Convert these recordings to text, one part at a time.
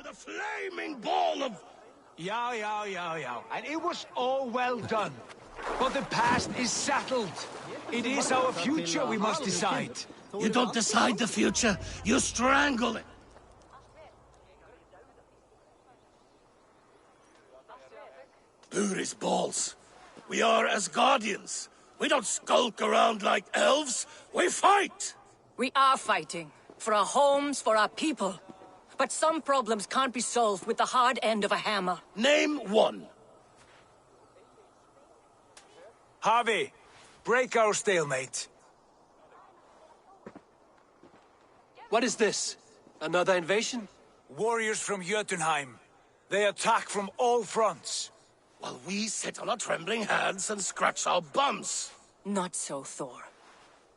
the flaming ball of... Yeah. And it was all well done. But the past is settled. It is our future we must decide. You don't decide the future, you strangle it. Buri's balls. We are ASGARDians. We don't skulk around like elves. We fight! We are fighting. For our homes, for our people. But some problems can't be solved with the hard end of a hammer. Name one. Harvey, break our stalemate. What is this? Another invasion? Warriors from Jotunheim. They attack from all fronts. While we sit on our trembling hands and scratch our bums. Not so, Thor.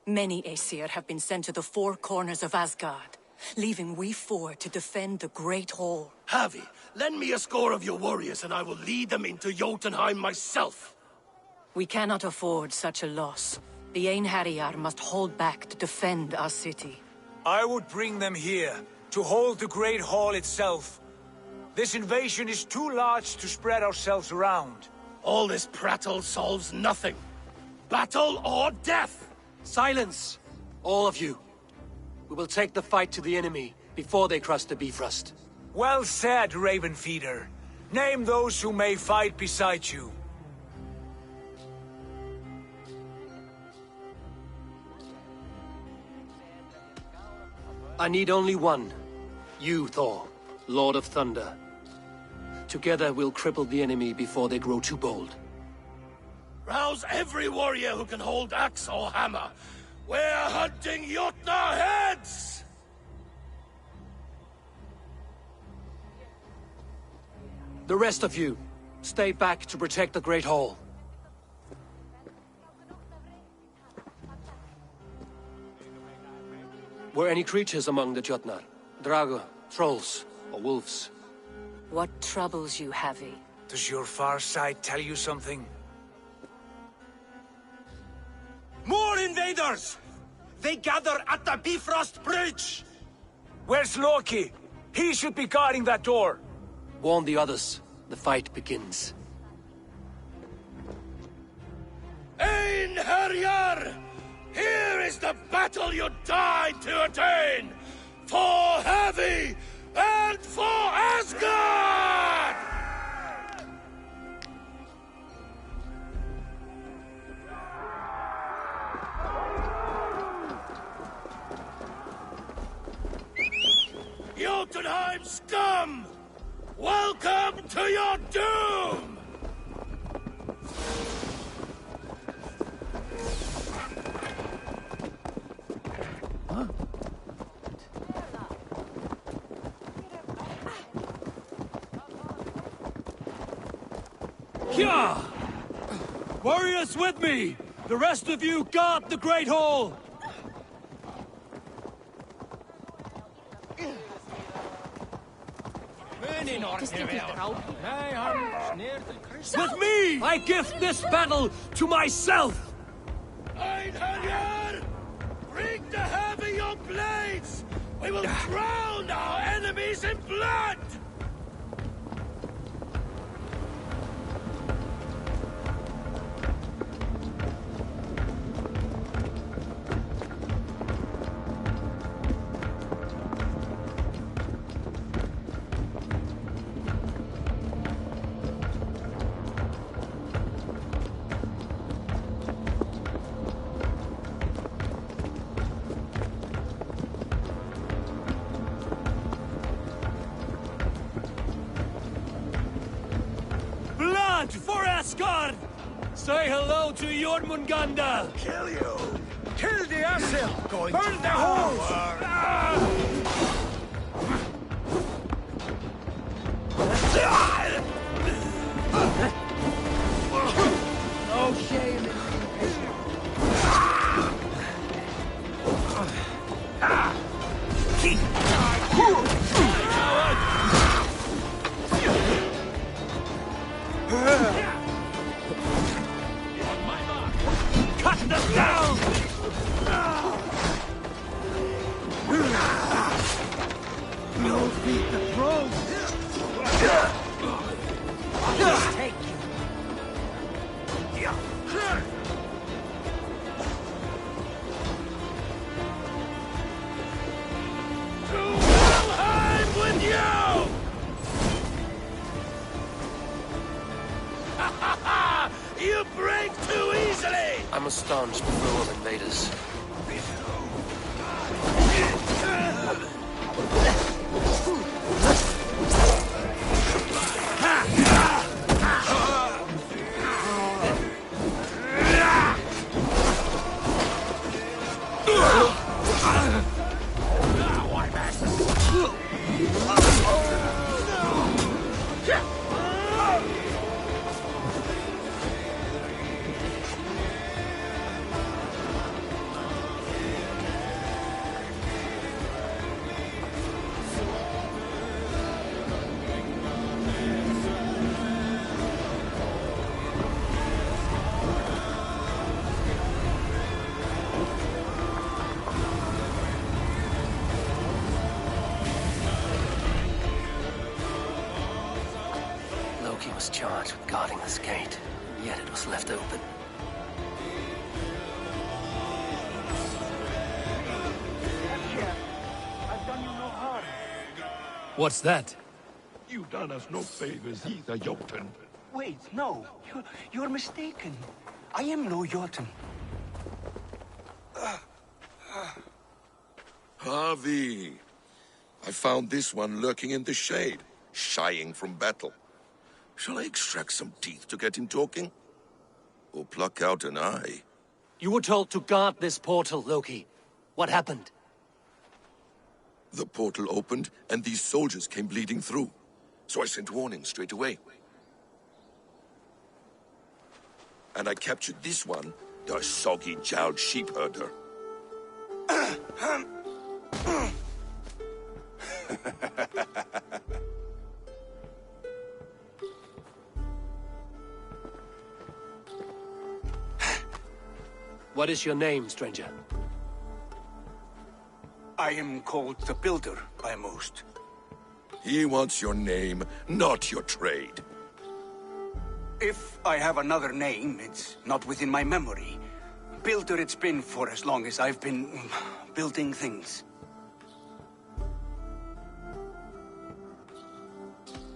Many Aesir have been sent to the four corners of Asgard, leaving we four to defend the Great Hall. Harvey, lend me a score of your warriors and I will lead them into Jotunheim myself. We cannot afford such a loss. The Einherjar must hold back to defend our city. I would bring them here, to hold the Great Hall itself. This invasion is too large to spread ourselves around. All this prattle solves nothing. Battle or death! Silence! All of you. We will take the fight to the enemy before they cross the Bifrost. Well said, Ravenfeeder. Name those who may fight beside you. I need only one. You, Thor, Lord of Thunder. Together we'll cripple the enemy before they grow too bold. Rouse every warrior who can hold axe or hammer. We're hunting Jotnar heads! The rest of you, stay back to protect the Great Hall. Were any creatures among the Jotnar? Drago, trolls, or wolves? What troubles you, Havi? Does your far side tell you something? More invaders! They gather at the Bifrost Bridge! Where's Loki? He should be guarding that door. Warn the others. The fight begins. Einherjar! Here is the battle you died to attain! For Havi and for Asgard! Jotunheim scum! Welcome to your doom! Kya! Warriors with me! The rest of you guard the Great Hall! With me! I gift this battle to myself! Einherjar! Bring to Havi your blades! We will drown our enemies in blood! For ASGARD! Say hello to Jormungandr! Kill you! Kill the Aesir! Burn the halls! No shame in Cut them down! No feet the throne! Take you. Valheim with you! You break too easily! I'm a staunch foe of invaders. Loki was charged with guarding this gate, yet it was left open. I've done you no harm. What's that? You done us no favors either, Jotun. Wait, no. You're mistaken. I am no Jotun. Harvey, I found this one lurking in the shade, shying from battle. Shall I extract some teeth to get him talking? Or pluck out an eye? You were told to guard this portal, Loki. What happened? The portal opened, and these soldiers came bleeding through. So I sent warning straight away. And I captured this one, the soggy-jowled sheep herder. What is your name, stranger? I am called the Builder by most. He wants your name, not your trade. If I have another name, it's not within my memory. Builder it's been for as long as I've been building things.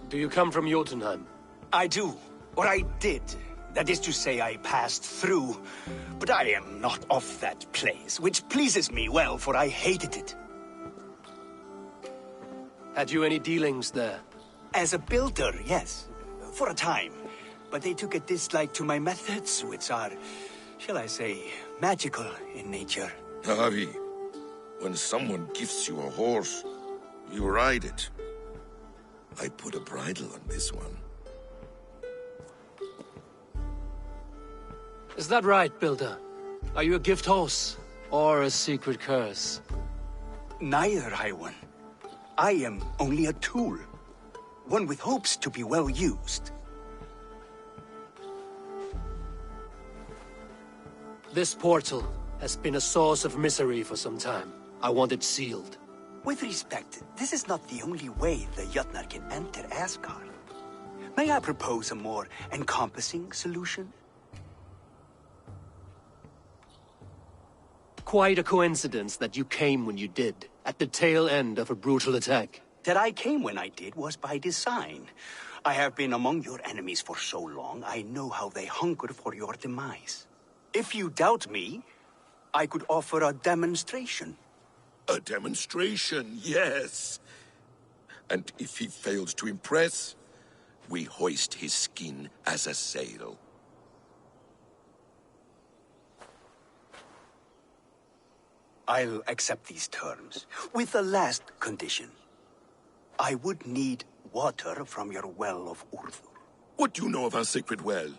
Do you come from Jotunheim? I do. Or I did. That is to say, I passed through. But I am not of that place, which pleases me well, for I hated it. Had you any dealings there? As a builder, yes. For a time. But they took a dislike to my methods, which are, shall I say, magical in nature. Harvey, when someone gifts you a horse, you ride it. I put a bridle on this one. Is that right, Builder? Are you a gift horse? Or a secret curse? Neither, High One. I am only a tool. One with hopes to be well used. This portal has been a source of misery for some time. I want it sealed. With respect, this is not the only way the Jötnar can enter Asgard. May I propose a more encompassing solution? Quite a coincidence that you came when you did, at the tail end of a brutal attack. That I came when I did was by design. I have been among your enemies for so long, I know how they hunger for your demise. If you doubt me, I could offer a demonstration. A demonstration, yes. And if he fails to impress, we hoist his skin as a sail. I'll accept these terms, with the last condition. I would need water from your well of Urthur. What do you know of our sacred well?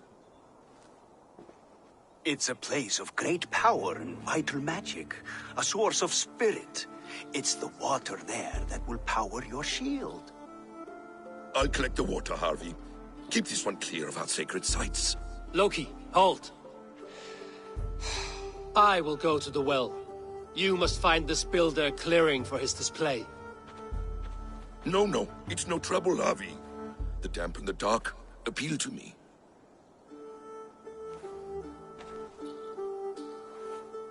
It's a place of great power and vital magic, a source of spirit. It's the water there that will power your shield. I'll collect the water, Harvey. Keep this one clear of our sacred sites. Loki, halt! I will go to the well. You must find this builder clearing for his display. No, it's no trouble, Harvey. The damp and the dark appeal to me.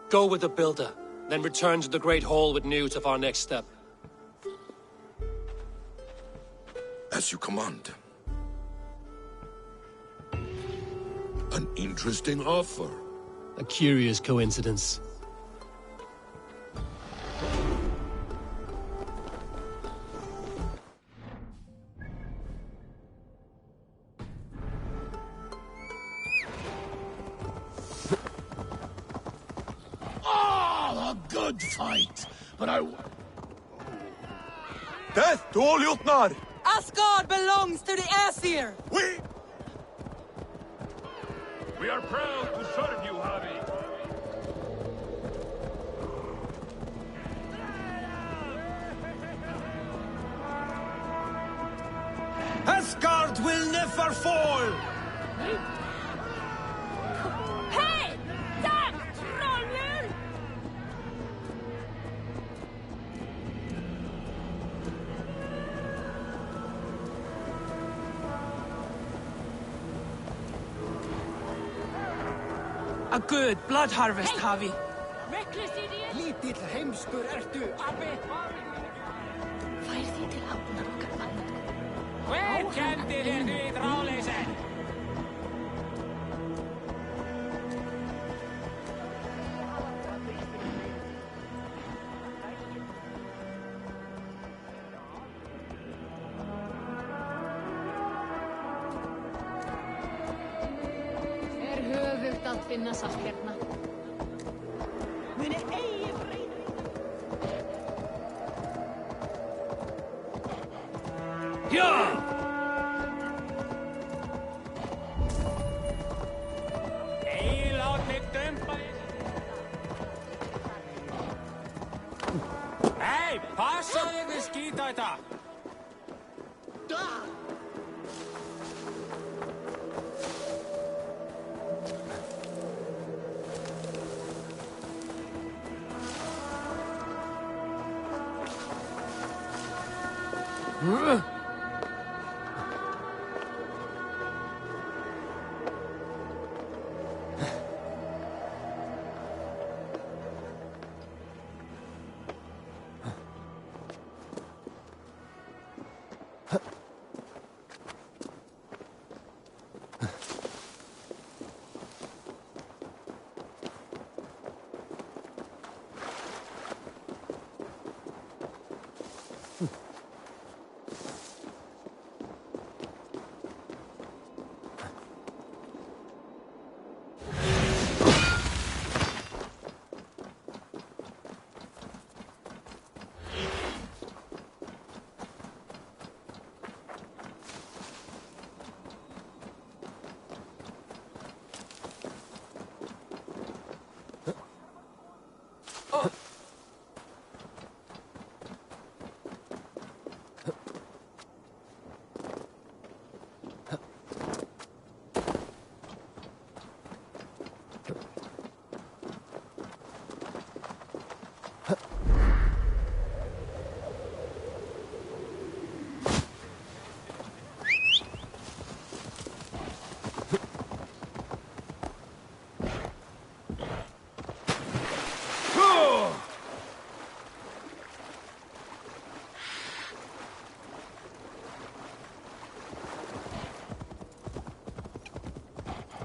Go with the Builder, then return to the Great Hall with news of our next step. As you command. An interesting offer. A curious coincidence. Oh, a good fight! But Death to all Jotnar! ASGARD belongs to the Aesir! We are proud to serve you, Harry. ASGARD will never fall! Hey! Damn! Trollmur! A good blood harvest, Havi. Reckless idiot! Lítill heimskur ertu, Abbi! Fær því til átnar okkar mann. Hver kendi þér því þráleysen? Höfugt að finna salt hérna. Muni eigi breyta. Ja! Ei láti dumpa þér. Hei, passaðu við skýta þetta.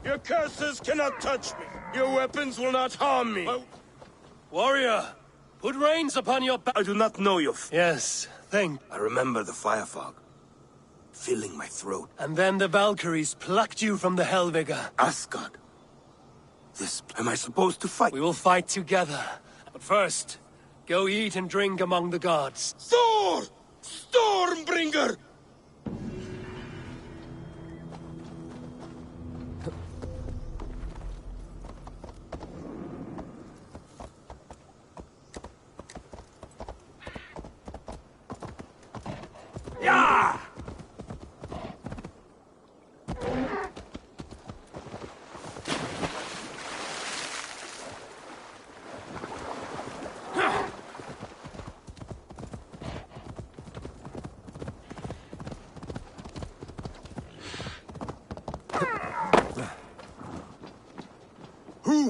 Your curses cannot touch me. Your weapons will not harm me. Warrior, put reins upon your back. I do not know your Yes, think. I remember the fire fog, filling my throat. And then the Valkyries plucked you from the Helvigr. Asgard. This... Am I supposed to fight? We will fight together. But first, go eat and drink among the gods. Thor! Stormbringer!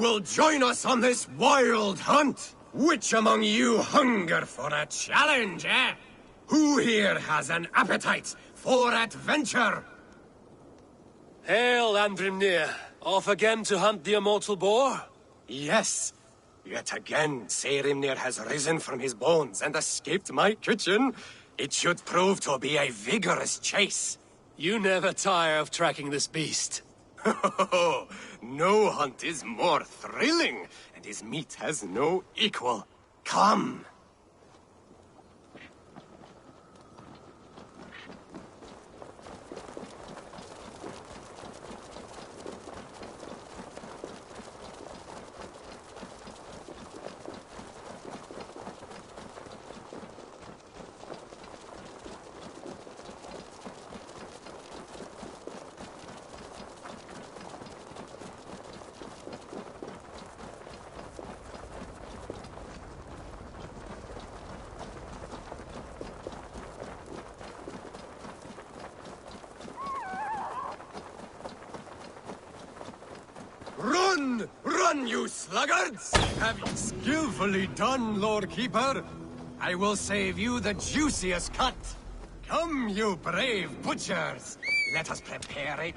will join us on this wild hunt? Which among you hunger for a challenge, eh? Who here has an appetite for adventure? Hail, Andrimnir. Off again to hunt the immortal boar? Yes. Yet again, Saerimnir has risen from his bones and escaped my kitchen. It should prove to be a vigorous chase. You never tire of tracking this beast. No hunt is more thrilling, and his meat has no equal. Come! Run! Run, you sluggards! Have you skillfully done, Lord Keeper? I will save you the juiciest cut. Come, you brave butchers! Let us prepare it.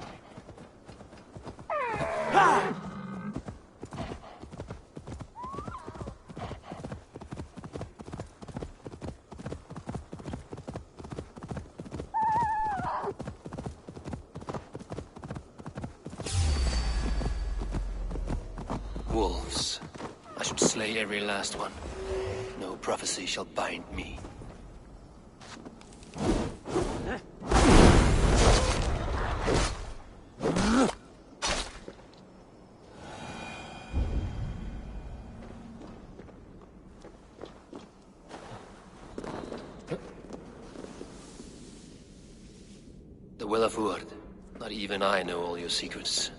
Wolves. I should slay every last one. No prophecy shall bind me. The Well of Word. Not even I know all your secrets.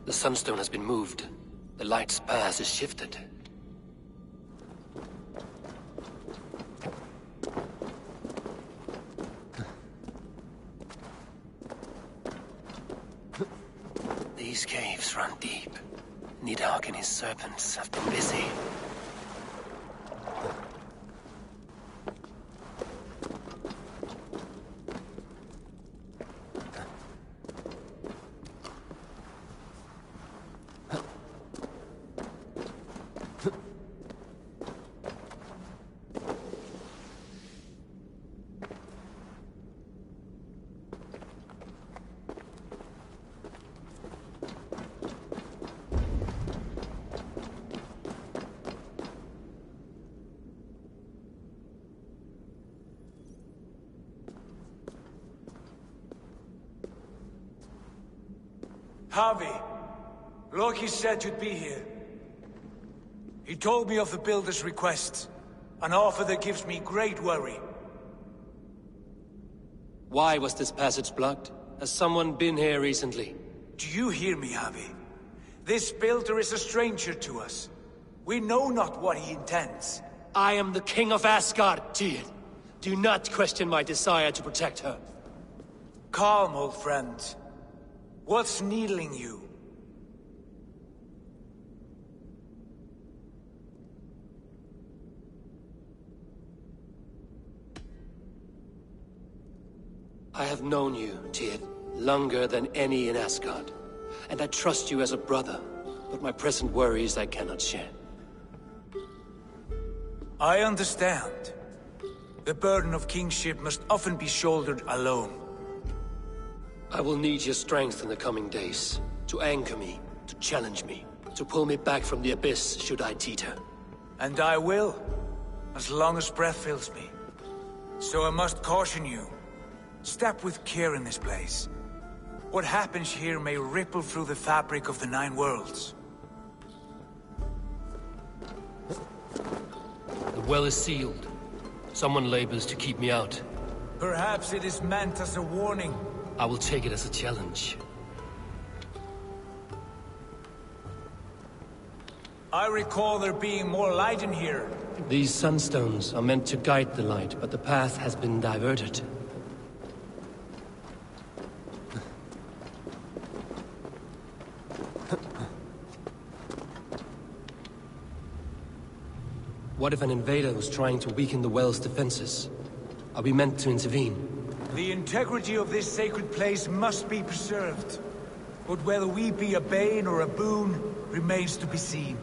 The Sunstone has been moved. The light's path is shifted. These caves run deep. Nidhogg and his serpents have been busy. Harvey, Loki said you'd be here. He told me of the Builder's request, an offer that gives me great worry. Why was this passage blocked? Has someone been here recently? Do you hear me, Harvey? This Builder is a stranger to us. We know not what he intends. I am the King of Asgard, Tyr. Do not question my desire to protect her. Calm, old friend. What's needling you? I have known you, Tyr, longer than any in Asgard. And I trust you as a brother, but my present worries I cannot share. I understand. The burden of kingship must often be shouldered alone. I will need your strength in the coming days, to anchor me, to challenge me, to pull me back from the abyss should I teeter. And I will, as long as breath fills me. So I must caution you. Step with care in this place. What happens here may ripple through the fabric of the Nine Worlds. The well is sealed. Someone labors to keep me out. Perhaps it is meant as a warning. I will take it as a challenge. I recall there being more light in here. These sunstones are meant to guide the light, but the path has been diverted. What if an invader was trying to weaken the well's defenses? Are we meant to intervene? The integrity of this sacred place must be preserved. But whether we be a bane or a boon remains to be seen.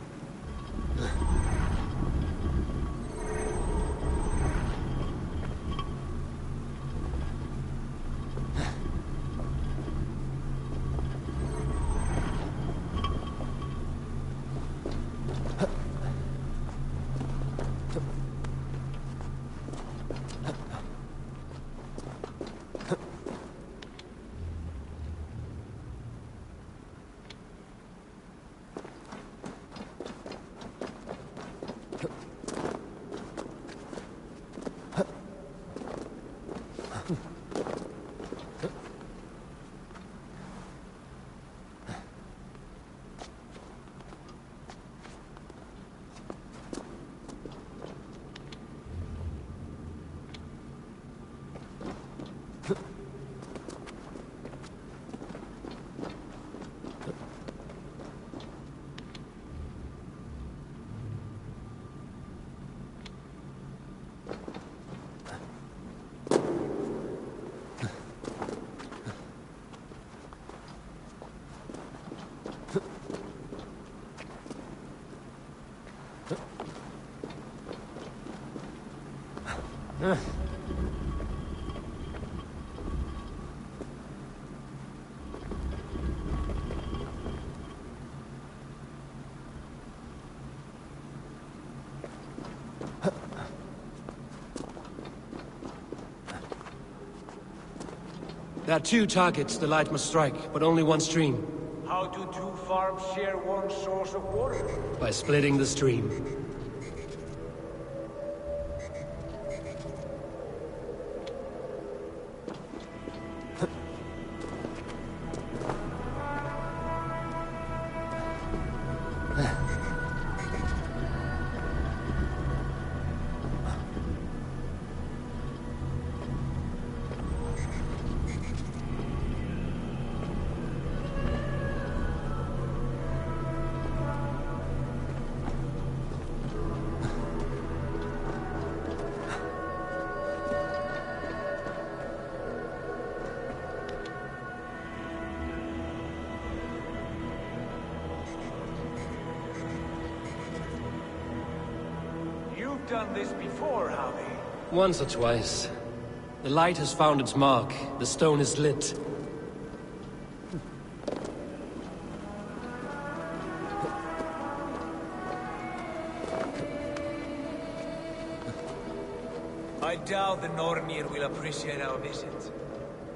There are two targets the light must strike, but only one stream. How do two farms share one source of water? By splitting the stream. You've done this before, Javi. Once or twice. The light has found its mark. The stone is lit. I doubt the Nornir will appreciate our visit.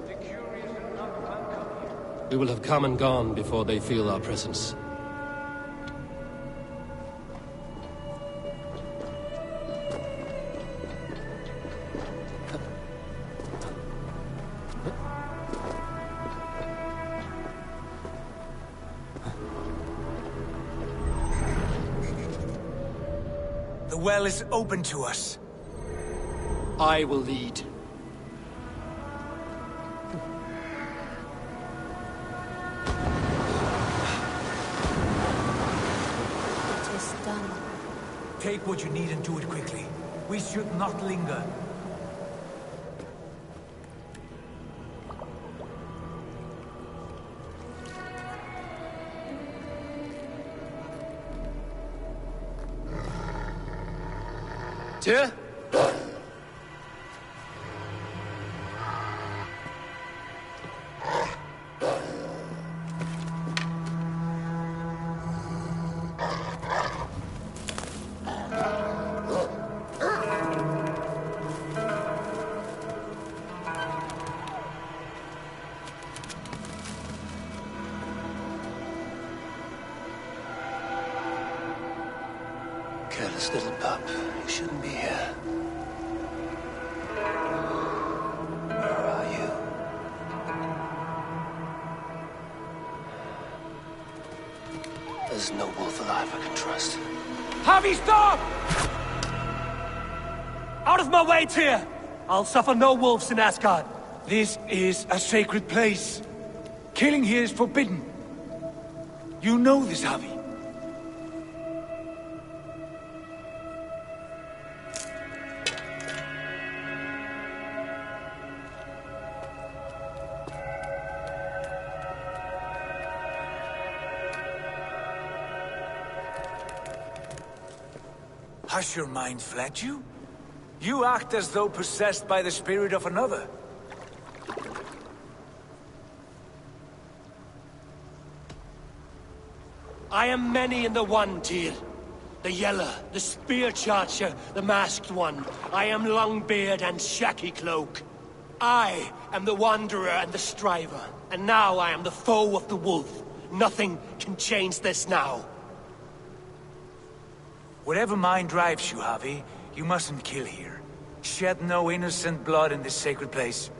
The curious are not welcome here. We will have come and gone before they feel our presence. The well is open to us. I will lead. It is done. Take what you need and do it quickly. We should not linger. Tyr? Careless little pup. You shouldn't be here. Where are you? There's no wolf alive I can trust. Javi, stop! Out of my way, Tyr! I'll suffer no wolves in Asgard. This is a sacred place. Killing here is forbidden. You know this, Javi. Has your mind fled you? You act as though possessed by the spirit of another. I am many in the one, Tyr. The Yeller, the Spear Charger, the Masked One. I am Longbeard and Shacky Cloak. I am the Wanderer and the Striver. And now I am the foe of the Wolf. Nothing can change this now. Whatever mind drives you, Javi, you mustn't kill here. Shed no innocent blood in this sacred place.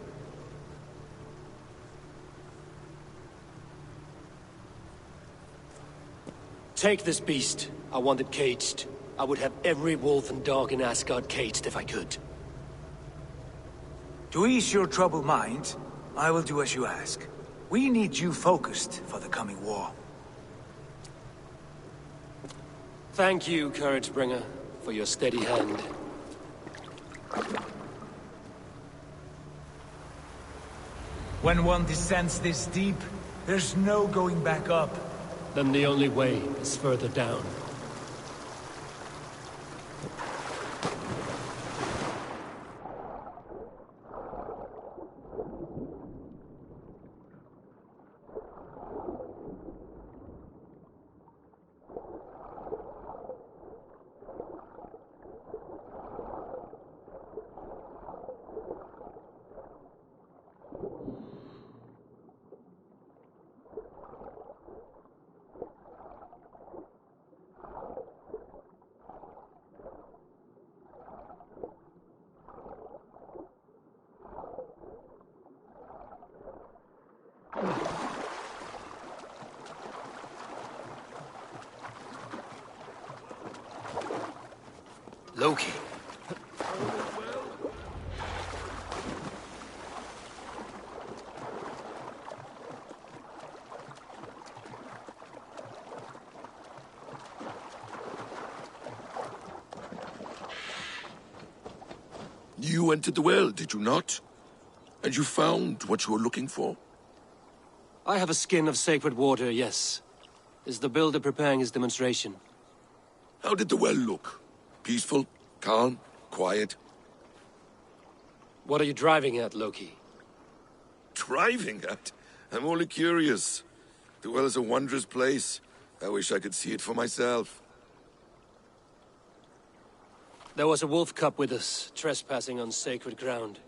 Take this beast. I want it caged. I would have every wolf and dog in Asgard caged if I could. To ease your troubled mind, I will do as you ask. We need you focused for the coming war. Thank you, Couragebringer, for your steady hand. When one descends this deep, there's no going back up. Then the only way is further down. Loki. You entered the well, did you not? And you found what you were looking for? I have a skin of sacred water, yes. Is the builder preparing his demonstration? How did the well look? Peaceful? Calm? Quiet? What are you driving at, Loki? Driving at? I'm only curious. The well is a wondrous place. I wish I could see it for myself. There was a wolf cub with us, trespassing on sacred ground.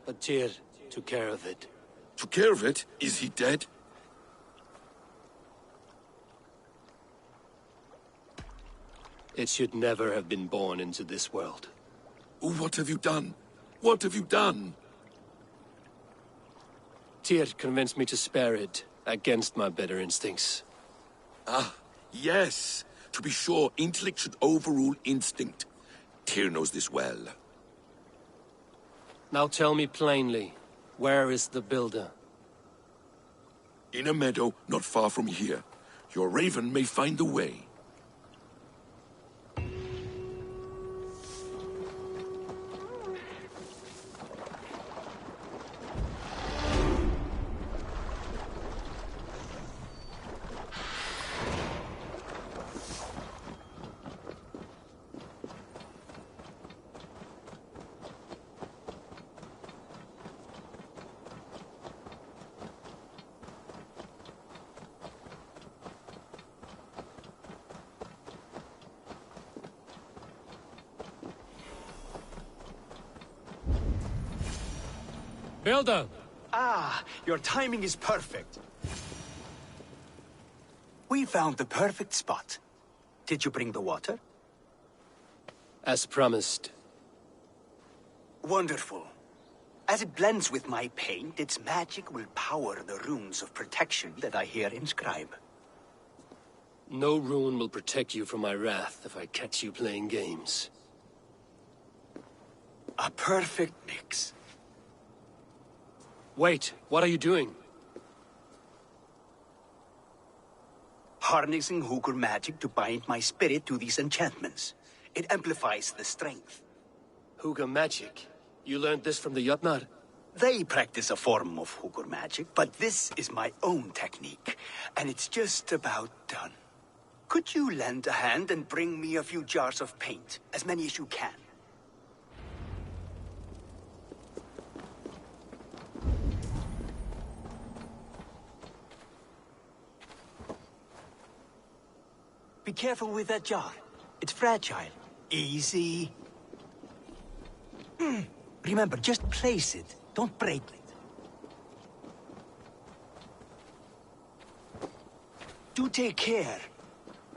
But Tyr took care of it. Took care of it? Is he dead? It should never have been born into this world. What have you done? What have you done? Tyr convinced me to spare it, against my better instincts. Ah, yes. To be sure, intellect should overrule instinct. Tyr knows this well. Now tell me plainly, where is the builder? In a meadow not far from here. Your raven may find the way. Builder! Ah, your timing is perfect. We found the perfect spot. Did you bring the water? As promised. Wonderful. As it blends with my paint, its magic will power the runes of protection that I here inscribe. No rune will protect you from my wrath if I catch you playing games. A perfect mix. Wait, what are you doing? Harnessing Hugr magic to bind my spirit to these enchantments. It amplifies the strength. Hugr magic? You learned this from the Jotnar? They practice a form of Hugr magic, but this is my own technique, and it's just about done. Could you lend a hand and bring me a few jars of paint? As many as you can. Be careful with that jar. It's fragile. Easy. Remember, just place it. Don't break it. Do take care.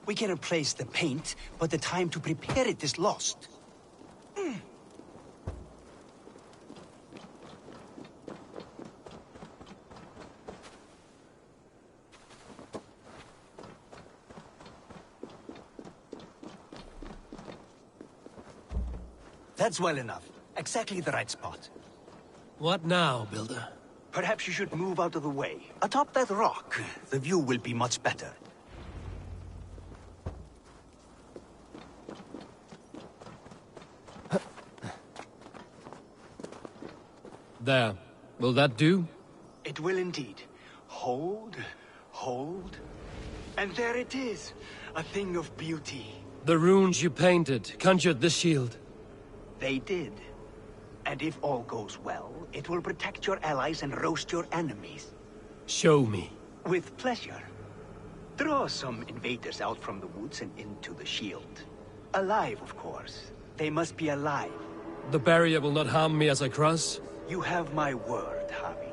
We can replace the paint, but the time to prepare it is lost. That's well enough. Exactly the right spot. What now, Builder? Perhaps you should move out of the way. Atop that rock, the view will be much better. There. Will that do? It will indeed. Hold, hold. And there it is. A thing of beauty. The runes you painted conjured the shield. They did. And if all goes well, it will protect your allies and roast your enemies. Show me. With pleasure. Draw some invaders out from the woods and into the shield. Alive, of course. They must be alive. The barrier will not harm me as I cross? You have my word, Javi.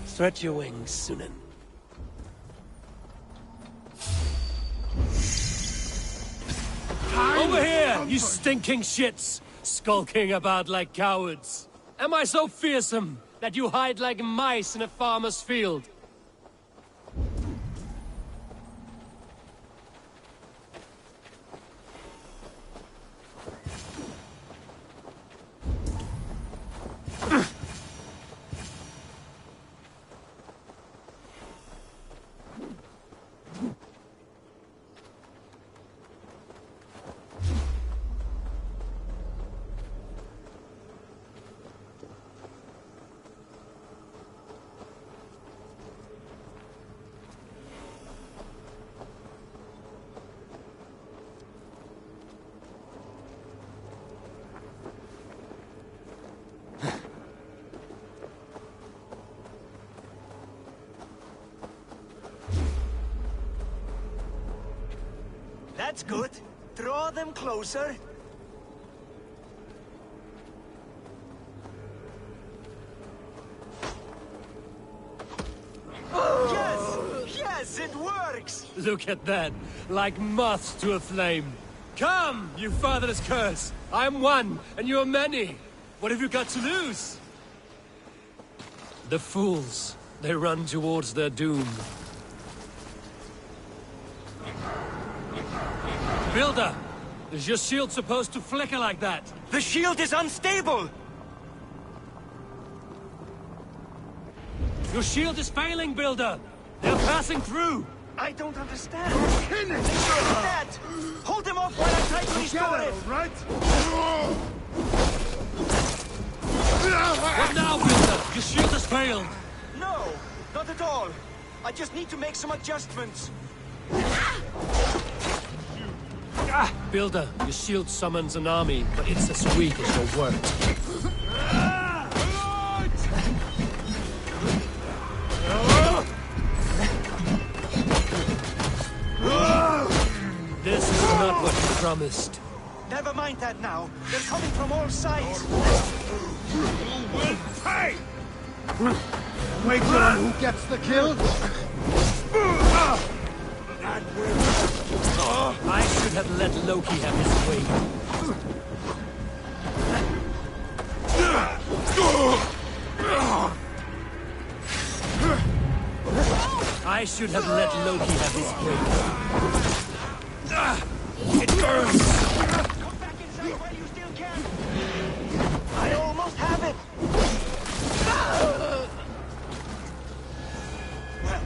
Stretch your wings, Sunan. Over here, you stinking shits! Skulking about like cowards. Am I so fearsome that you hide like mice in a farmer's field? That's good. Draw them closer. Yes! Yes, it works! Look at that, like moths to a flame. Come, you fatherless curse! I am one, and you are many. What have you got to lose? The fools, they run towards their doom. Builder, is your shield supposed to flicker like that? The shield is unstable! Your shield is failing, Builder! They're passing through! I don't understand. That! Hold him off while I try to restore it! Right? What now, Builder? Your shield has failed! No, not at all. I just need to make some adjustments. Builder, your shield summons an army, but it's as weak as your word. This is not what you promised. Never mind that now. They're coming from all sides. Hey! Wait on who gets the kill? I should have let Loki have his way. I should have let Loki have his way. It burns! Come back inside while you still can! I almost have it! Well,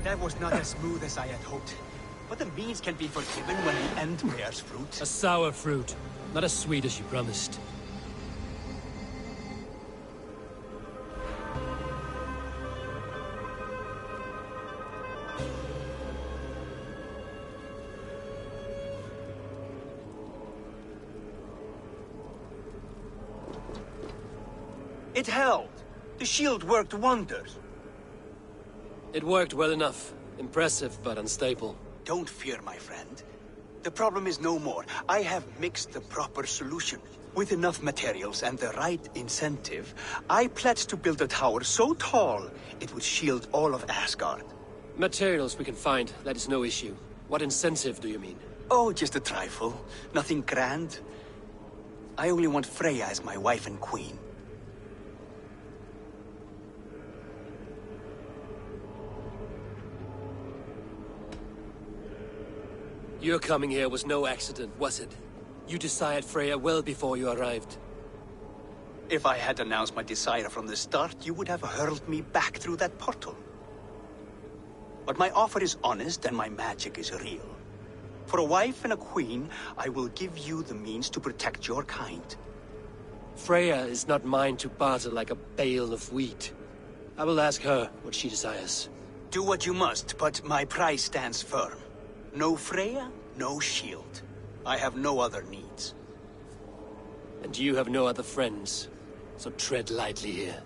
that was not as smooth as I had hoped. But the means can be forgiven when the end bears fruit. A sour fruit, not as sweet as you promised. It held. The shield worked wonders. It worked well enough. Impressive, but unstable. Don't fear, my friend. The problem is no more. I have mixed the proper solution. With enough materials and the right incentive, I pledge to build a tower so tall it would shield all of Asgard. Materials we can find, that is no issue. What incentive do you mean? Oh, just a trifle. Nothing grand. I only want Freya as my wife and queen. Your coming here was no accident, was it? You desired Freya well before you arrived. If I had announced my desire from the start, you would have hurled me back through that portal. But my offer is honest and my magic is real. For a wife and a queen, I will give you the means to protect your kind. Freya is not mine to barter like a bale of wheat. I will ask her what she desires. Do what you must, but my price stands firm. No Freya, no shield. I have no other needs. And you have no other friends, so tread lightly here.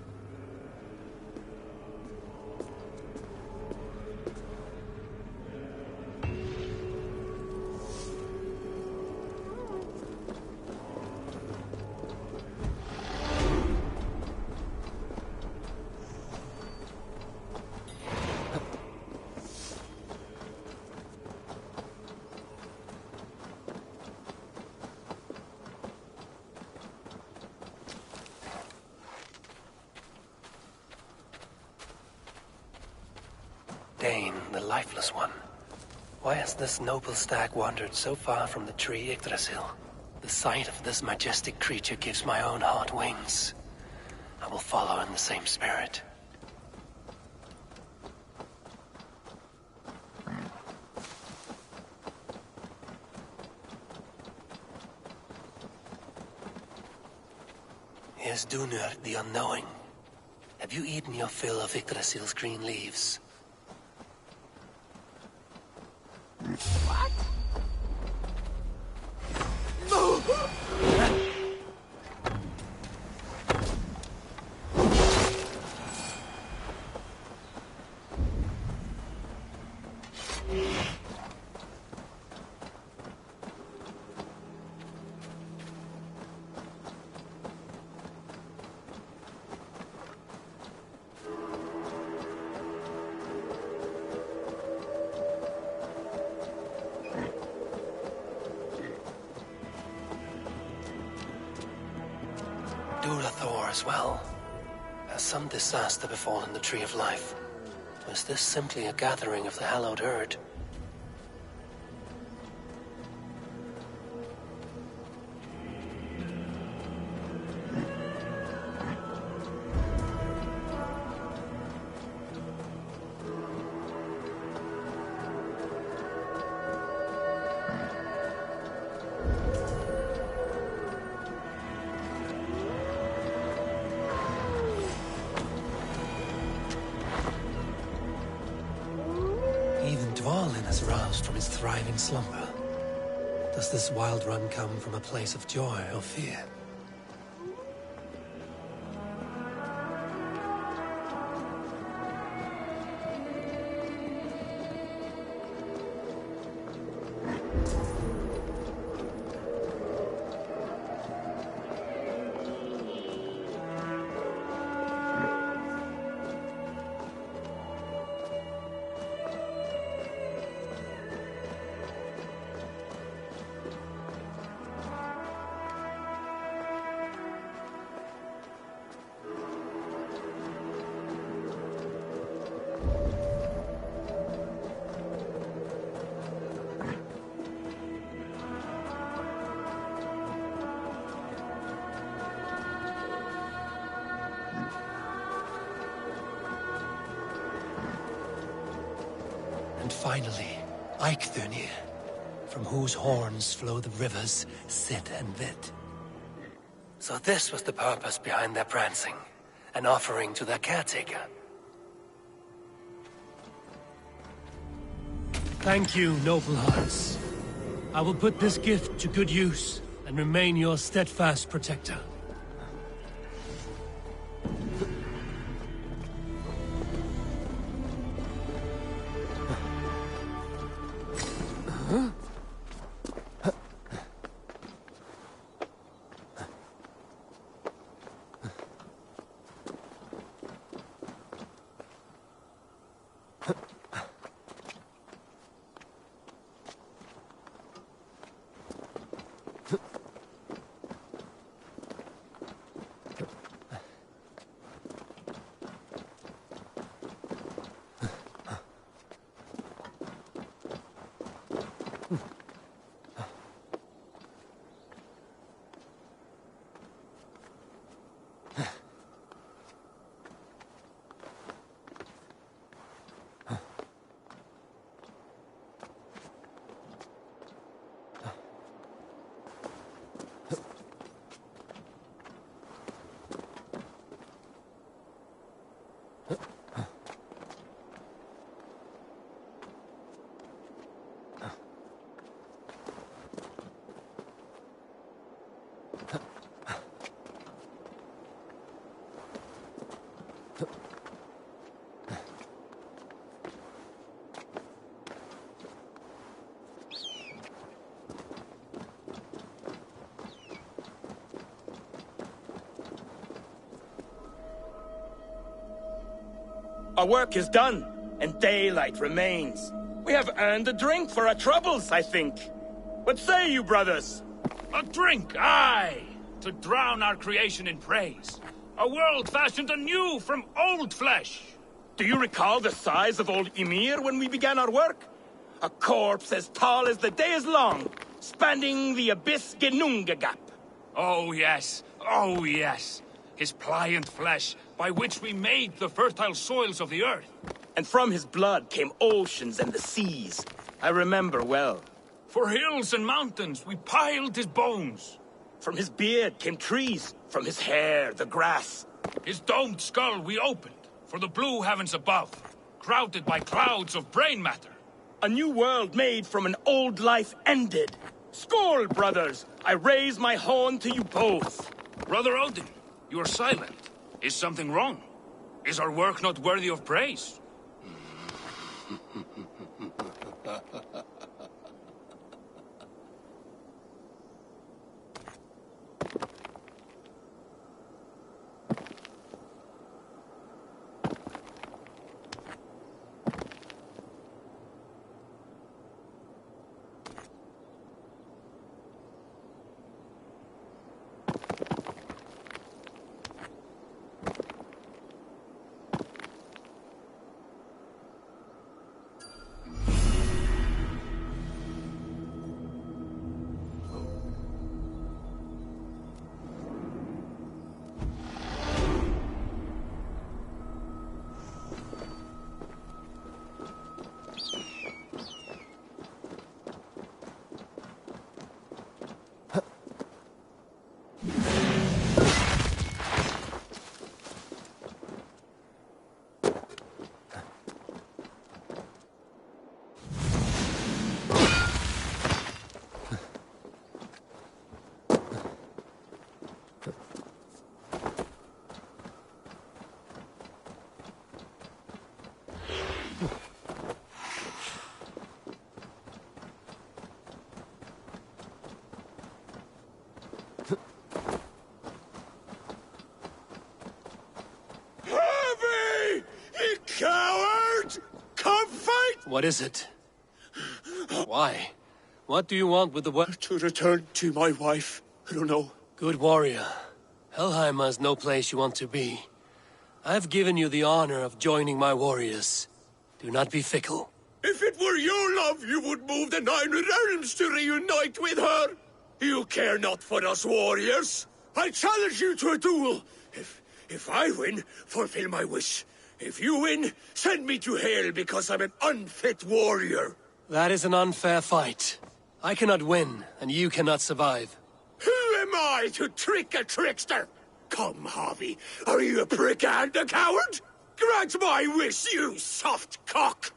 Dane, the lifeless one. Why has this noble stag wandered so far from the tree Yggdrasil? The sight of this majestic creature gives my own heart wings. I will follow in the same spirit. Here's Dunur, the unknowing. Have you eaten your fill of Yggdrasil's green leaves? What? Thor as well. Has some disaster befallen the Tree of Life? Or is this simply a gathering of the hallowed herd? Dvalin has roused from his thriving slumber. Does this wild run come from a place of joy or fear? Finally, Eikthrunir, from whose horns flow the rivers Sid and Vid. So this was the purpose behind their prancing, an offering to their caretaker. Thank you, noble hearts. I will put this gift to good use and remain your steadfast protector. Our work is done, and daylight remains. We have earned a drink for our troubles, I think. What say you, brothers? A drink, aye! To drown our creation in praise. A world fashioned anew from old flesh. Do you recall the size of old Ymir when we began our work? A corpse as tall as the day is long, spanning the abyss Genunga Gap. Oh yes, oh yes. His pliant flesh, by which we made the fertile soils of the earth. And from his blood came oceans and the seas. I remember well. For hills and mountains we piled his bones. From his beard came trees, from his hair the grass. His domed skull we opened, for the blue heavens above, crowded by clouds of brain matter. A new world made from an old life ended. Skål, brothers! I raise my horn to you both. Brother Odin, you are silent. Is something wrong? Is our work not worthy of praise? Coward! Come fight! What is it? Why? What do you want with the word? To return to my wife. I don't know. Good warrior. Helheim is no place you want to be. I've given you the honor of joining my warriors. Do not be fickle. If it were your love, you would move the 9 realms to reunite with her. You care not for us warriors. I challenge you to a duel. If I win, fulfill my wish. If you win, send me to hell because I'm an unfit warrior. That is an unfair fight. I cannot win, and you cannot survive. Who am I to trick a trickster? Come, Harvey. Are you a prick and a coward? Grant my wish, you soft cock!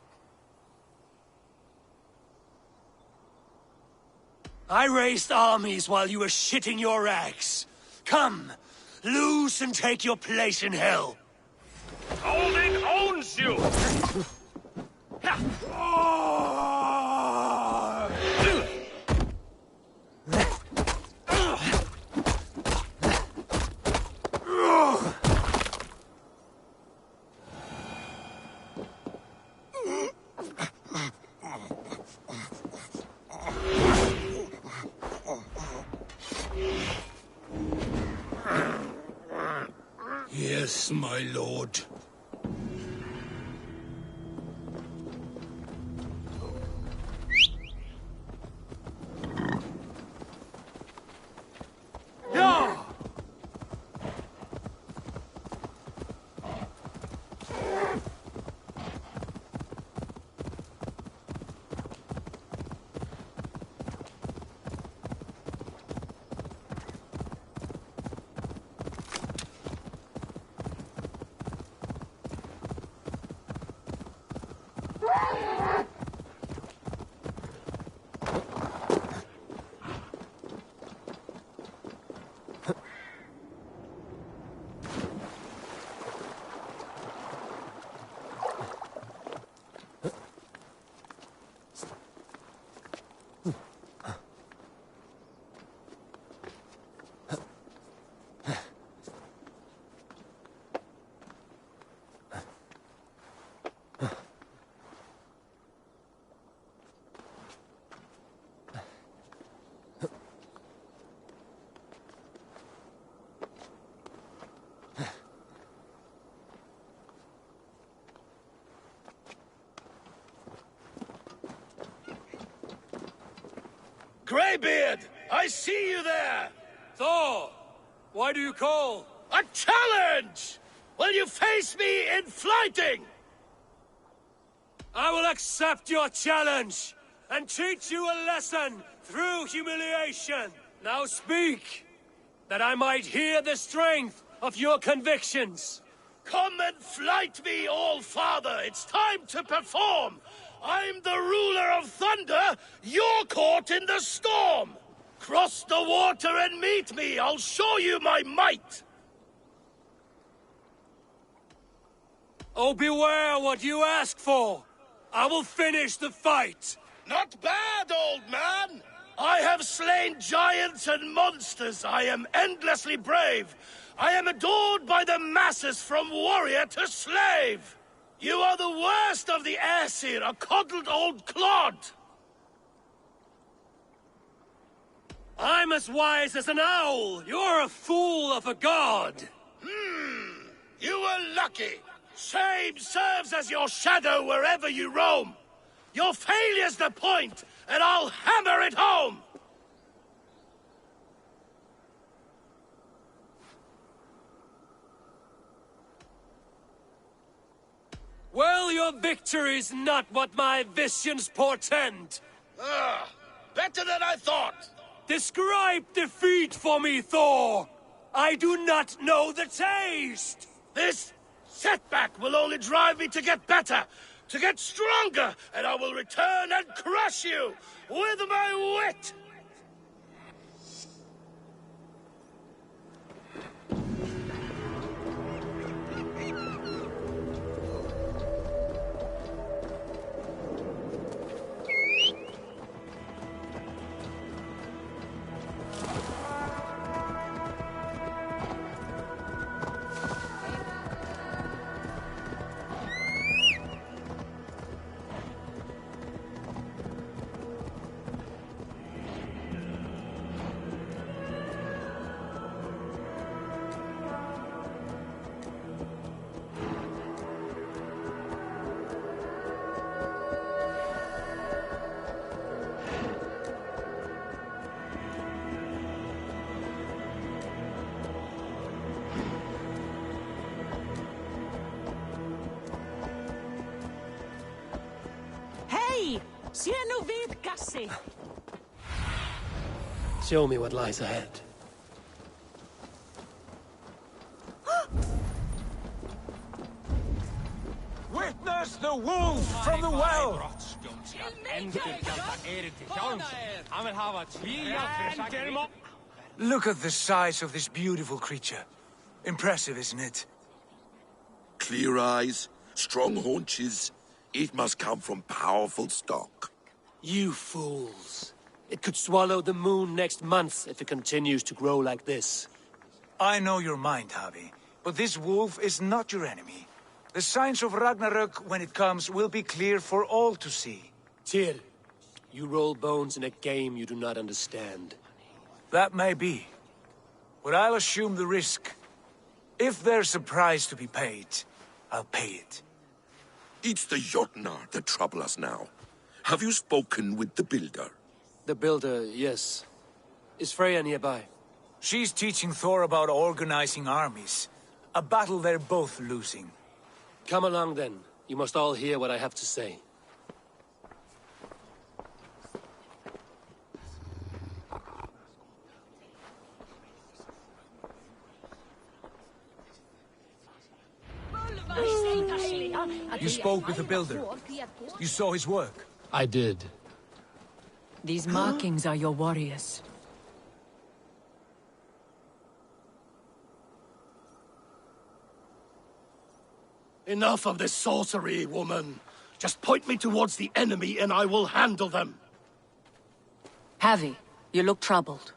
I raised armies while you were shitting your rags. Come, lose and take your place in hell. Holding owns you! Yes, my lord. Greybeard! I see you there! Thor! Why do you call? A challenge! Will you face me in fighting? I will accept your challenge and teach you a lesson through humiliation. Now speak, that I might hear the strength of your convictions. Come and fight me, All-Father! It's time to perform! I'm the ruler of thunder, you're caught in the storm! Cross the water and meet me, I'll show you my might! Oh, beware what you ask for! I will finish the fight! Not bad, old man! I have slain giants and monsters, I am endlessly brave! I am adored by the masses from warrior to slave! You are the worst of the Aesir, a coddled old clod! I'm as wise as an owl! You're a fool of a god! You were lucky! Shame serves as your shadow wherever you roam! Your failure's the point, and I'll hammer it home! Well, your victory's not what my visions portend. Better than I thought. Describe defeat for me, Thor. I do not know the taste. This setback will only drive me to get better, to get stronger, and I will return and crush you with my wit. mercy! Show me what lies ahead. Witness the wolf from the well! Look at the size of this beautiful creature. Impressive, isn't it? Clear eyes, strong haunches. It must come from powerful stock. You fools. It could swallow the moon next month if it continues to grow like this. I know your mind, Javi, but this wolf is not your enemy. The signs of Ragnarök, when it comes, will be clear for all to see. Tyr, you roll bones in a game you do not understand. That may be, but I'll assume the risk. If there's a price to be paid, I'll pay it. It's the Jotnar that trouble us now. Have you spoken with the Builder? The Builder, yes. Is Freya nearby? She's teaching Thor about organizing armies. A battle they're both losing. Come along then. You must all hear what I have to say. You spoke with the Builder. You saw his work. I did. These markings are your warriors. Enough of this sorcery, woman. Just point me towards the enemy and I will handle them. Havi, you look troubled.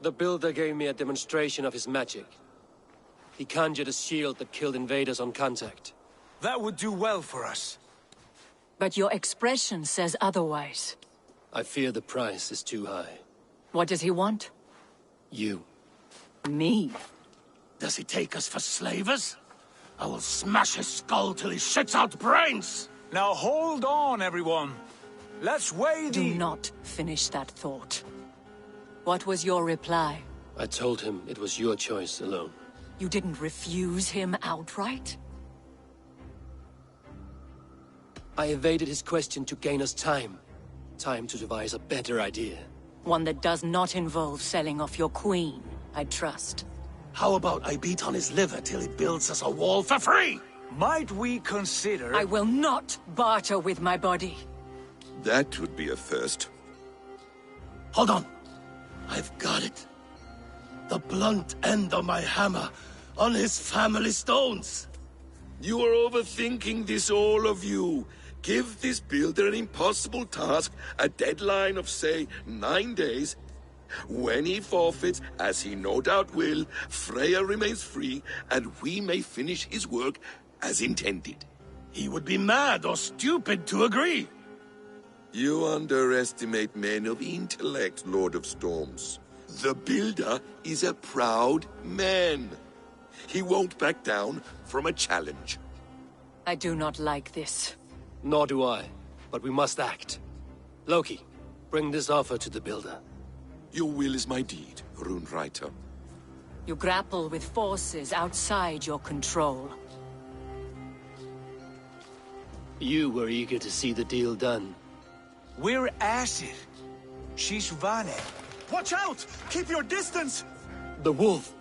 The Builder gave me a demonstration of his magic. He conjured a shield that killed invaders on contact. That would do well for us. But your expression says otherwise. I fear the price is too high. What does he want? You. Me? Does he take us for slavers? I will smash his skull till he shits out brains! Now hold on, everyone. Let's weigh the... Do not finish that thought. What was your reply? I told him it was your choice alone. You didn't refuse him outright? I evaded his question to gain us time. Time to devise a better idea. One that does not involve selling off your queen, I trust. How about I beat on his liver till he builds us a wall for free? Might we consider... I will not barter with my body. That would be a first. Hold on. I've got it. The blunt end of my hammer on his family stones. You are overthinking this, all of you. Give this Builder an impossible task, a deadline of, say, 9 days. When he forfeits, as he no doubt will, Freya remains free, and we may finish his work as intended. He would be mad or stupid to agree. You underestimate men of intellect, Lord of Storms. The Builder is a proud man. He won't back down from a challenge. I do not like this. Nor do I, but we must act. Loki, bring this offer to the Builder. Your will is my deed, Runewriter. You grapple with forces outside your control. You were eager to see the deal done. We're Aesir. She's Vane. Watch out! Keep your distance! The wolf!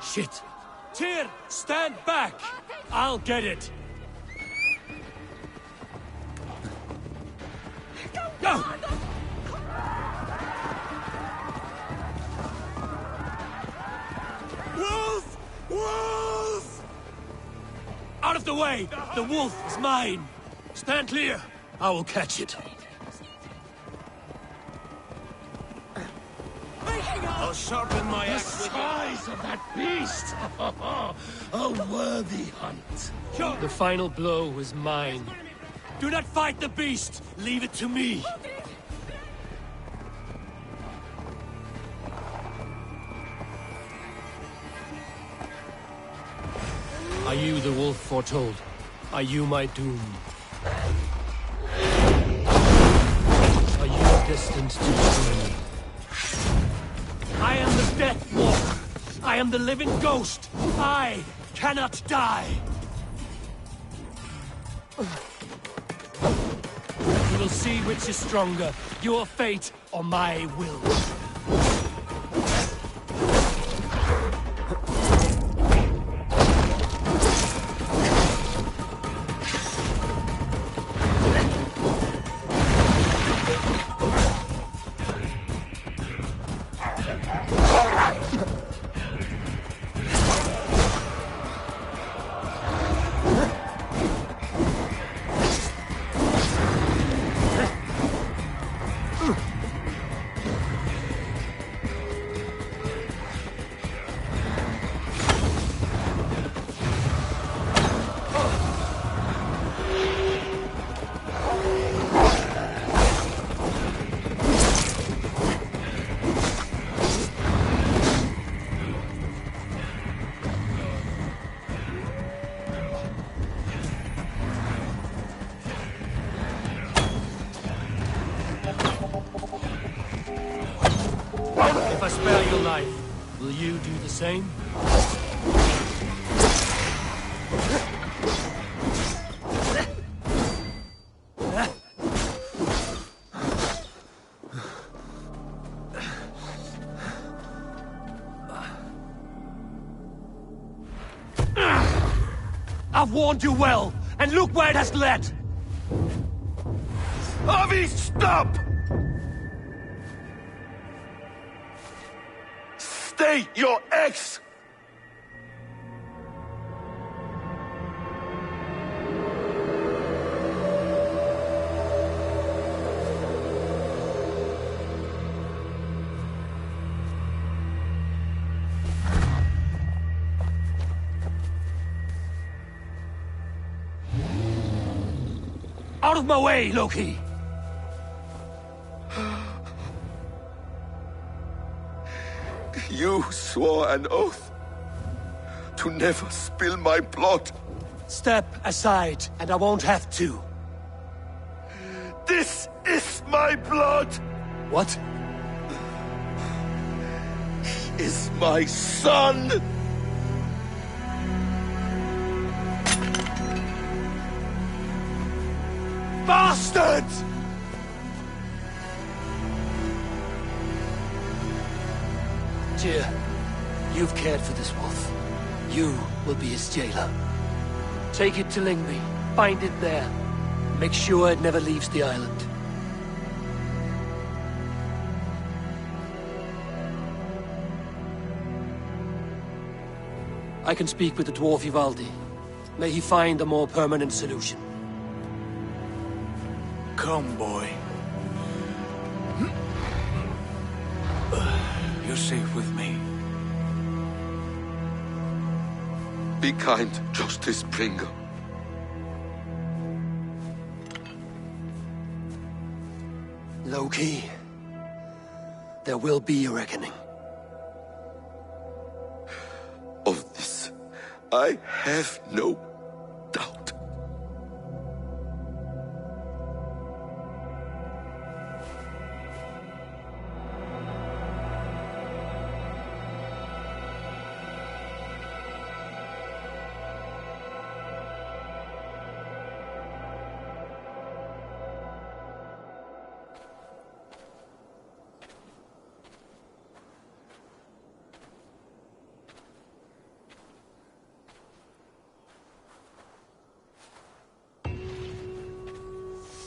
Shit! Tyr, stand back! I'll get it! Go! Wolf! Wolf! Out of the way! The wolf is mine! Stand clear! I will catch it. I'll sharpen my axe. The size of that beast! A worthy hunt. The final blow is mine. Do not fight the beast! Leave it to me! Are you the wolf foretold? Are you my doom? Are you destined to kill me? I am the Death Walker! I am the living ghost! I cannot die! We'll see which is stronger, your fate or my will. If I spare your life, will you do the same? I've warned you well, and look where it has led! Avi, stop! Stay your ex! Out of my way, Loki! You swore an oath to never spill my blood. Step aside, and I won't have to. This is my blood! What? He is my son! Bastards! Tyr, you've cared for this wolf. You will be his jailer. Take it to Lingby, bind it there. Make sure it never leaves the island. I can speak with the dwarf Ivaldi. May he find a more permanent solution. Come, boy. You're safe with me. Be kind, Justice Bringer. Loki, there will be a reckoning. Of this, I have no doubt.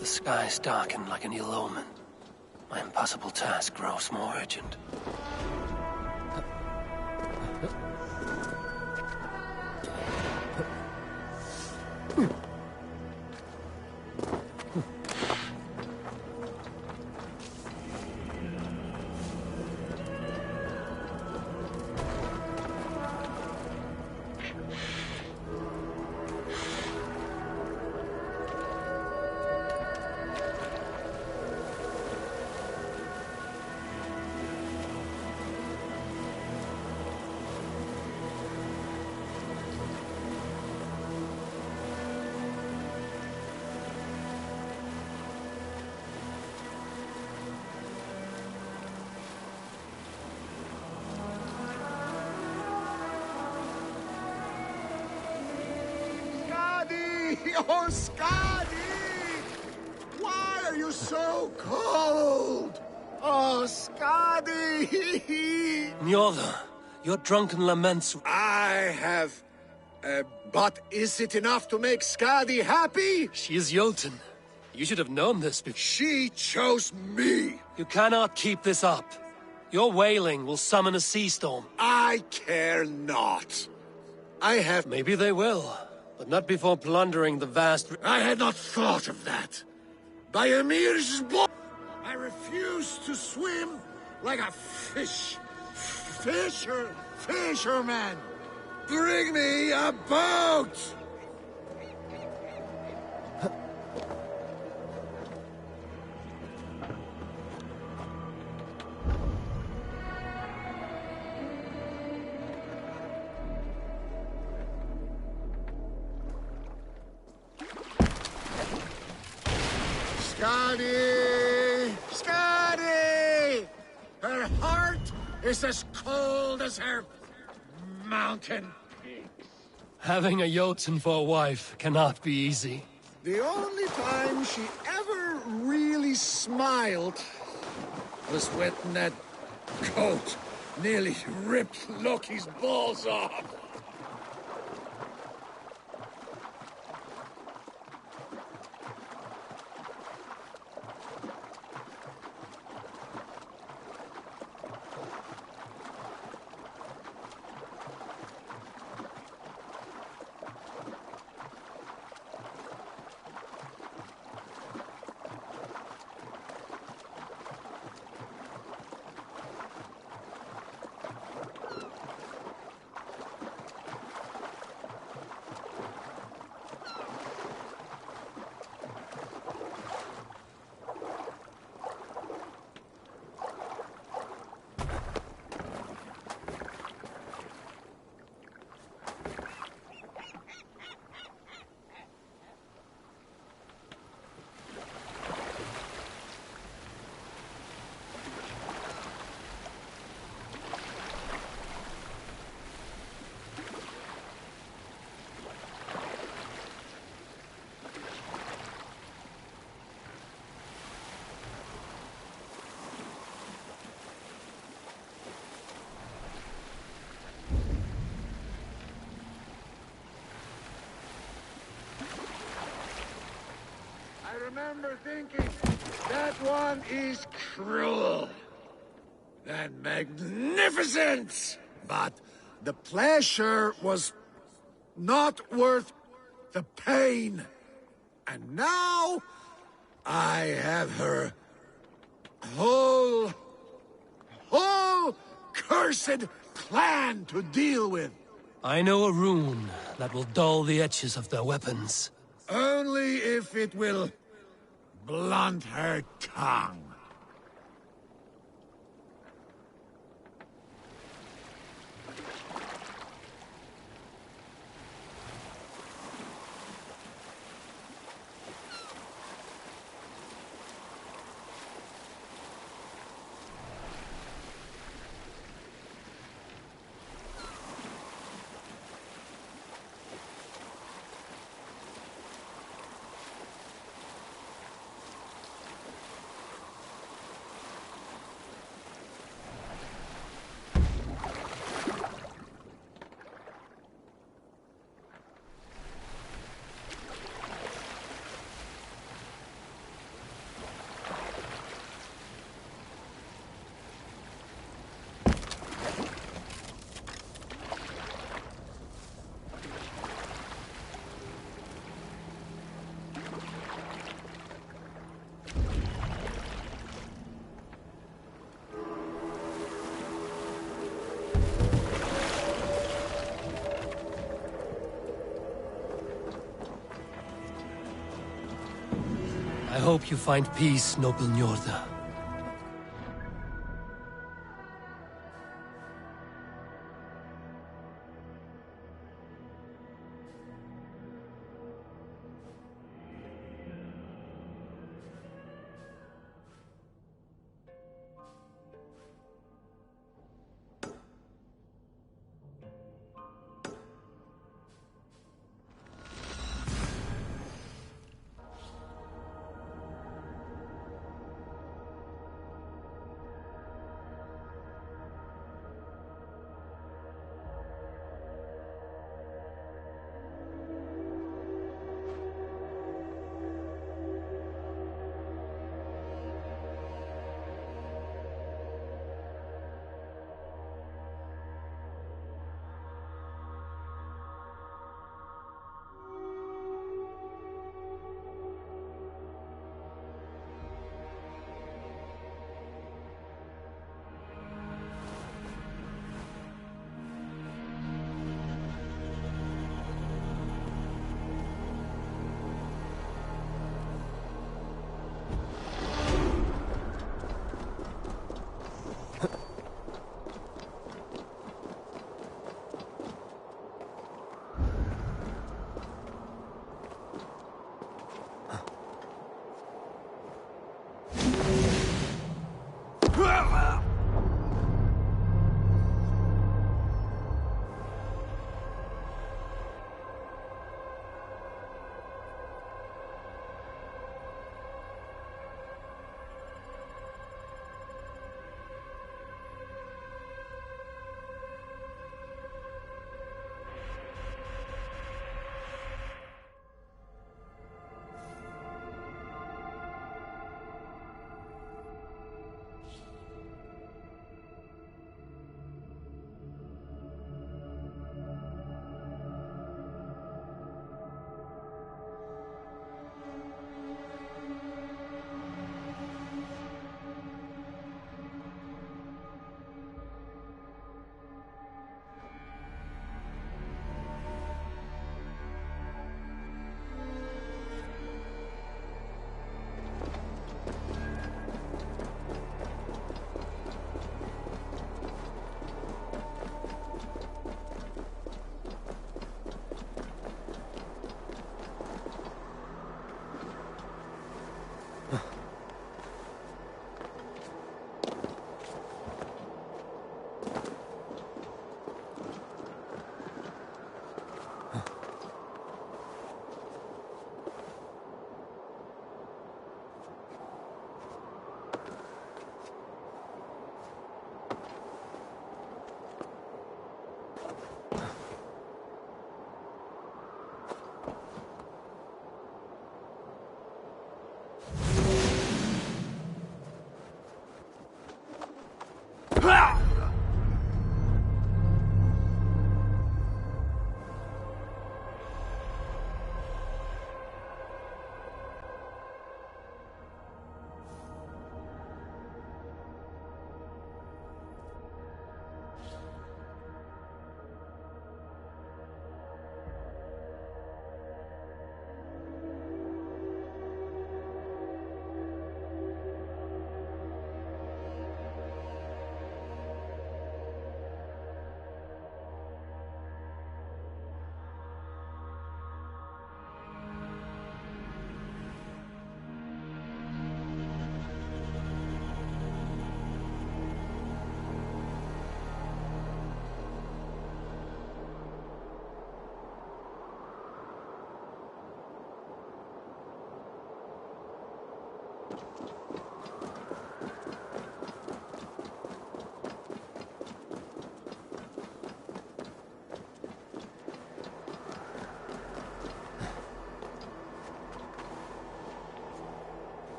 The skies darken like an ill omen. My impossible task grows more urgent. Oh, Skadi! Why are you so cold! Oh, Skadi! Njorda, your drunken laments... I have... but is it enough to make Skadi happy? She is Jotun. You should have known this before. She chose me! You cannot keep this up. Your wailing will summon a sea storm. I care not. I have... Maybe they will, but not before plundering the vast... I had not thought of that. By Emir's blood, I refuse to swim like a fisherman. Bring me a boat! Skadi! Skadi! Her heart is as cold as her mountain peaks. Having a Jotun for a wife cannot be easy. The only time she ever really smiled was when that coat nearly ripped Loki's balls off. I remember thinking, that one is cruel. And magnificent! But the pleasure was not worth the pain. And now, I have her whole cursed clan to deal with. I know a rune that will dull the edges of their weapons. Only if it will blunt her tongue. I hope you find peace, noble Njorda.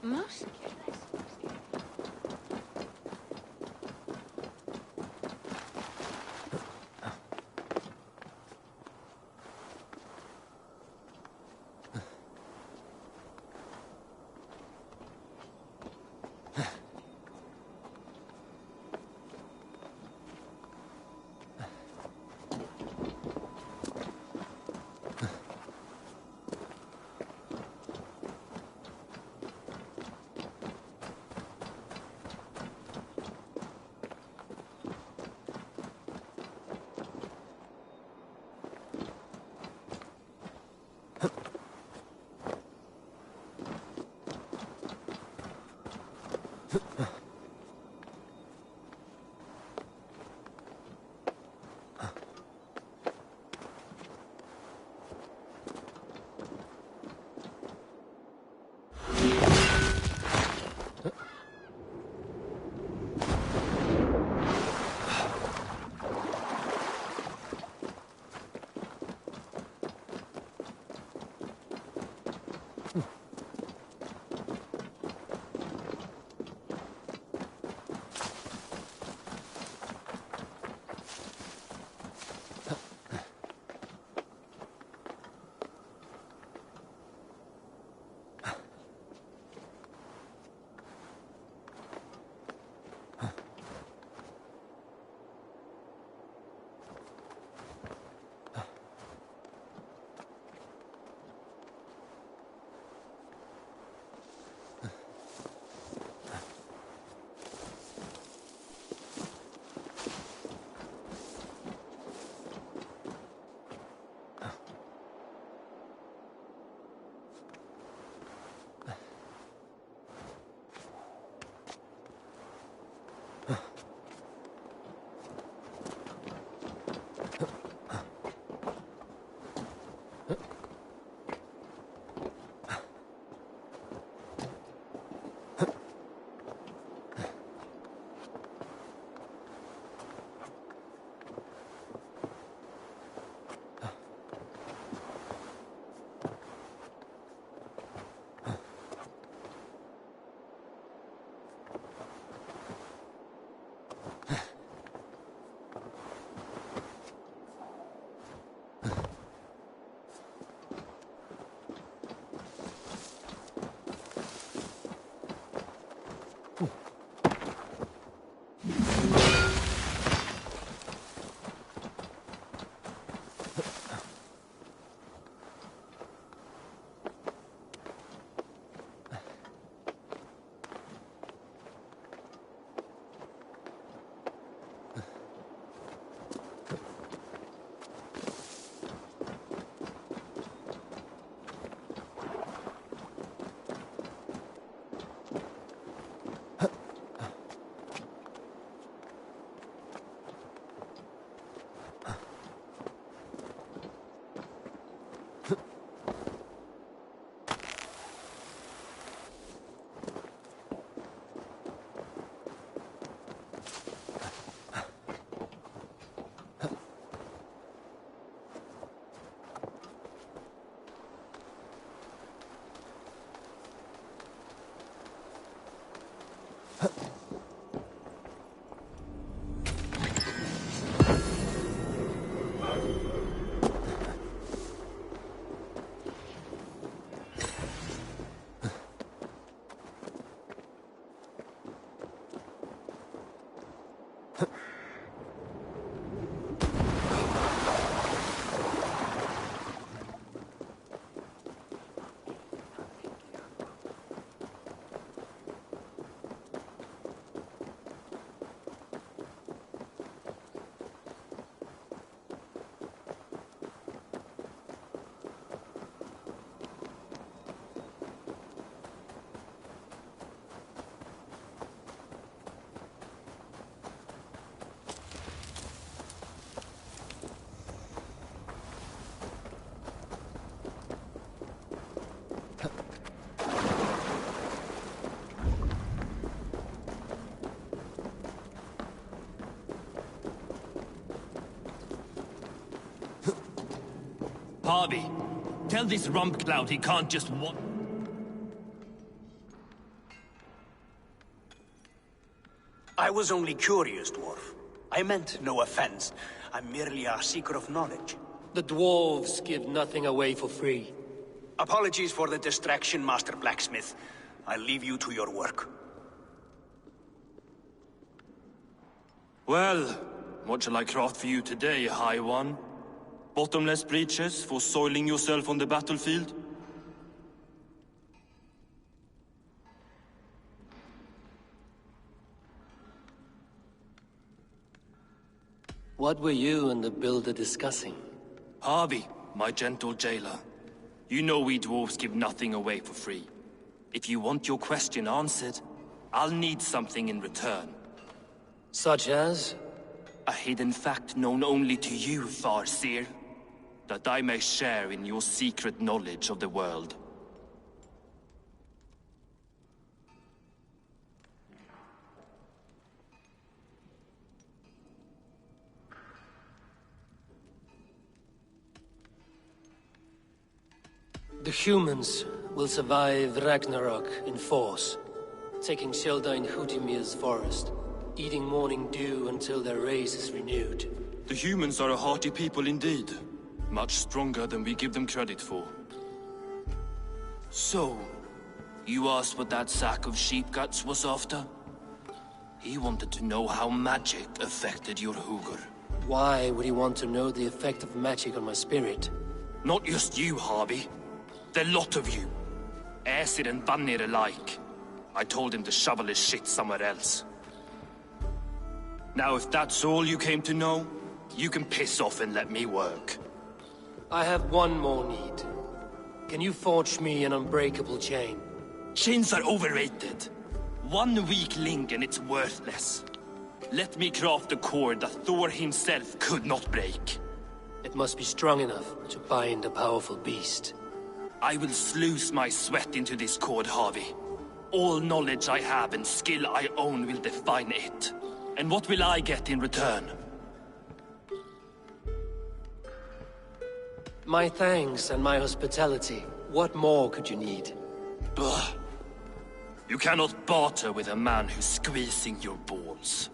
Most Harvey, tell this rump clout he can't just I was only curious, dwarf. I meant no offense. I'm merely a seeker of knowledge. The dwarves give nothing away for free. Apologies for the distraction, Master Blacksmith. I'll leave you to your work. Well, what shall I craft for you today, High One? Bottomless breeches for soiling yourself on the battlefield? What were you and the builder discussing? Harvey, my gentle jailer. You know we dwarves give nothing away for free. If you want your question answered, I'll need something in return. Such as? A hidden fact known only to you, Farseer. That I may share in your secret knowledge of the world. The humans will survive Ragnarok in force, taking shelter in Hutimir's forest, eating morning dew until their race is renewed. The humans are a hearty people indeed. Much stronger than we give them credit for. So, you asked what that sack of sheep guts was after? He wanted to know how magic affected your Hugr. Why would he want to know the effect of magic on my spirit? Not just you, Harvey. The lot of you. Aesir and Vanir alike. I told him to shovel his shit somewhere else. Now if that's all you came to know, you can piss off and let me work. I have one more need. Can you forge me an unbreakable chain? Chains are overrated. One weak link and it's worthless. Let me craft a cord that Thor himself could not break. It must be strong enough to bind a powerful beast. I will sluice my sweat into this cord, Harvey. All knowledge I have and skill I own will define it. And what will I get in return? My thanks and my hospitality. What more could you need? Ugh. You cannot barter with a man who's squeezing your balls.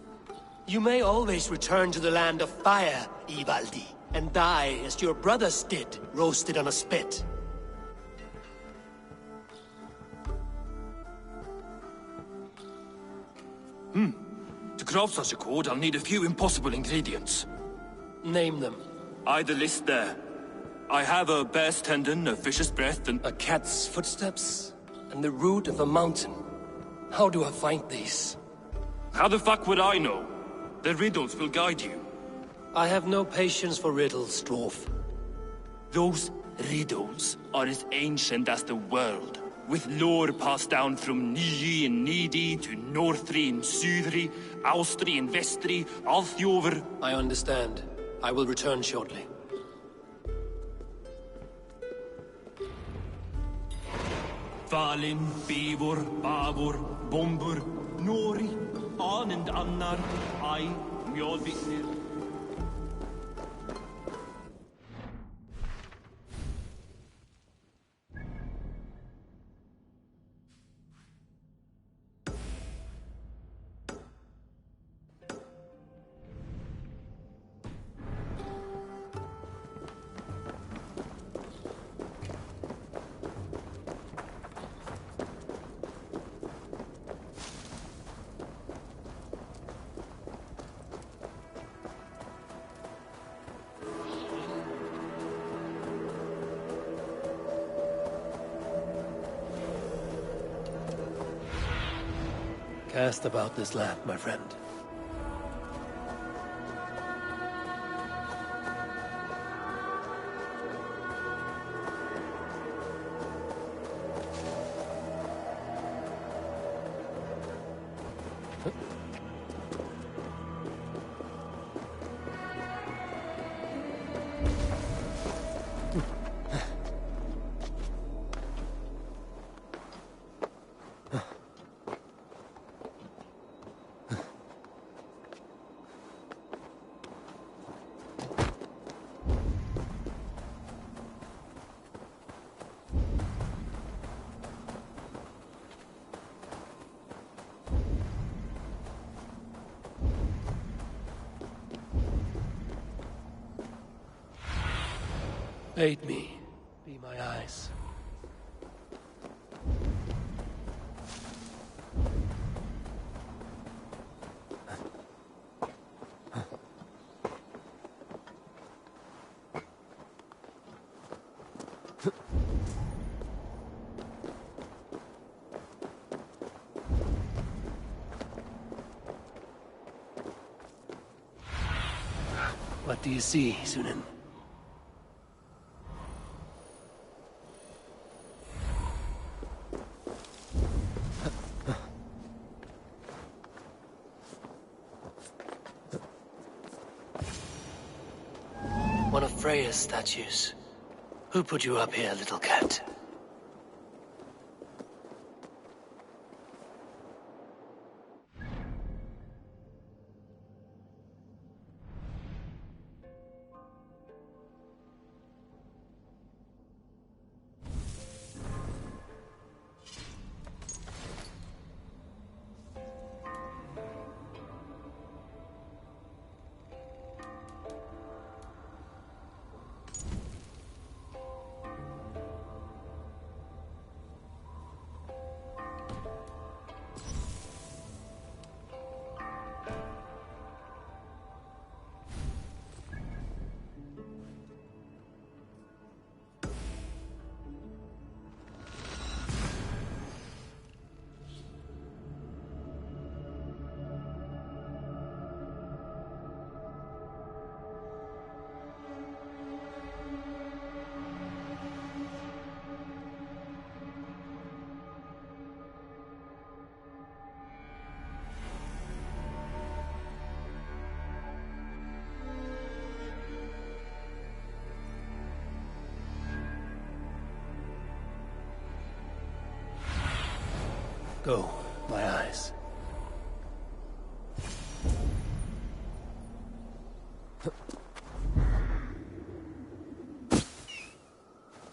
You may always return to the land of fire, Ivaldi, and die as your brothers did, roasted on a spit. To craft such a cord, I'll need a few impossible ingredients. Name them. The list there. I have a bear's tendon, a fish's breath, and... A cat's footsteps, and the root of a mountain. How do I find these? How the fuck would I know? The riddles will guide you. I have no patience for riddles, dwarf. Those riddles are as ancient as the world, with lore passed down from Niji and Nidi to Northri and Sudri, Austri and Vestri, Althjover. I understand. I will return shortly. Falin, Bivor, Bavor, Bombur, Nori, Anand Annar, I, Mjolvitnir. Cast about this land, my friend. Aid me. Be my eyes. What do you see, Sunan? One of Freya's statues. Who put you up here, little cat? Go, my eyes.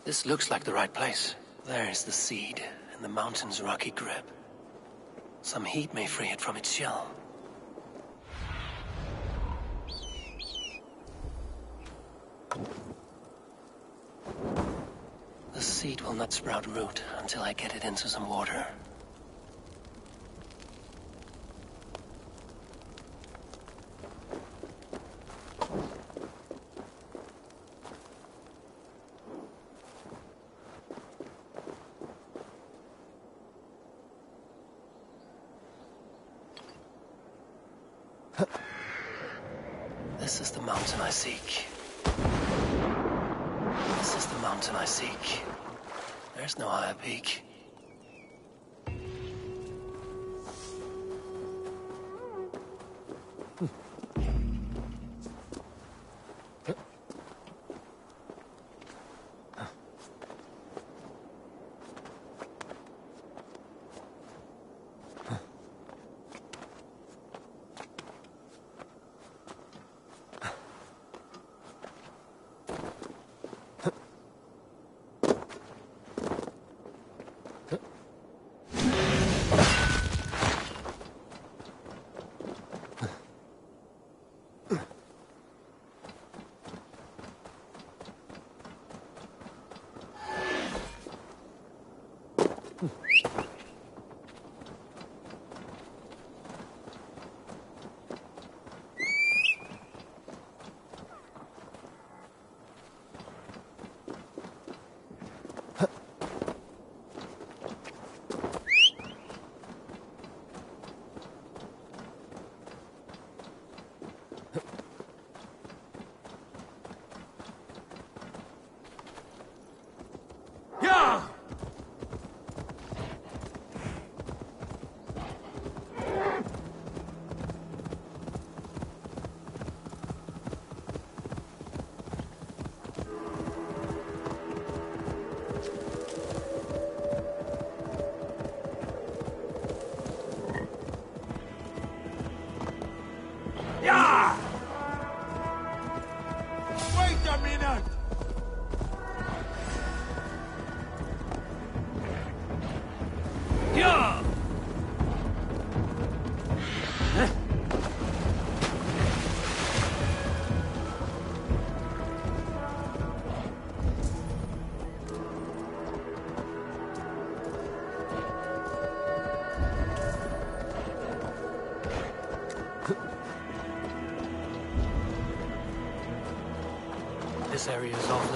This looks like the right place. There is the seed, and the mountain's rocky grip. Some heat may free it from its shell. The seed will not sprout root until I get it into some water. This is the mountain I seek. This is the mountain I seek. There's no higher peak.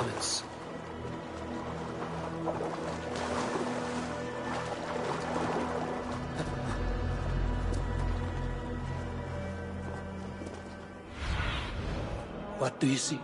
compliments. What do you see?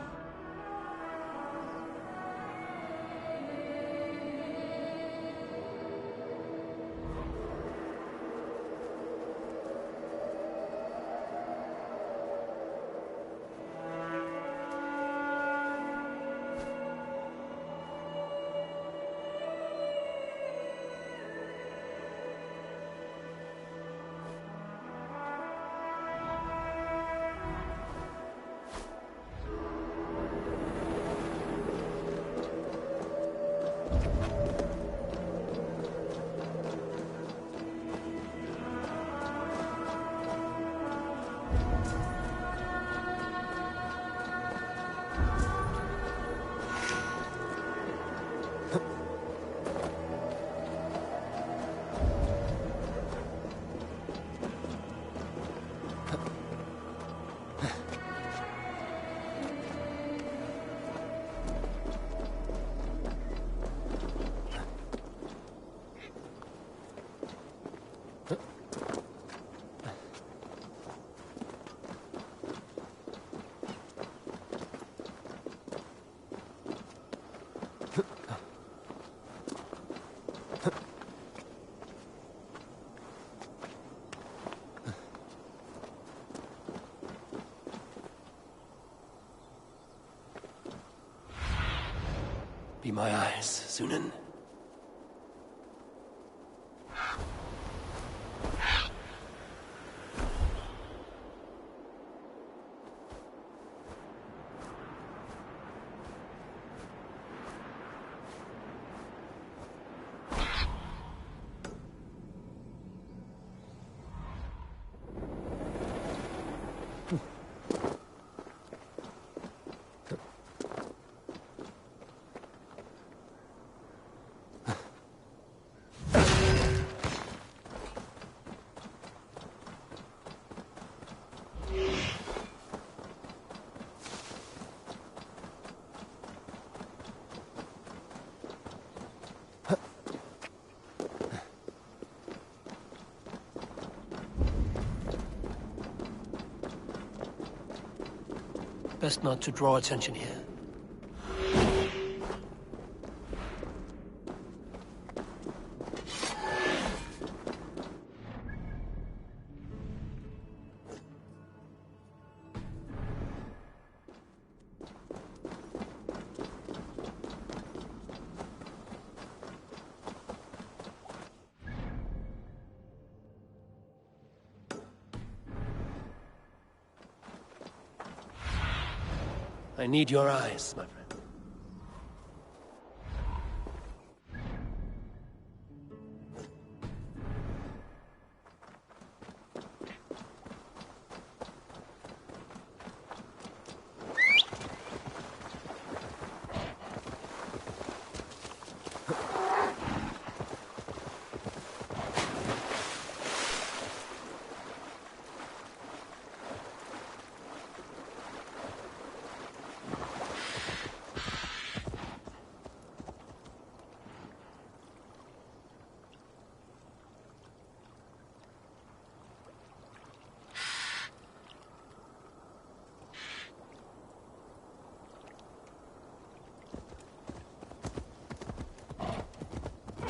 Be my eyes, Sunan. Best not to draw attention here. I need your eyes, my friend.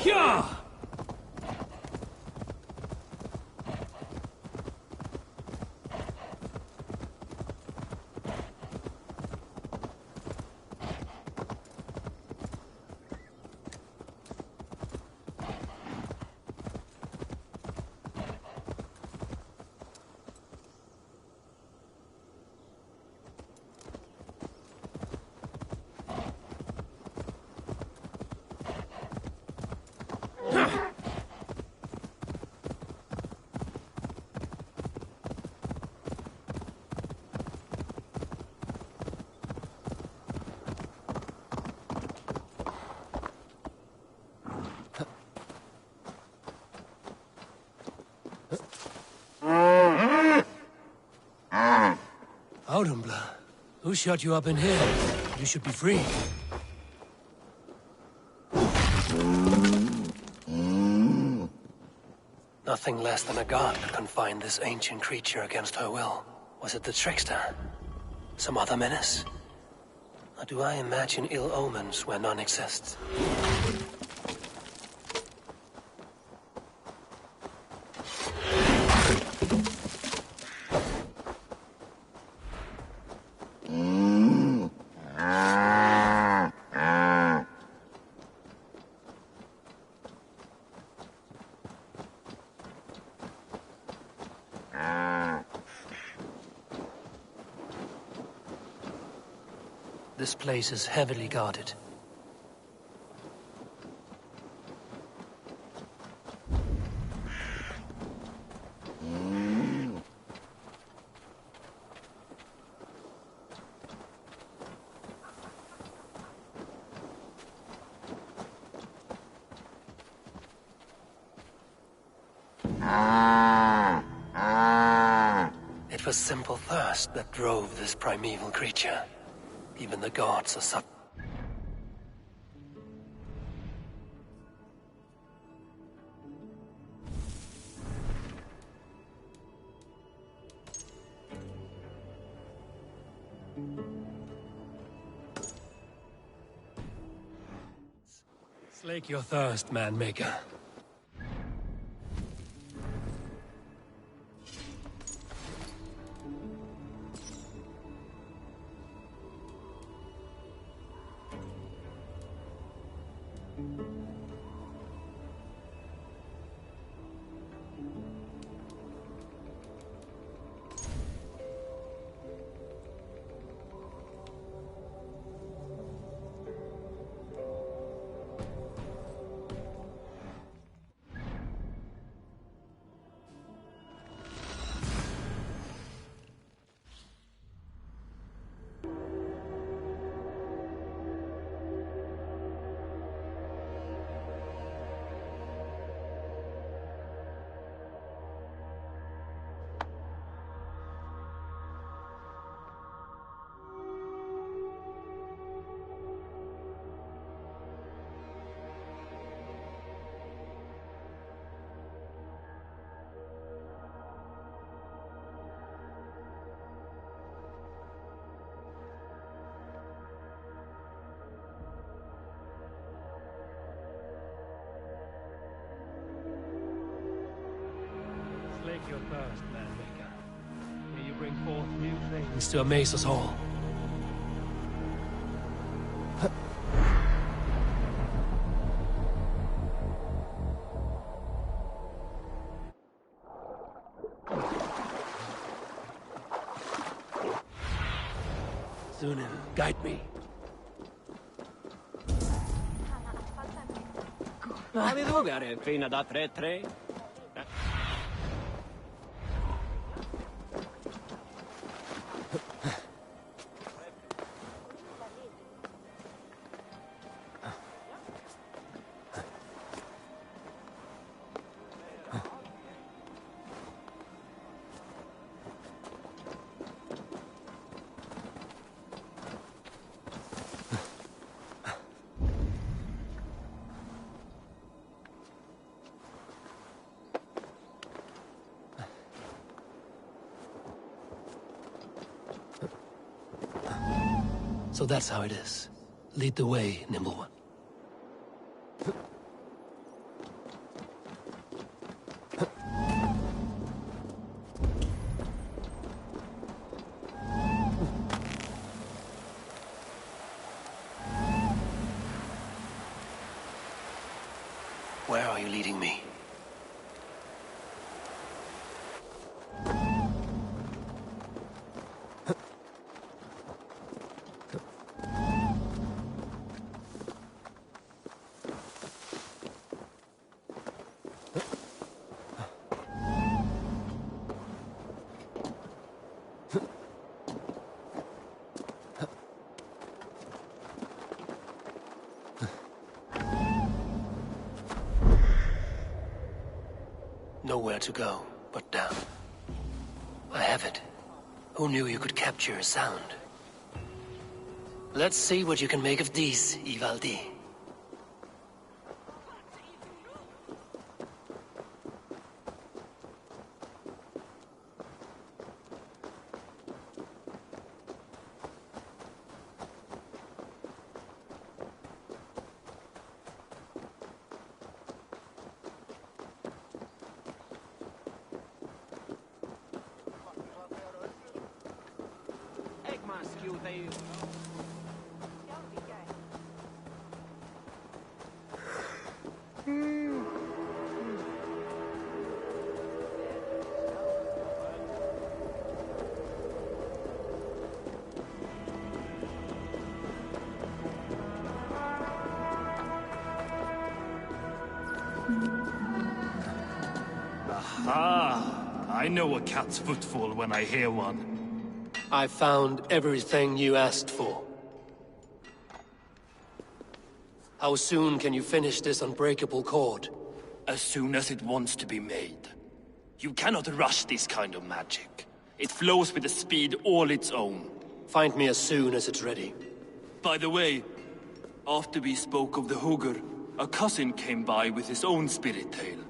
Yeah! Audumbla, who shut you up in here? You should be free. Nothing less than a god could confine this ancient creature against her will. Was it the trickster? Some other menace? Or do I imagine ill omens where none exist? This place is heavily guarded. It was simple thirst that drove this primeval creature. Even the gods are sub. Slake your thirst, man-maker. Slake your thirst, man-maker. May you bring forth new things to amaze us all. Sunan, guide me. Quali rogare fino da 3-3? So that's how it is. Lead the way, Nimble One. Where are you leading me? Nowhere to go but down. I have it. Who knew you could capture a sound? Let's see what you can make of these, Ivaldi. Aha! I know a cat's footfall when I hear one. I found everything you asked for. How soon can you finish this unbreakable cord? As soon as it wants to be made. You cannot rush this kind of magic. It flows with a speed all its own. Find me as soon as it's ready. By the way, after we spoke of the Hugr, a cousin came by with his own spirit tale.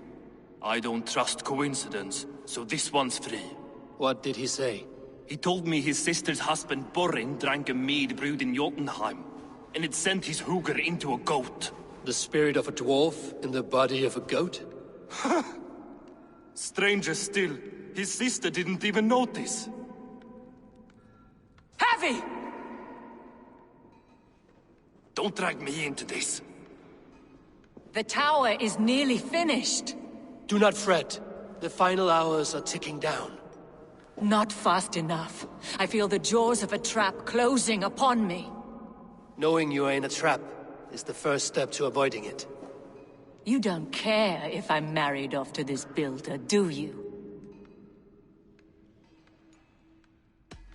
I don't trust coincidence, so this one's free. What did he say? He told me his sister's husband Borin drank a mead brewed in Jotunheim, and it sent his Hugr into a goat. The spirit of a dwarf in the body of a goat? Stranger still, his sister didn't even notice. Heavy! Don't drag me into this. The tower is nearly finished. Do not fret. The final hours are ticking down. Not fast enough. I feel the jaws of a trap closing upon me. Knowing you are in a trap is the first step to avoiding it. You don't care if I'm married off to this builder, do you?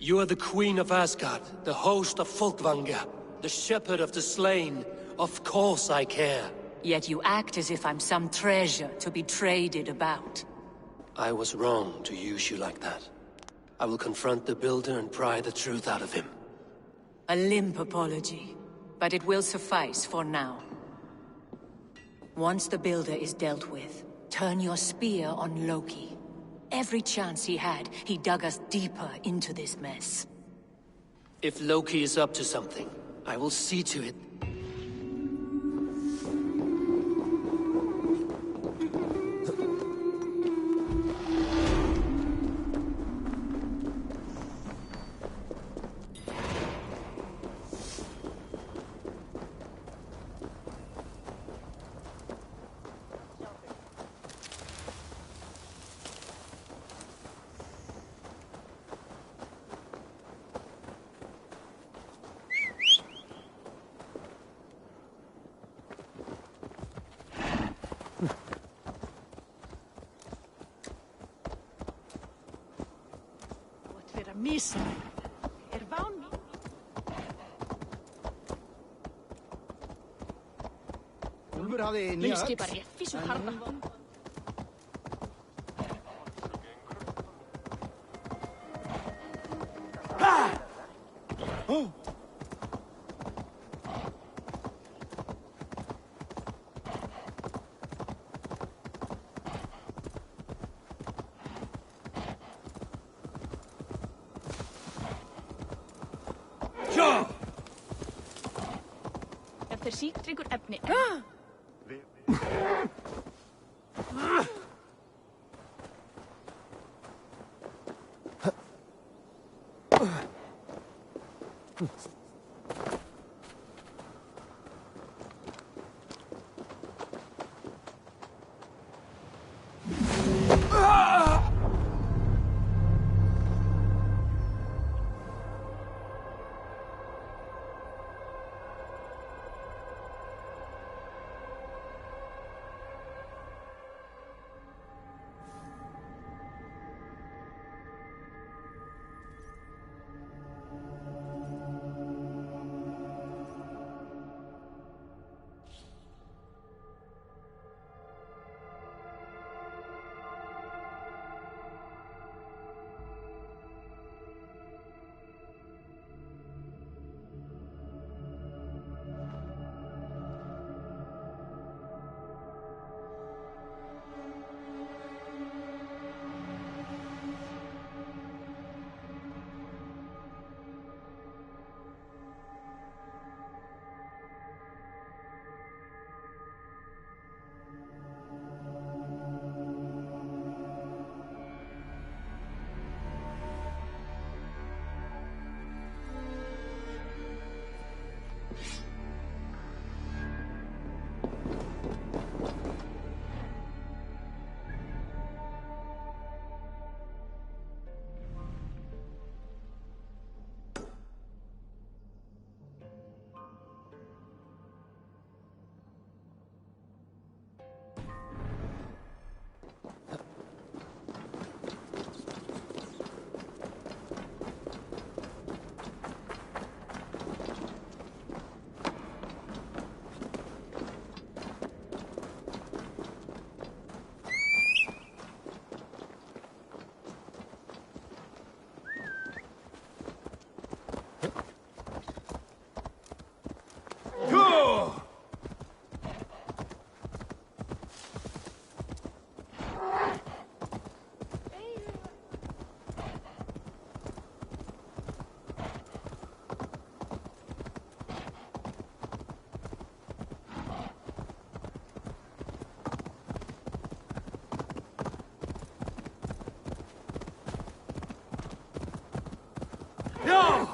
You are the Queen of Asgard, the host of Folkvanga, the shepherd of the slain. Of course I care. Yet you act as if I'm some treasure to be traded about. I was wrong to use you like that. I will confront the builder and pry the truth out of him. A limp apology, but it will suffice for now. Once the builder is dealt with, turn your spear on Loki. Every chance he had, he dug us deeper into this mess. If Loki is up to something, I will see to it. Missa. Ván mín. Úlfur hafði nýja Ég skipa rétt svo harða. Eftir síktryggur efni. No!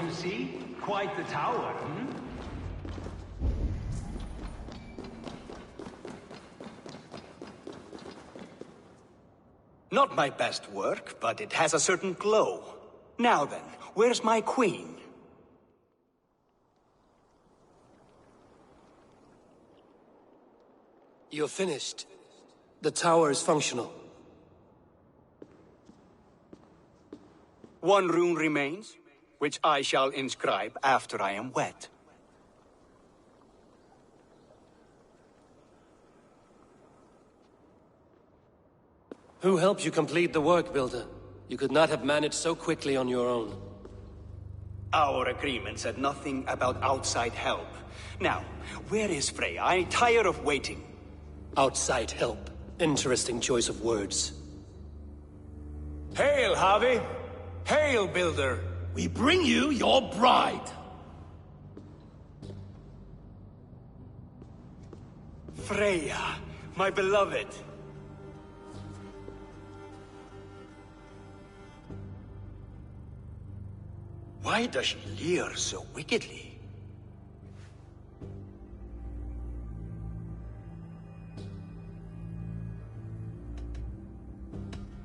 You see? Quite the tower, hmm? Not my best work, but it has a certain glow. Now then, where's my queen? You're finished. The tower is functional. One rune remains, which I shall inscribe after I am wet. Who helped you complete the work, Builder? You could not have managed so quickly on your own. Our agreement said nothing about outside help. Now, where is Freya? I'm tired of waiting. Outside help. Interesting choice of words. Hail, Javi! Hail, Builder! We bring you your bride. Freya, my beloved. Why does she leer so wickedly?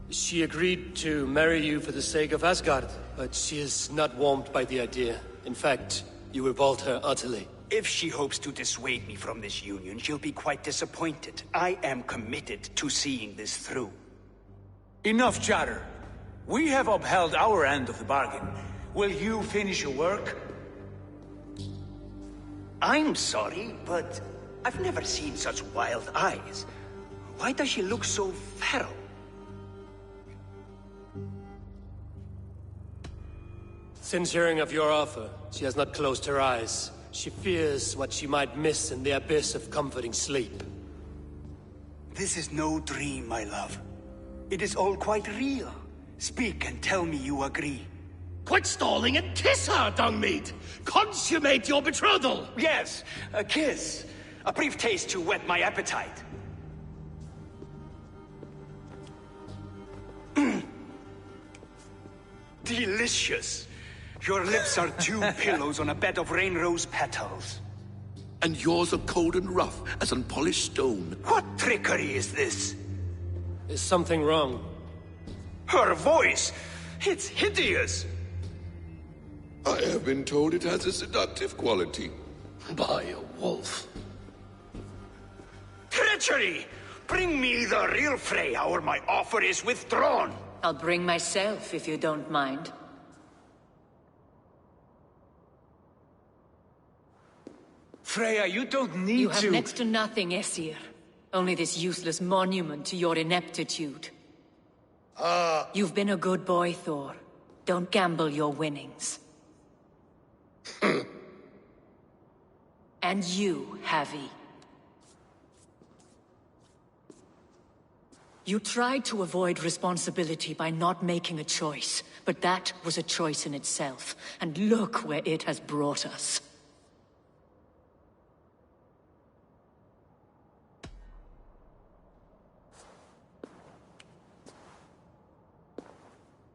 She agreed to marry you for the sake of Asgard, but she is not warmed by the idea. In fact, you revolt her utterly. If she hopes to dissuade me from this union, she'll be quite disappointed. I am committed to seeing this through. Enough chatter. We have upheld our end of the bargain. Will you finish your work? I'm sorry, but I've never seen such wild eyes. Why does she look so feral? Since hearing of your offer, she has not closed her eyes. She fears what she might miss in the abyss of comforting sleep. This is no dream, my love. It is all quite real. Speak and tell me you agree. Quit stalling and kiss her, Dungmeat! Consummate your betrothal! Yes, a kiss. A brief taste to whet my appetite. Delicious. Your lips are two pillows on a bed of rain rose petals. And yours are cold and rough as unpolished stone. What trickery is this? Is something wrong? Her voice! It's hideous! I have been told it has a seductive quality. By a wolf. Treachery! Bring me the real Freya, or my offer is withdrawn! I'll bring myself, if you don't mind. Freya, you don't need You have next to nothing, Aesir. Only this useless monument to your ineptitude. You've been a good boy, Thor. Don't gamble your winnings. And you, Havi. You tried to avoid responsibility by not making a choice, but that was a choice in itself, and look where it has brought us.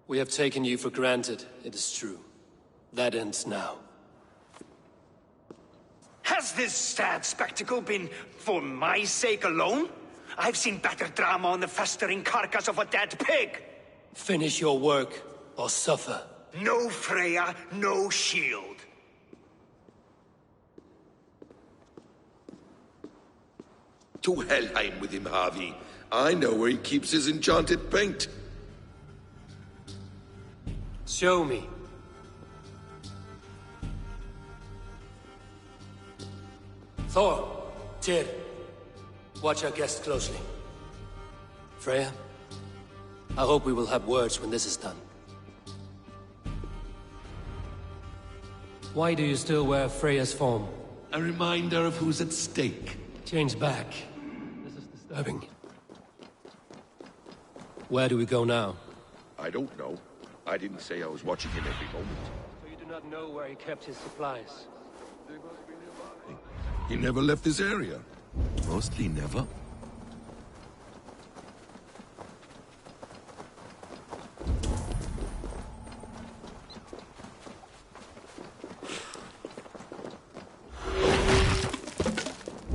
We have taken you for granted, it is true. That ends now. Has this sad spectacle been for my sake alone? I've seen better drama on the festering carcass of a dead pig! Finish your work, or suffer. No Freya, no shield. To Helheim with him, Harvey. I know where he keeps his enchanted paint. Show me. Thor, Tyr, watch our guest closely. Freya, I hope we will have words when this is done. Why do you still wear Freya's form? A reminder of who's at stake. Change back. This is disturbing. Where do we go now? I don't know. I didn't say I was watching him every moment. So you do not know where he kept his supplies? He never left this area. Mostly never.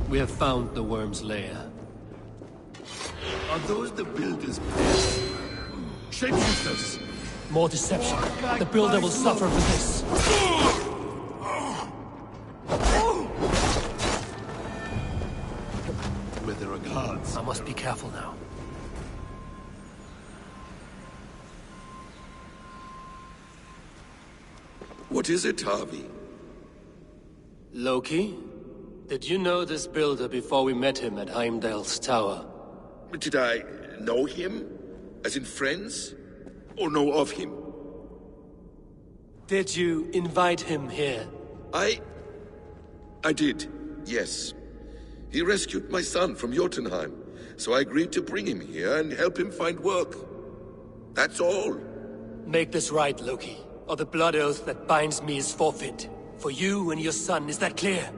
We have found the worm's lair. Are those the builder's pets? Shapeshifters! More deception. The builder will suffer for this. Where there are guards. I must be careful now. What is it, Harvey? Loki? Did you know this builder before we met him at Heimdall's tower? Did I know him? As in friends? Or know of him? Did you invite him here? I did, yes. He rescued my son from Jotunheim, so I agreed to bring him here and help him find work. That's all. Make this right, Loki, or the blood oath that binds me is forfeit. For you and your son, is that clear?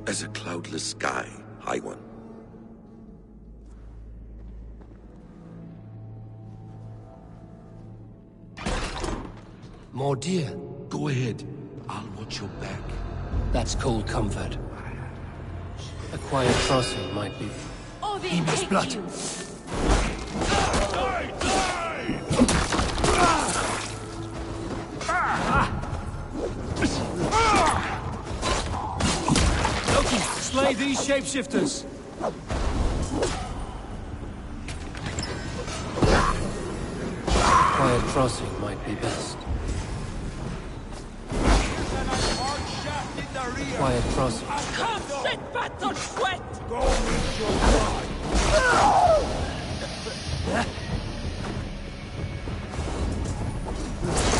As a cloudless sky, High One. More deer. Go ahead. I'll watch your back. That's cold comfort. A quiet crossing might be... Oh, they Emir's take blood. you. Loki, slay these shapeshifters. Quiet crossing might be best. Quiet crossing. Come, sit back on sweat! Go with your blood!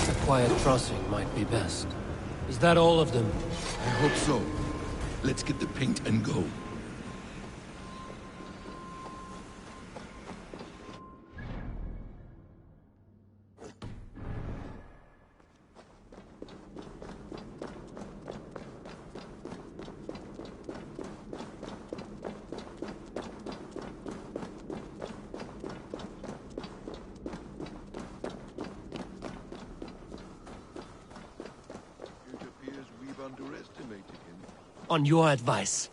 A quiet crossing might be best. Is that all of them? I hope so. Let's get the paint and go. On your advice,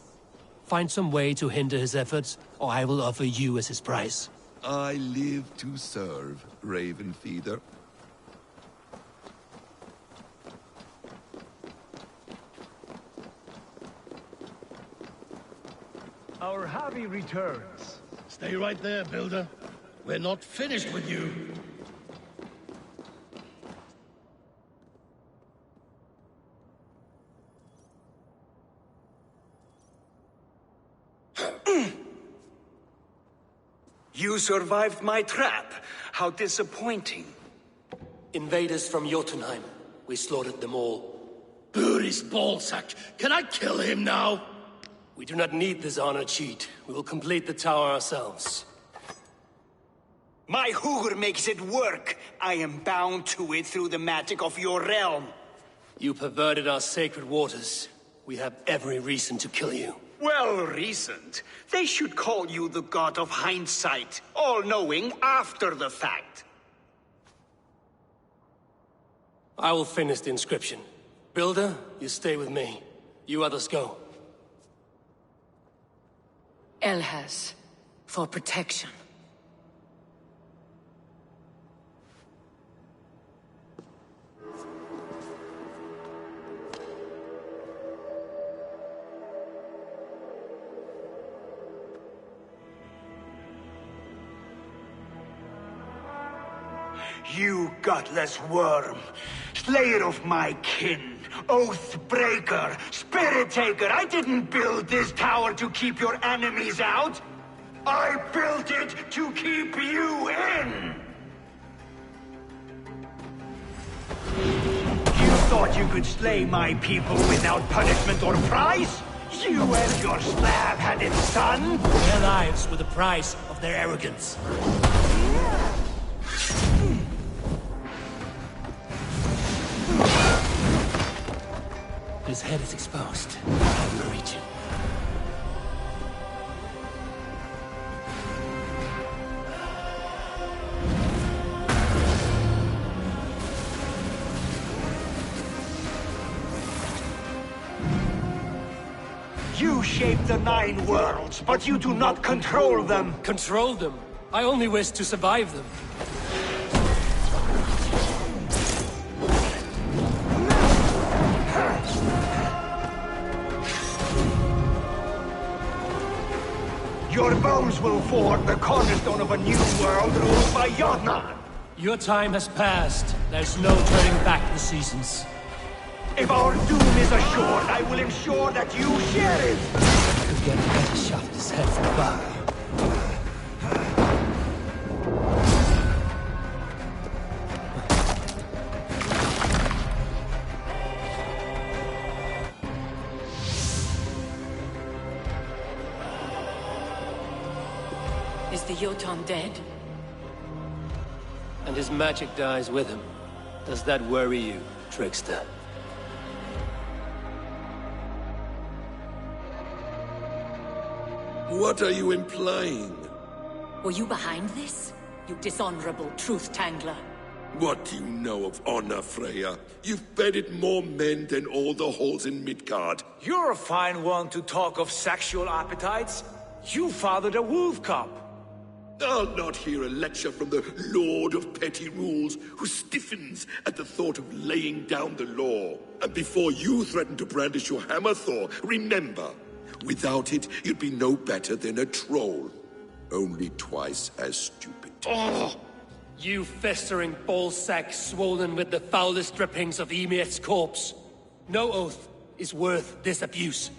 find some way to hinder his efforts, or I will offer you as his prize. I live to serve, Raven Feeder. Our Harvey returns. Stay right there, Builder. We're not finished with you. You survived my trap. How disappointing. Invaders from Jotunheim. We slaughtered them all. Buri's ballsack. Can I kill him now? We do not need this honor cheat. We will complete the tower ourselves. My Hugr makes it work. I am bound to it through the magic of your realm. You perverted our sacred waters. We have every reason to kill you. Well reasoned. They should call you the god of hindsight, all-knowing after the fact. I will finish the inscription. Builder, you stay with me. You others go. Elhas, for protection. You gutless worm, slayer of my kin, oath breaker, spirit taker, I didn't build this tower to keep your enemies out. I built it to keep you in! You thought you could slay my people without punishment or prize? You and your slab-handed son? Their lives were the price of their arrogance. His head is exposed. I'm reaching. You shape the 9 worlds, but you do not control them. Control them? I only wish to survive them. Your bones will form the cornerstone of a new world ruled by Jotnar. Your time has passed. There's no turning back the seasons. If our doom is assured, I will ensure that you share it! I could get a better shot at his head from above. Is the Jotun dead? And his magic dies with him. Does that worry you, trickster? What are you implying? Were you behind this? You dishonorable truth-tangler. What do you know of honor, Freya? You've bedded more men than all the halls in Midgard. You're a fine one to talk of sexual appetites. You fathered a wolf cub. I'll not hear a lecture from the Lord of Petty Rules, who stiffens at the thought of laying down the law. And before you threaten to brandish your hammer, Thor, remember, without it, you'd be no better than a troll. Only twice as stupid. Oh! You festering ballsack swollen with the foulest drippings of Ymir's corpse. No oath is worth this abuse.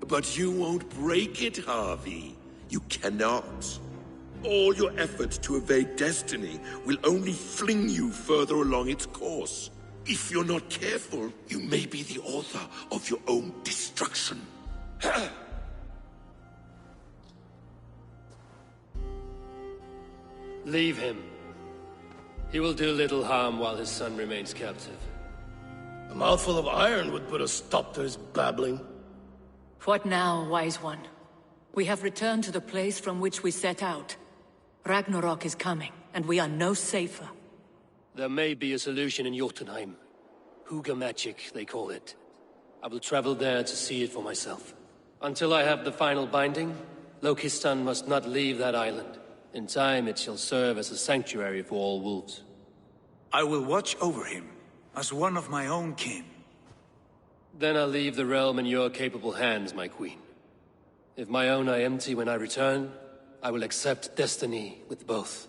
But you won't break it, Harvey. You cannot. All your efforts to evade destiny will only fling you further along its course. If you're not careful, you may be the author of your own destruction. Leave him. He will do little harm while his son remains captive. A mouthful of iron would put a stop to his babbling. What now, wise one? We have returned to the place from which we set out. Ragnarok is coming, and we are no safer. There may be a solution in Jotunheim. Hugger magic, they call it. I will travel there to see it for myself. Until I have the final binding, Loki's son must not leave that island. In time, it shall serve as a sanctuary for all wolves. I will watch over him, as one of my own kin. Then I'll leave the realm in your capable hands, my queen. If my own are empty when I return, I will accept destiny with both.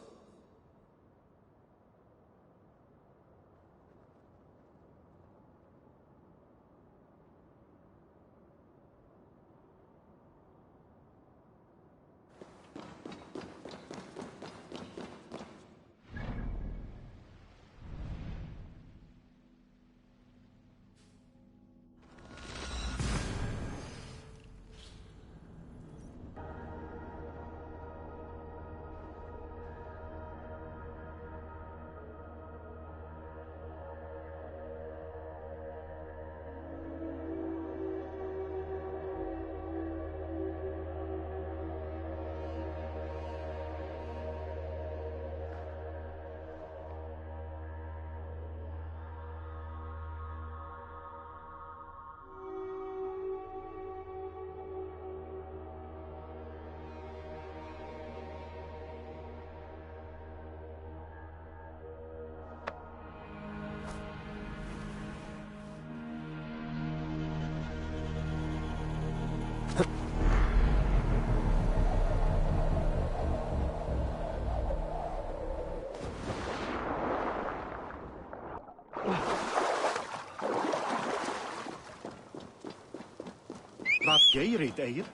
Wat geirit, Eir?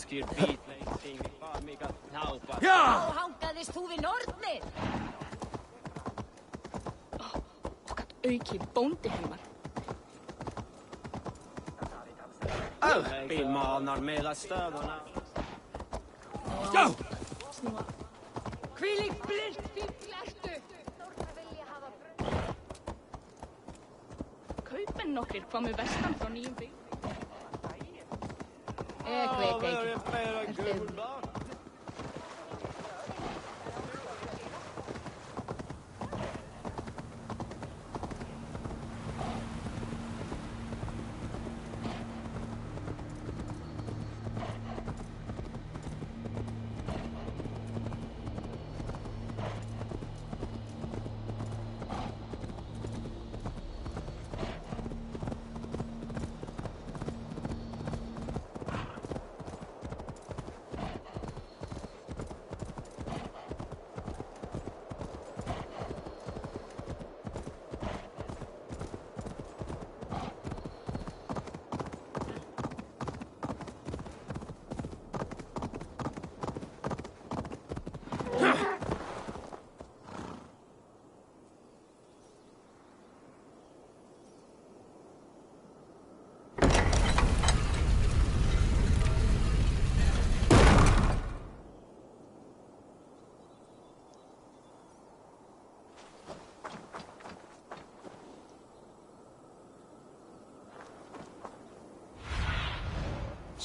ASGARD beatleiting við hvað mikið nápa. Já! Þá hangaðist þú við nornir! Auki bóndi heimar. Við manar með að stöðuna. Já! Snúa. Hvílík blind fífl ertu! Þórna vilja hafa brönd. Kaupmenn nokkrir komu vestan frá nýjum bygg. Ég veit ekki.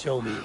Show me.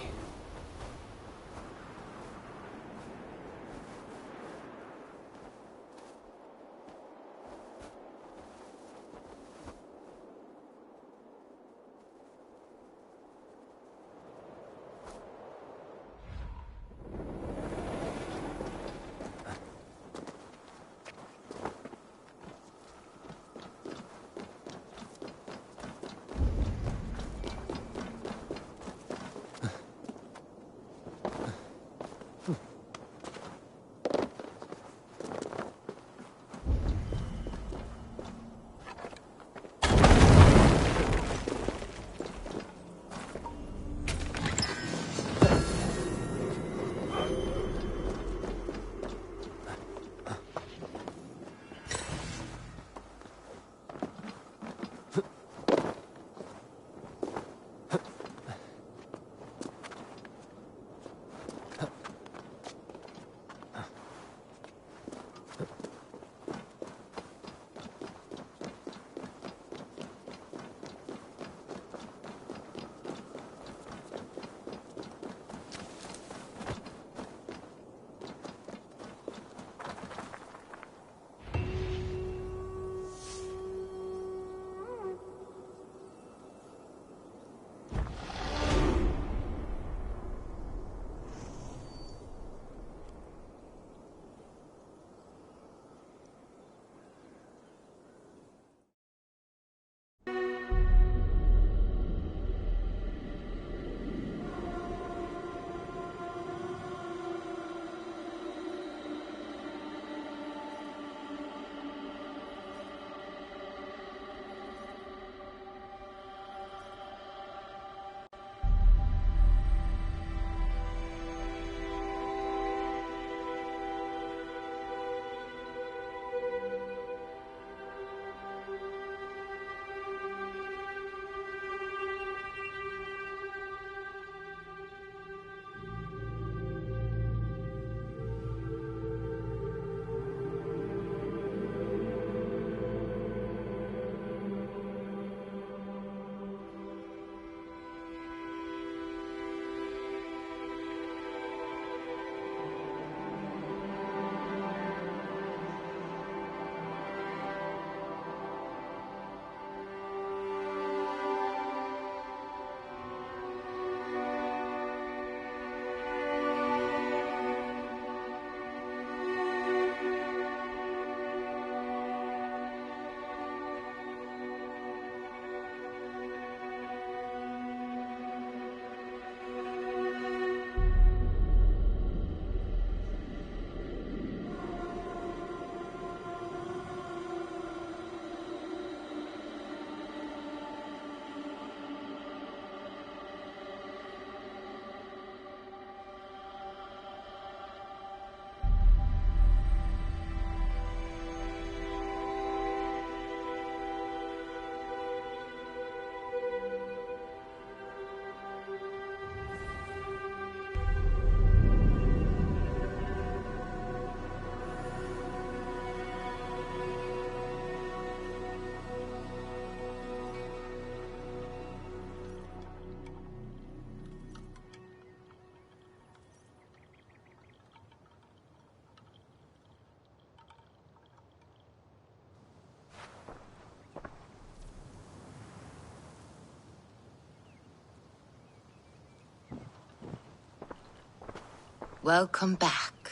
Welcome back.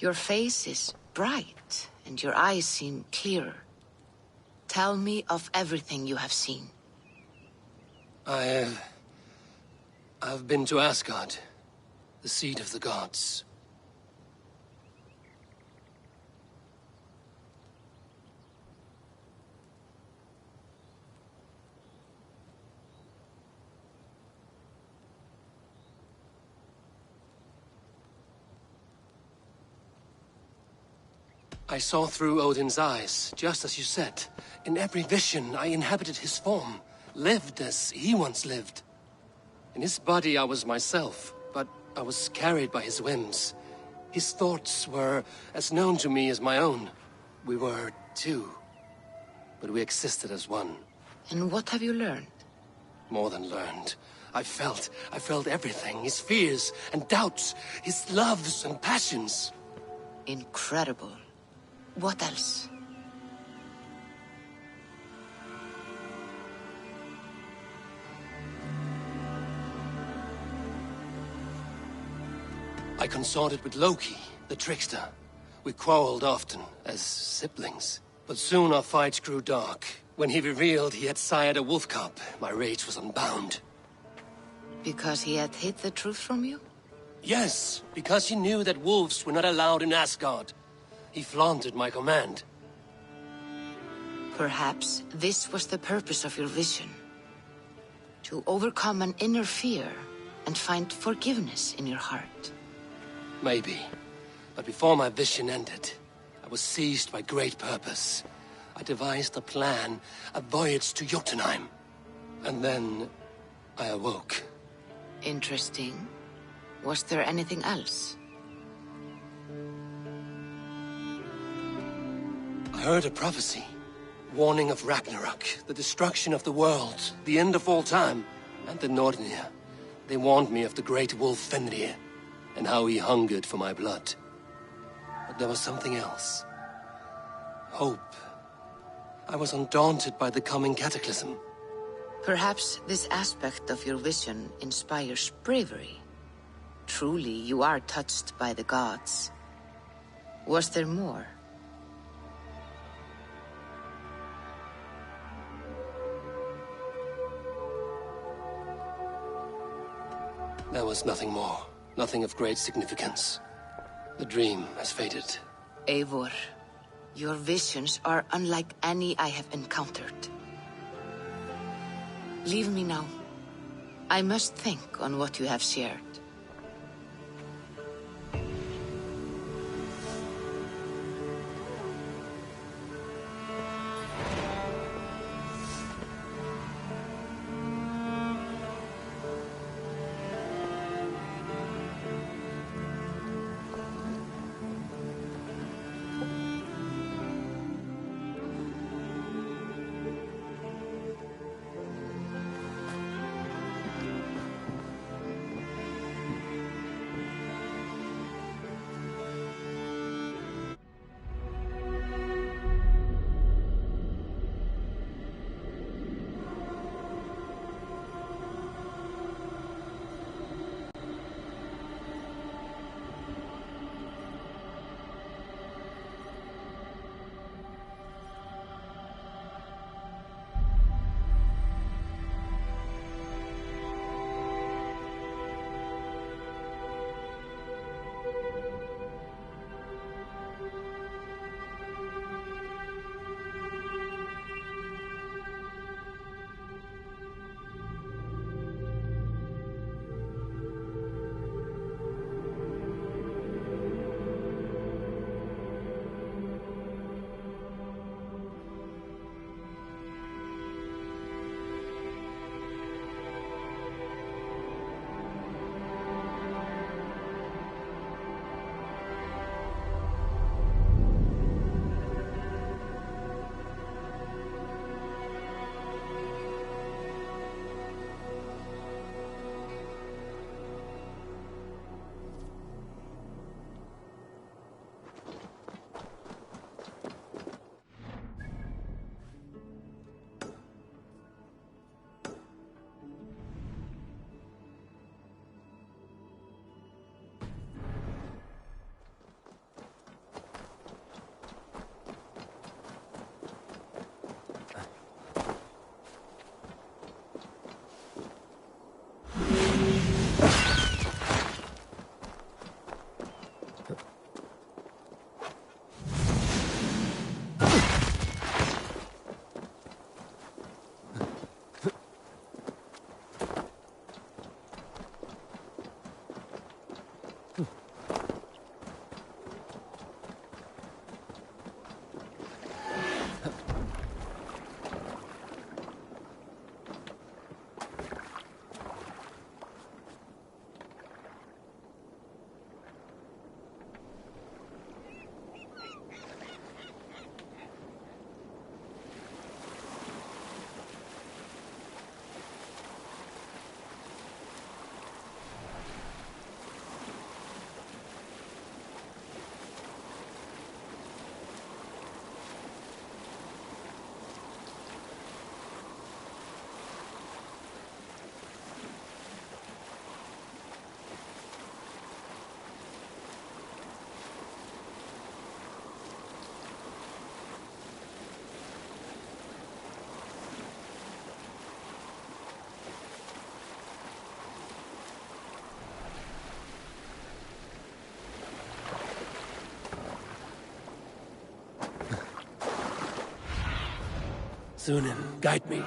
Your face is bright, and your eyes seem clearer. Tell me of everything you have seen. I've been to Asgard, the seat of the gods. I saw through Odin's eyes, just as you said. In every vision, I inhabited his form, lived as he once lived. In his body, I was myself, but I was carried by his whims. His thoughts were as known to me as my own. We were two, but we existed as one. And what have you learned? More than learned. I felt everything. His fears and doubts, his loves and passions. Incredible. What else? I consorted with Loki, the trickster. We quarreled often, as siblings. But soon our fights grew dark. When he revealed he had sired a wolf cub, my rage was unbound. Because he had hid the truth from you? Yes, because he knew that wolves were not allowed in Asgard. He flaunted my command. Perhaps this was the purpose of your vision. To overcome an inner fear and find forgiveness in your heart. Maybe. But before my vision ended, I was seized by great purpose. I devised a plan, a voyage to Jotunheim. And then I awoke. Interesting. Was there anything else? I heard a prophecy, warning of Ragnarok, the destruction of the world, the end of all time, and the Nornir. They warned me of the great wolf Fenrir, and how he hungered for my blood. But there was something else. Hope. I was undaunted by the coming cataclysm. Perhaps this aspect of your vision inspires bravery. Truly, you are touched by the gods. Was there more? There was nothing more. Nothing of great significance. The dream has faded. Eivor, your visions are unlike any I have encountered. Leave me now. I must think on what you have shared. Sunan, guide me.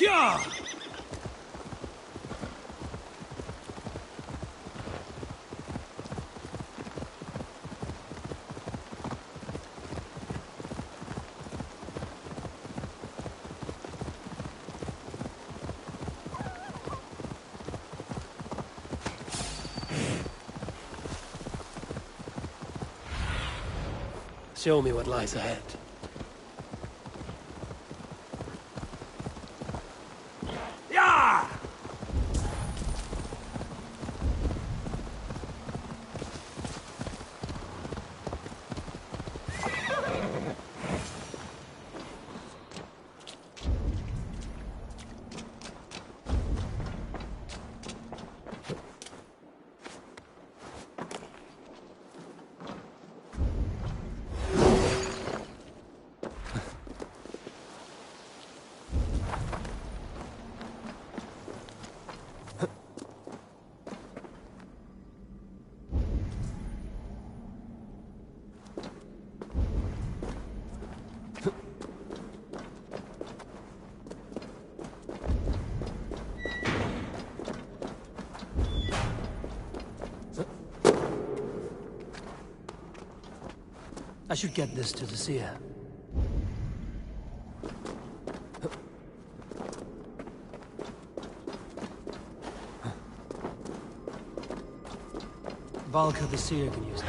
Yeah! Show me what lies ahead. Yeah! I should get this to the seer. Valka the seer can use it.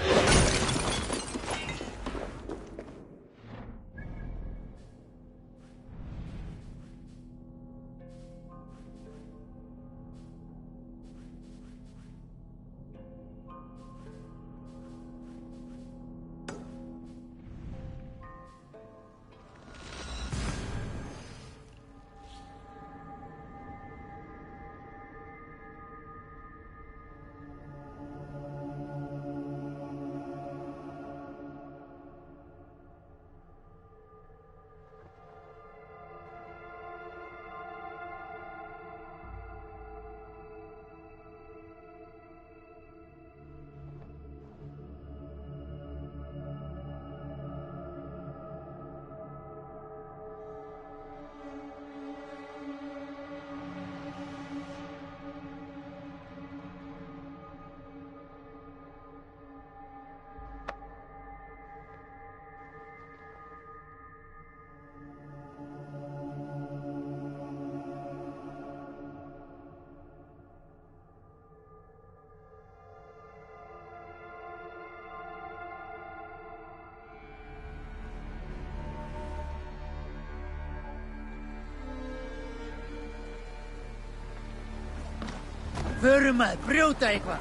Förum að brjóta eitthvað.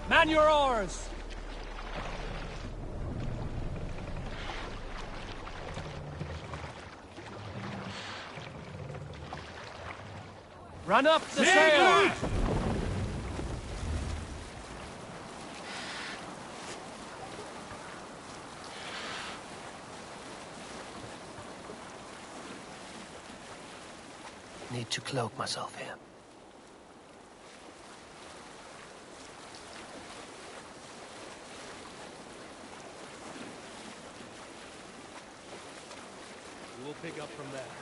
Man your oars! Run up the sail! Need to cloak myself here. We'll pick up from there.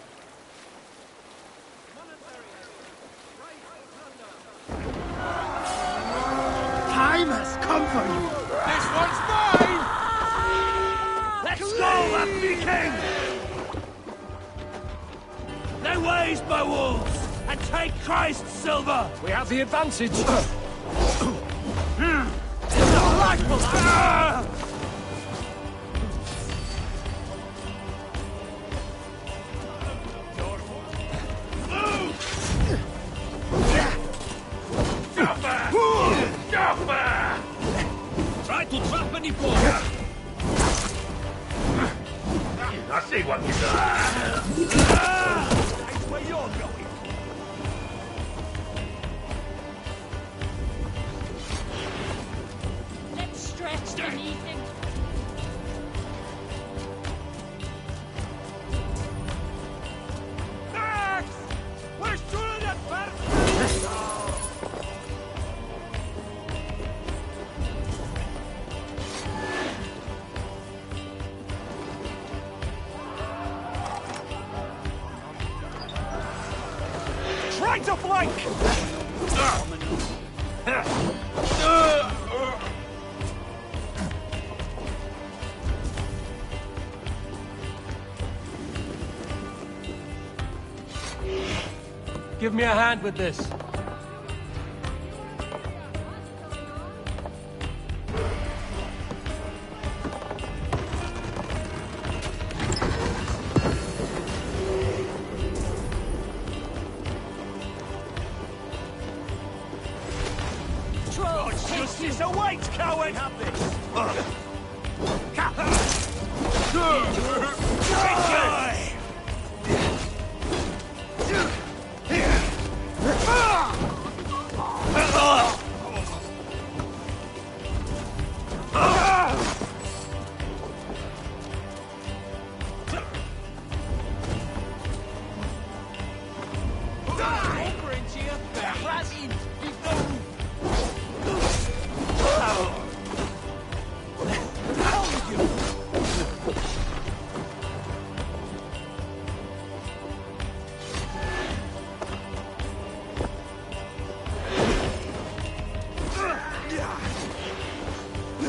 Time has come for you. This one's mine! Let's go, Happy King! They ways, my wolves, and take Christ's silver! We have the advantage. Try to trap any foe! I see what you do. That's where you're going. Let's stretch beneath him. Max! We're shooting at first! Give me a hand with this. Justice awaits, coward! Have this!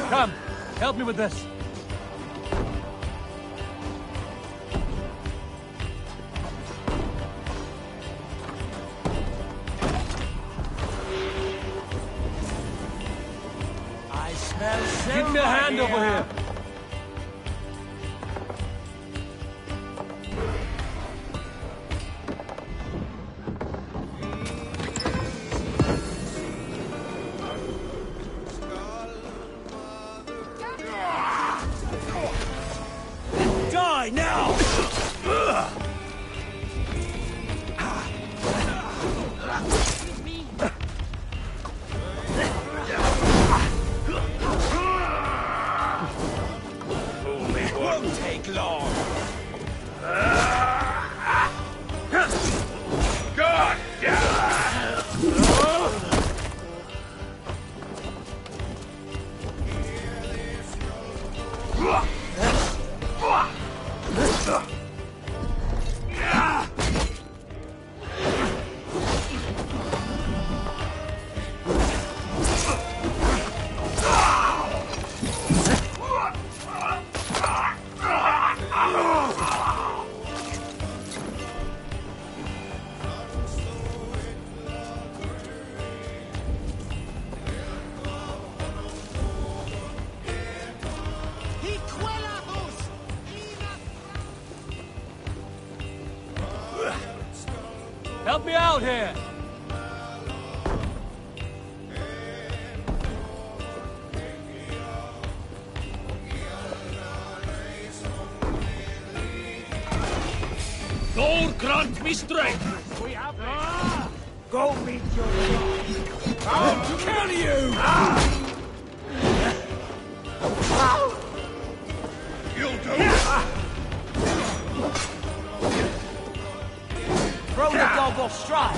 Come, help me with this. I smell Give me a hand over here. Die now! It won't take long. God! Help me out here! Thor grant me strength! We have Go meet your God! I'll kill you! You'll do! Throw the dog off stride!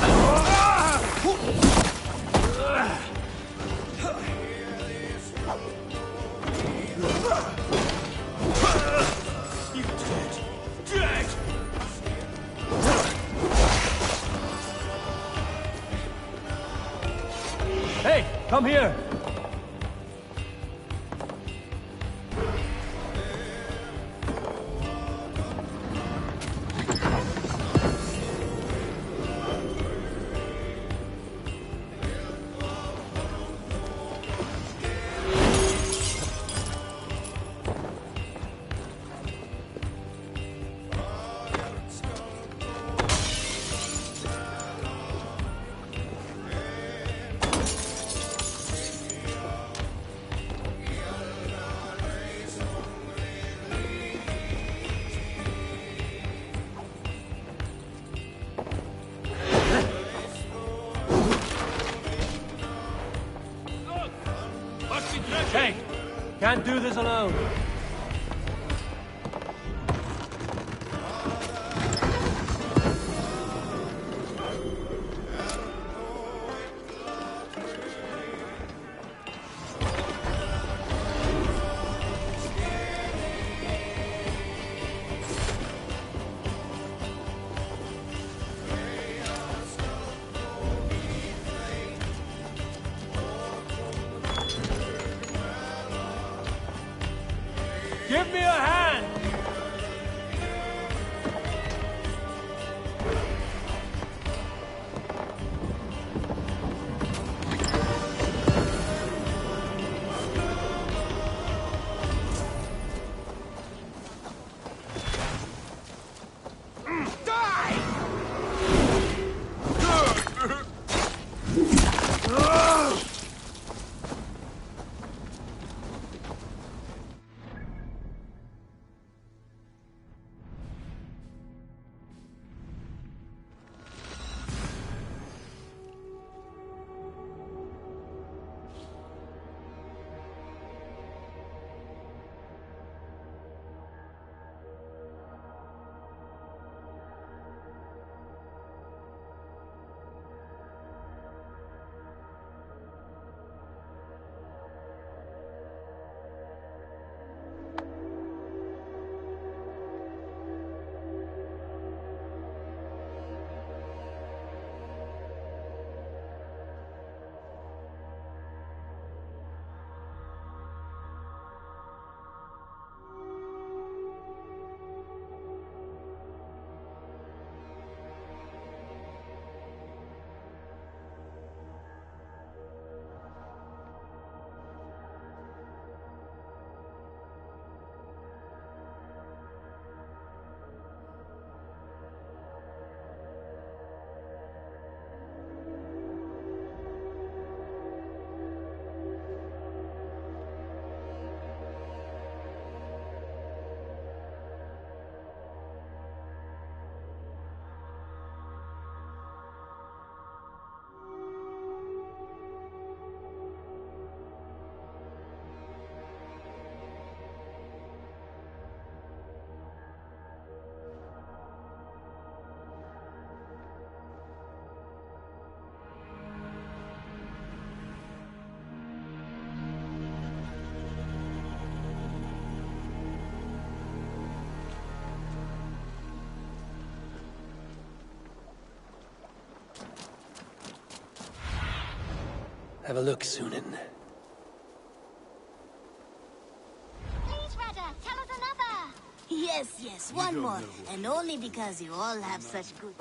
You dead! Dead! Hey, come here! Hey, can't do this alone. Give me a hand! Have a look, Sunan. Please, Rada, tell us another! Yes, one more. And only because you all have such good...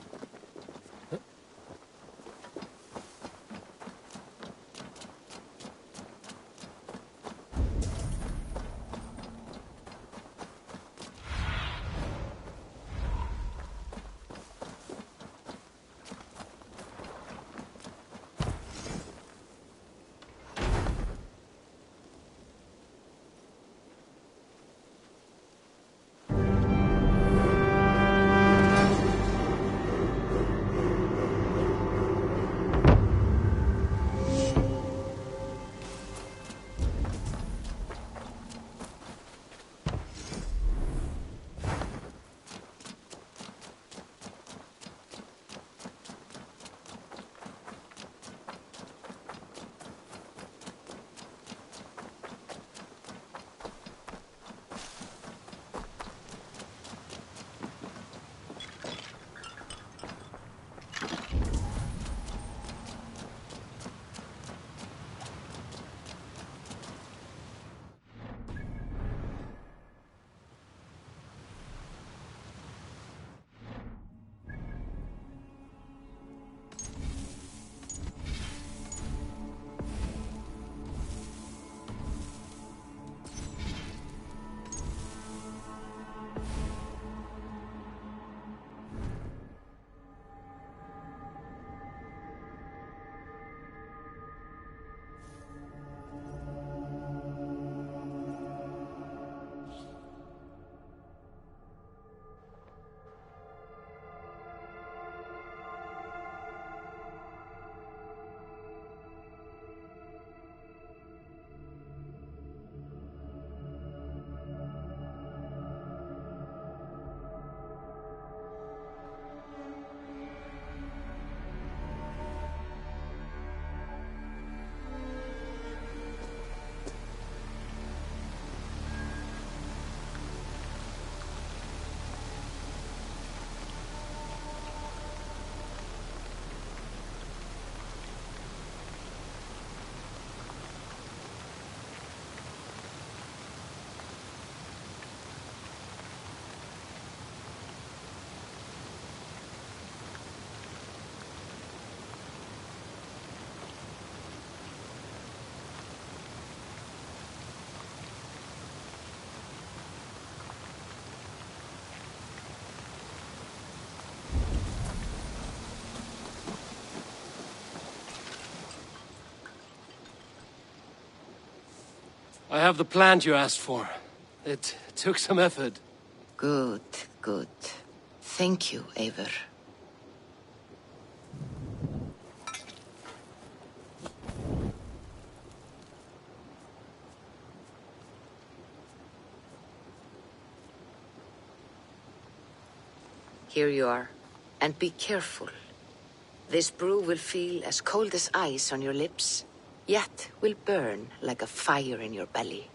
I have the plant you asked for. It took some effort. Good, good. Thank you, Eivor. Here you are. And be careful. This brew will feel as cold as ice on your lips, yet will burn like a fire in your belly.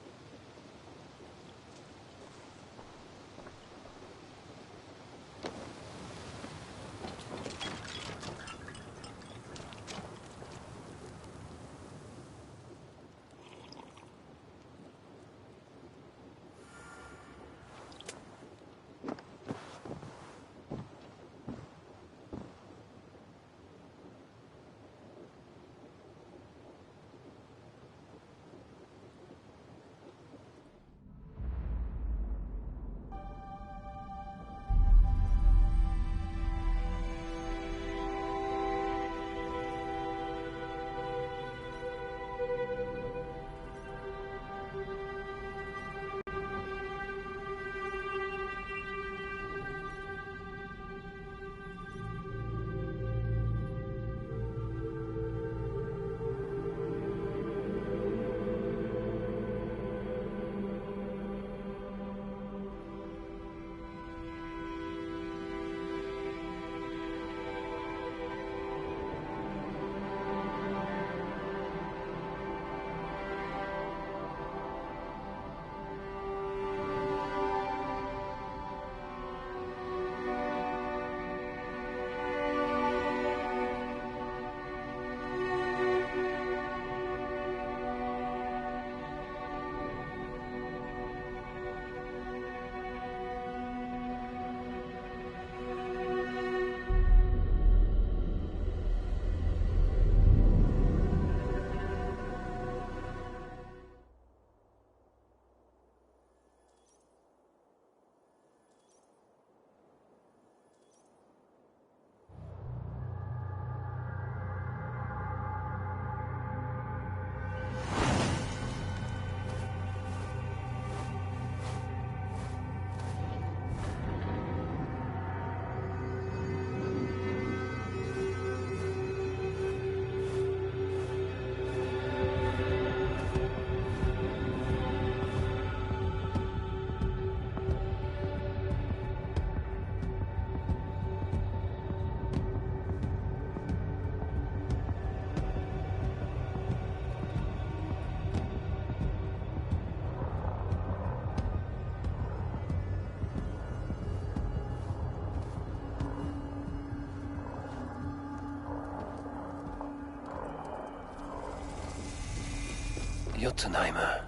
Jotunheimer.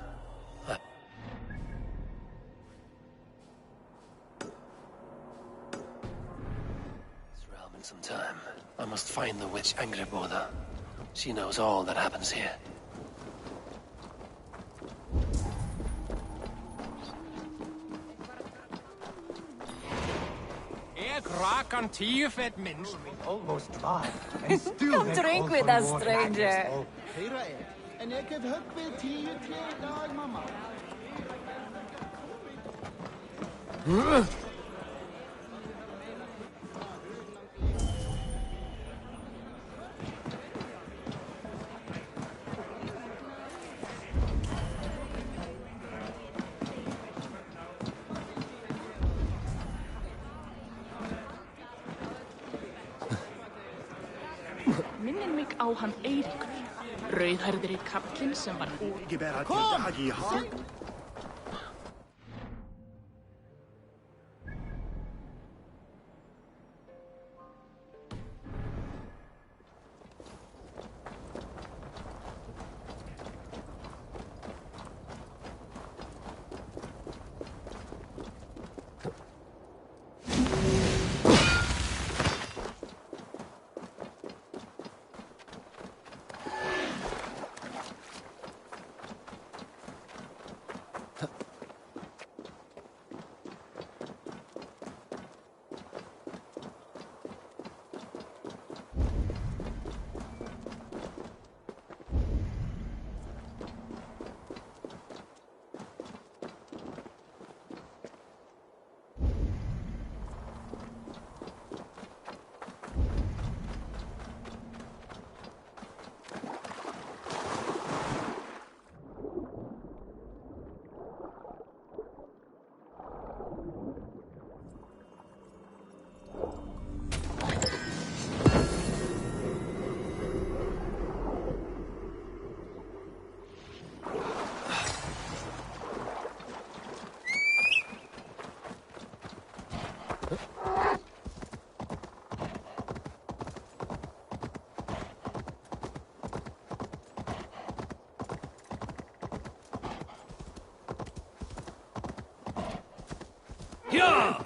This realm in some time. I must find the witch Angreboda. She knows all that happens here. On 10 fat men. Almost dry. And still Come drink with us, stranger. En ik heb huk weer 10 dag, mama. Minnir mig á hann Eiríkur, rauðhærðri kallinn sem var Kom! Yeah!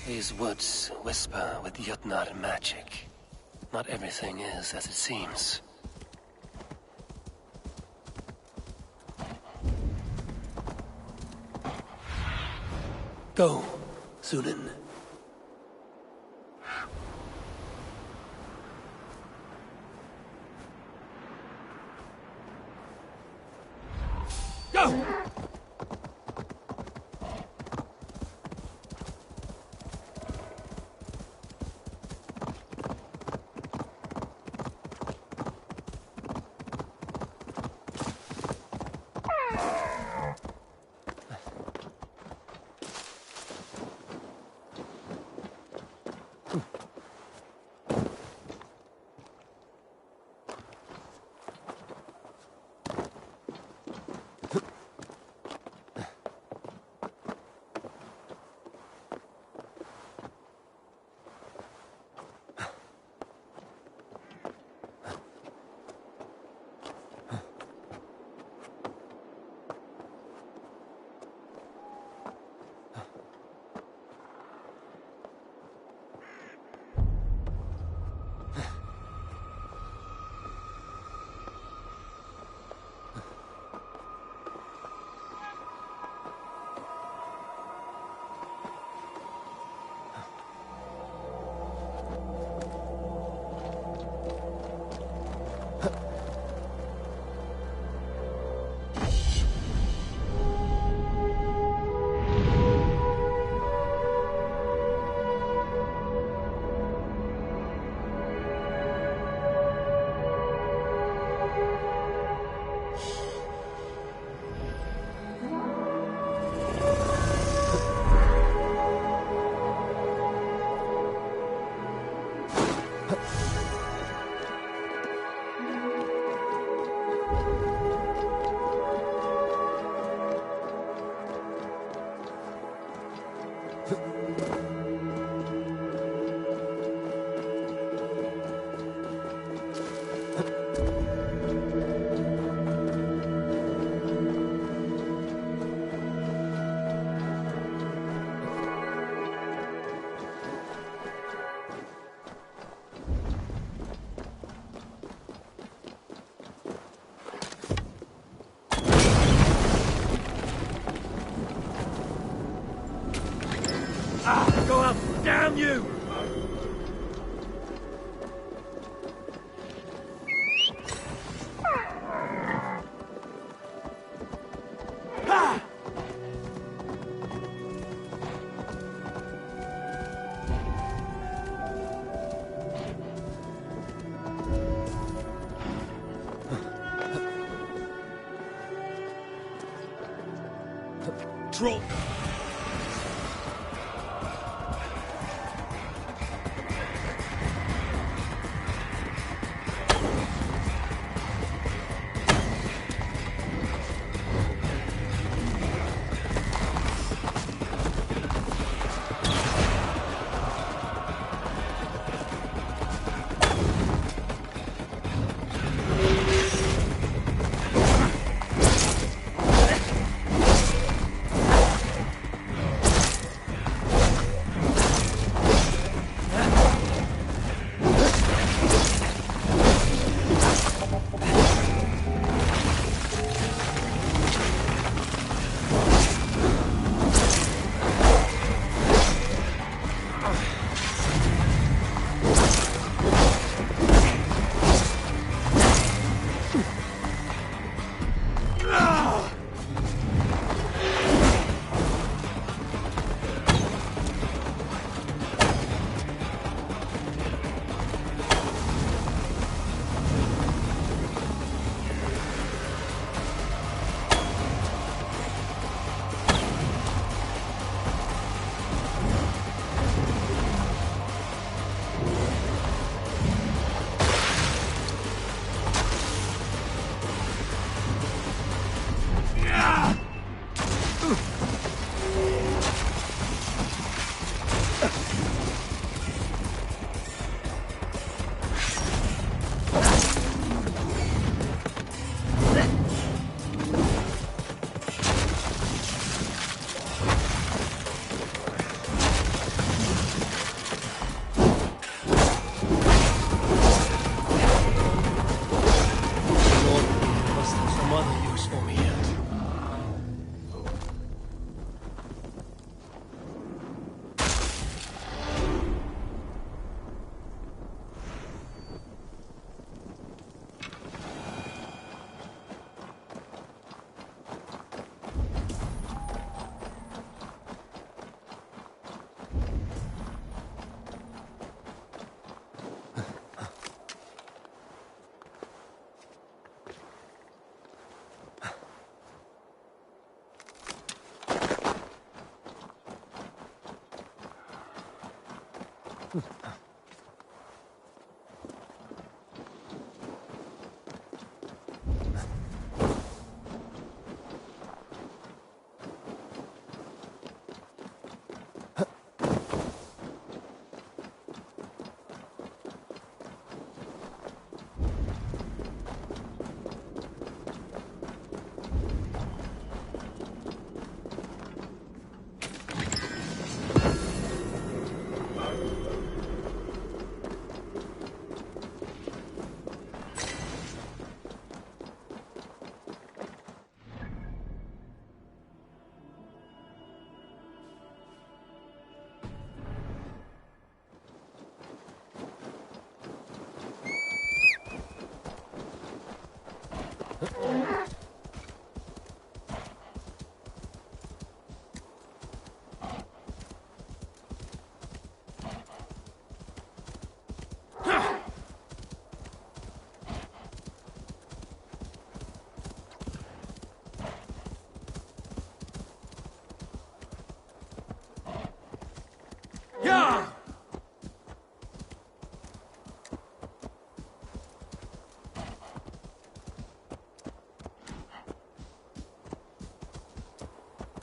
These woods whisper with Jotnar magic. Not everything is as it seems. Go, Sunan. Go! Go up! Damn you! Troll!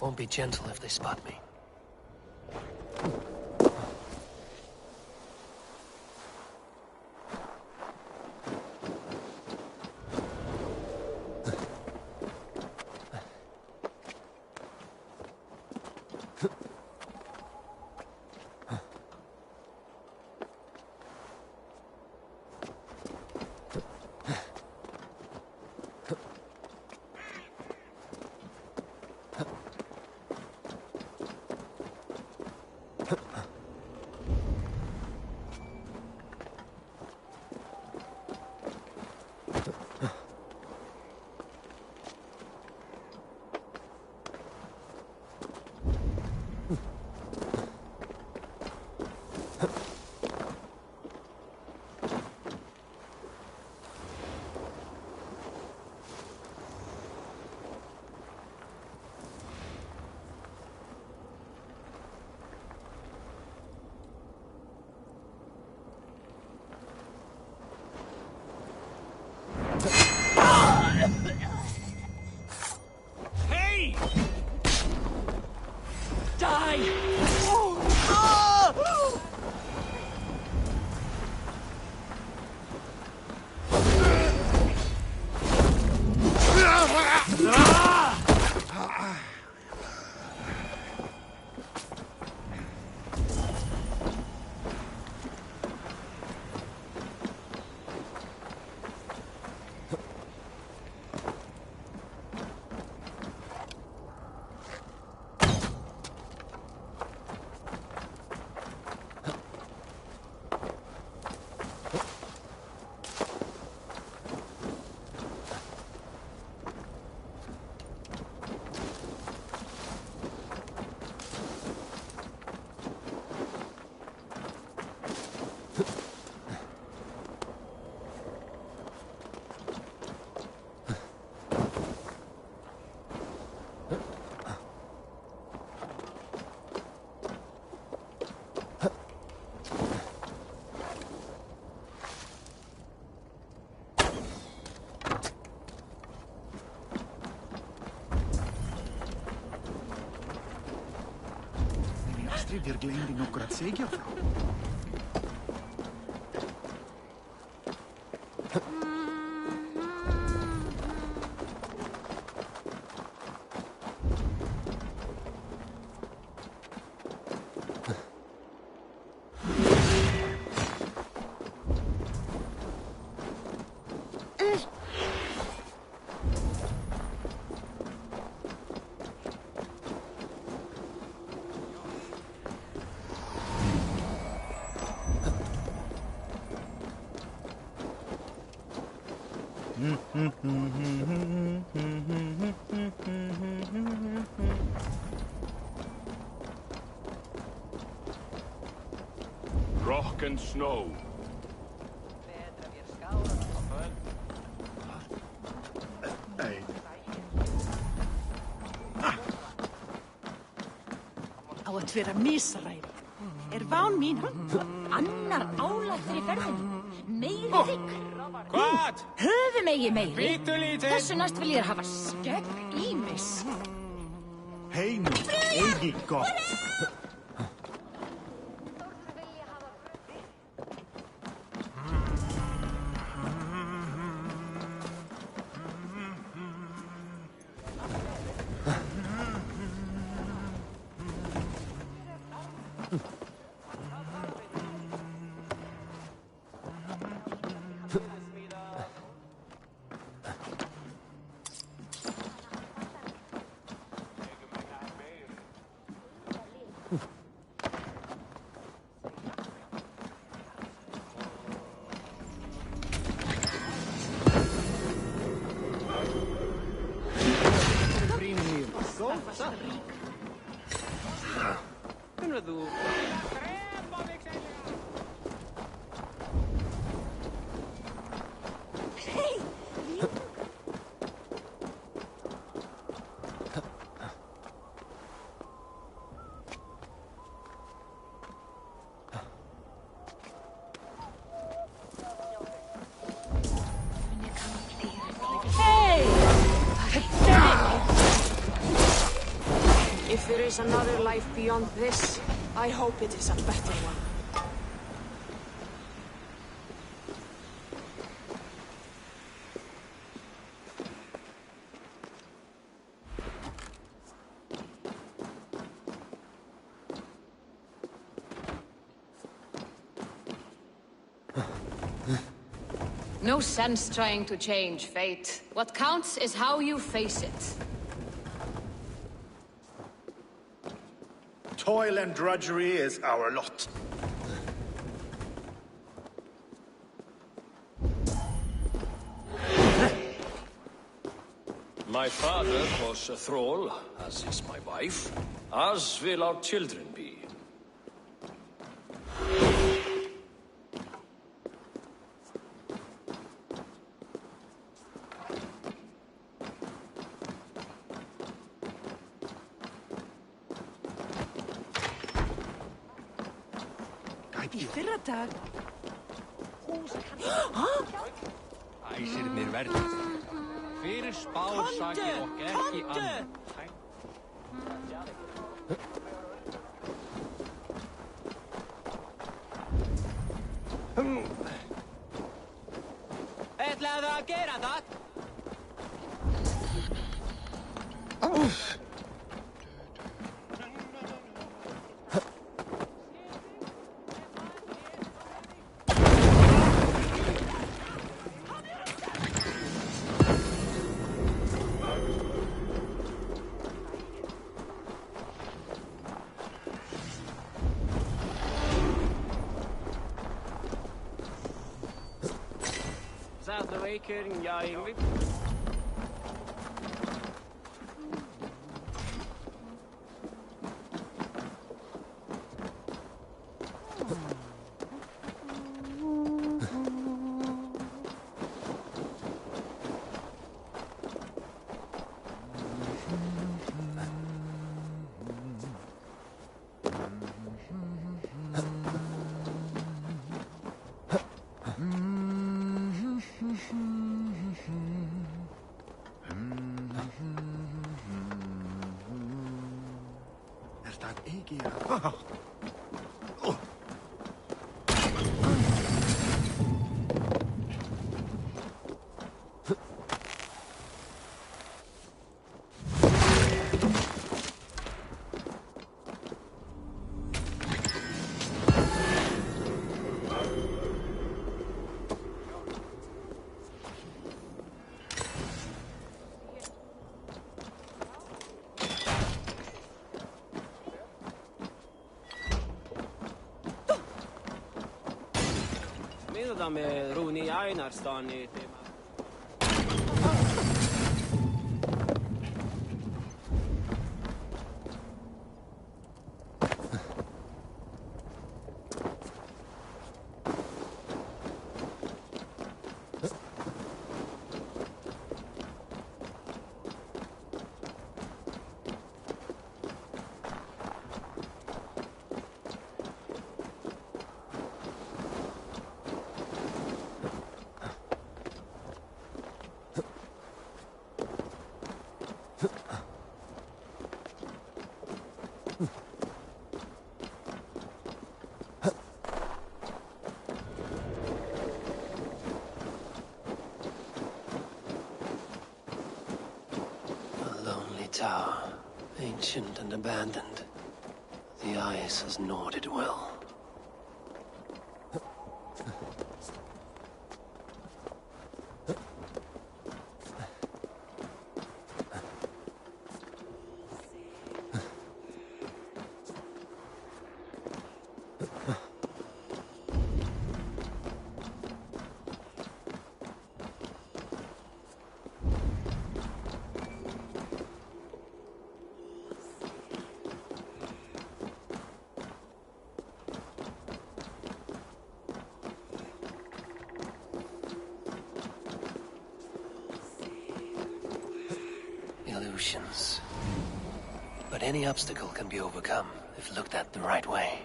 Won't be gentle if they spot me. Hey! Die! Astrid gleymdi nokkur að segja frá. Rock and snow. Á að vera misræði. Ván mín hann? Annar álag fyrir ferðinni. Meiri þykk. Hvað? Höfum eigi meiri. Bíddu lítið. Þessu næst vil ég hafa skegg ýmis. Hei nú, eigi gott. Kunnen we doen? If there is another life beyond this, I hope it is a better one. No sense trying to change fate. What counts is how you face it. Toil and drudgery is our lot. My father was a thrall, as is my wife, as will our children be. Í fyrra dag. Æsir mér verðið. Fyrir spár sakir okkur ekki annað. Ætlaðu að gera það? Zaten we keer in ja eigenlijk. Er það ekki að... Mida me Runi Einarstani teeme? ancient and abandoned. The ice has gnawed it well. Illusions. But any obstacle can be overcome if looked at the right way.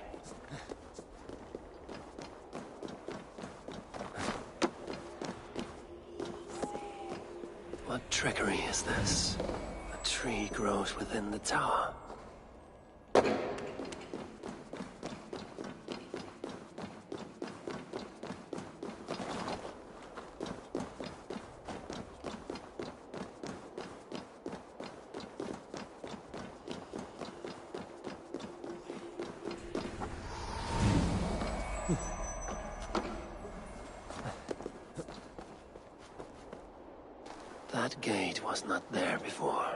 What trickery is this? A tree grows within the tower. That gate was not there before.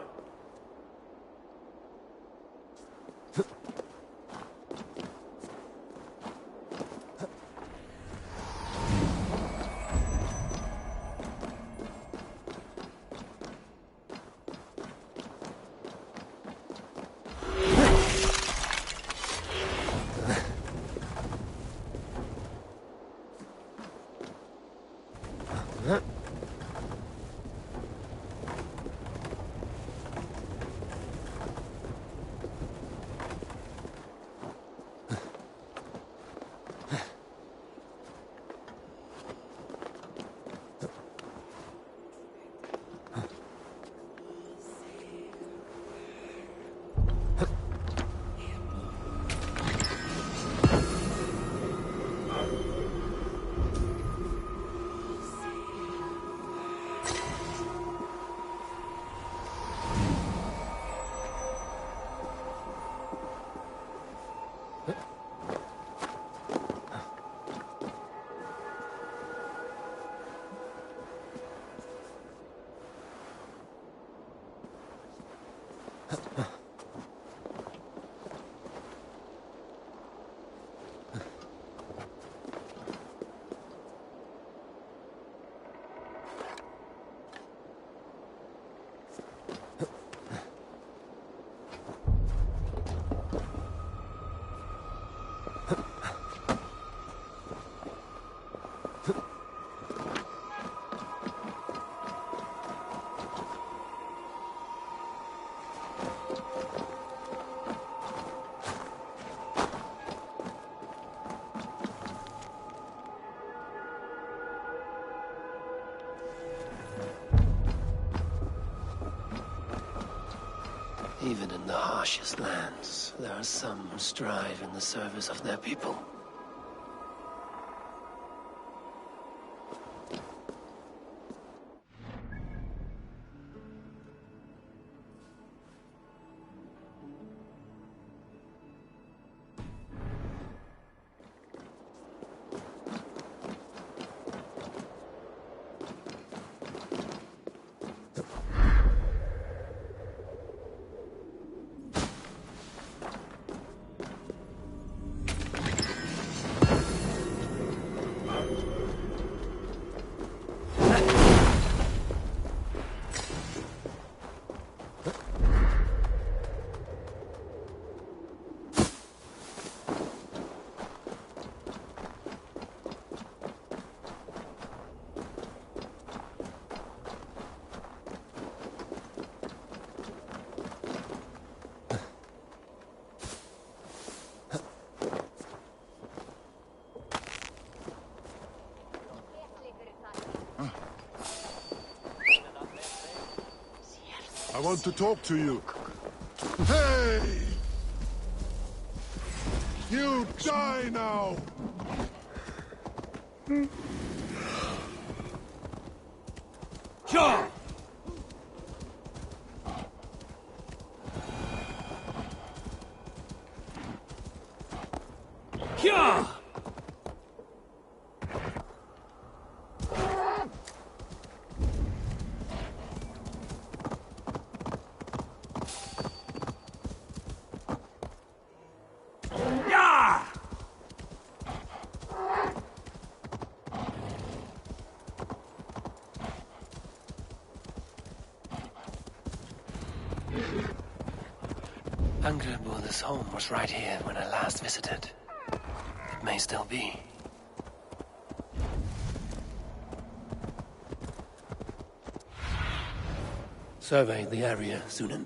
Even in the harshest lands, there are some who strive in the service of their people. I want to talk to you. Hey! You die now! Sure! Angreboda's home was right here when I last visited. It may still be. Survey the area, Sunan.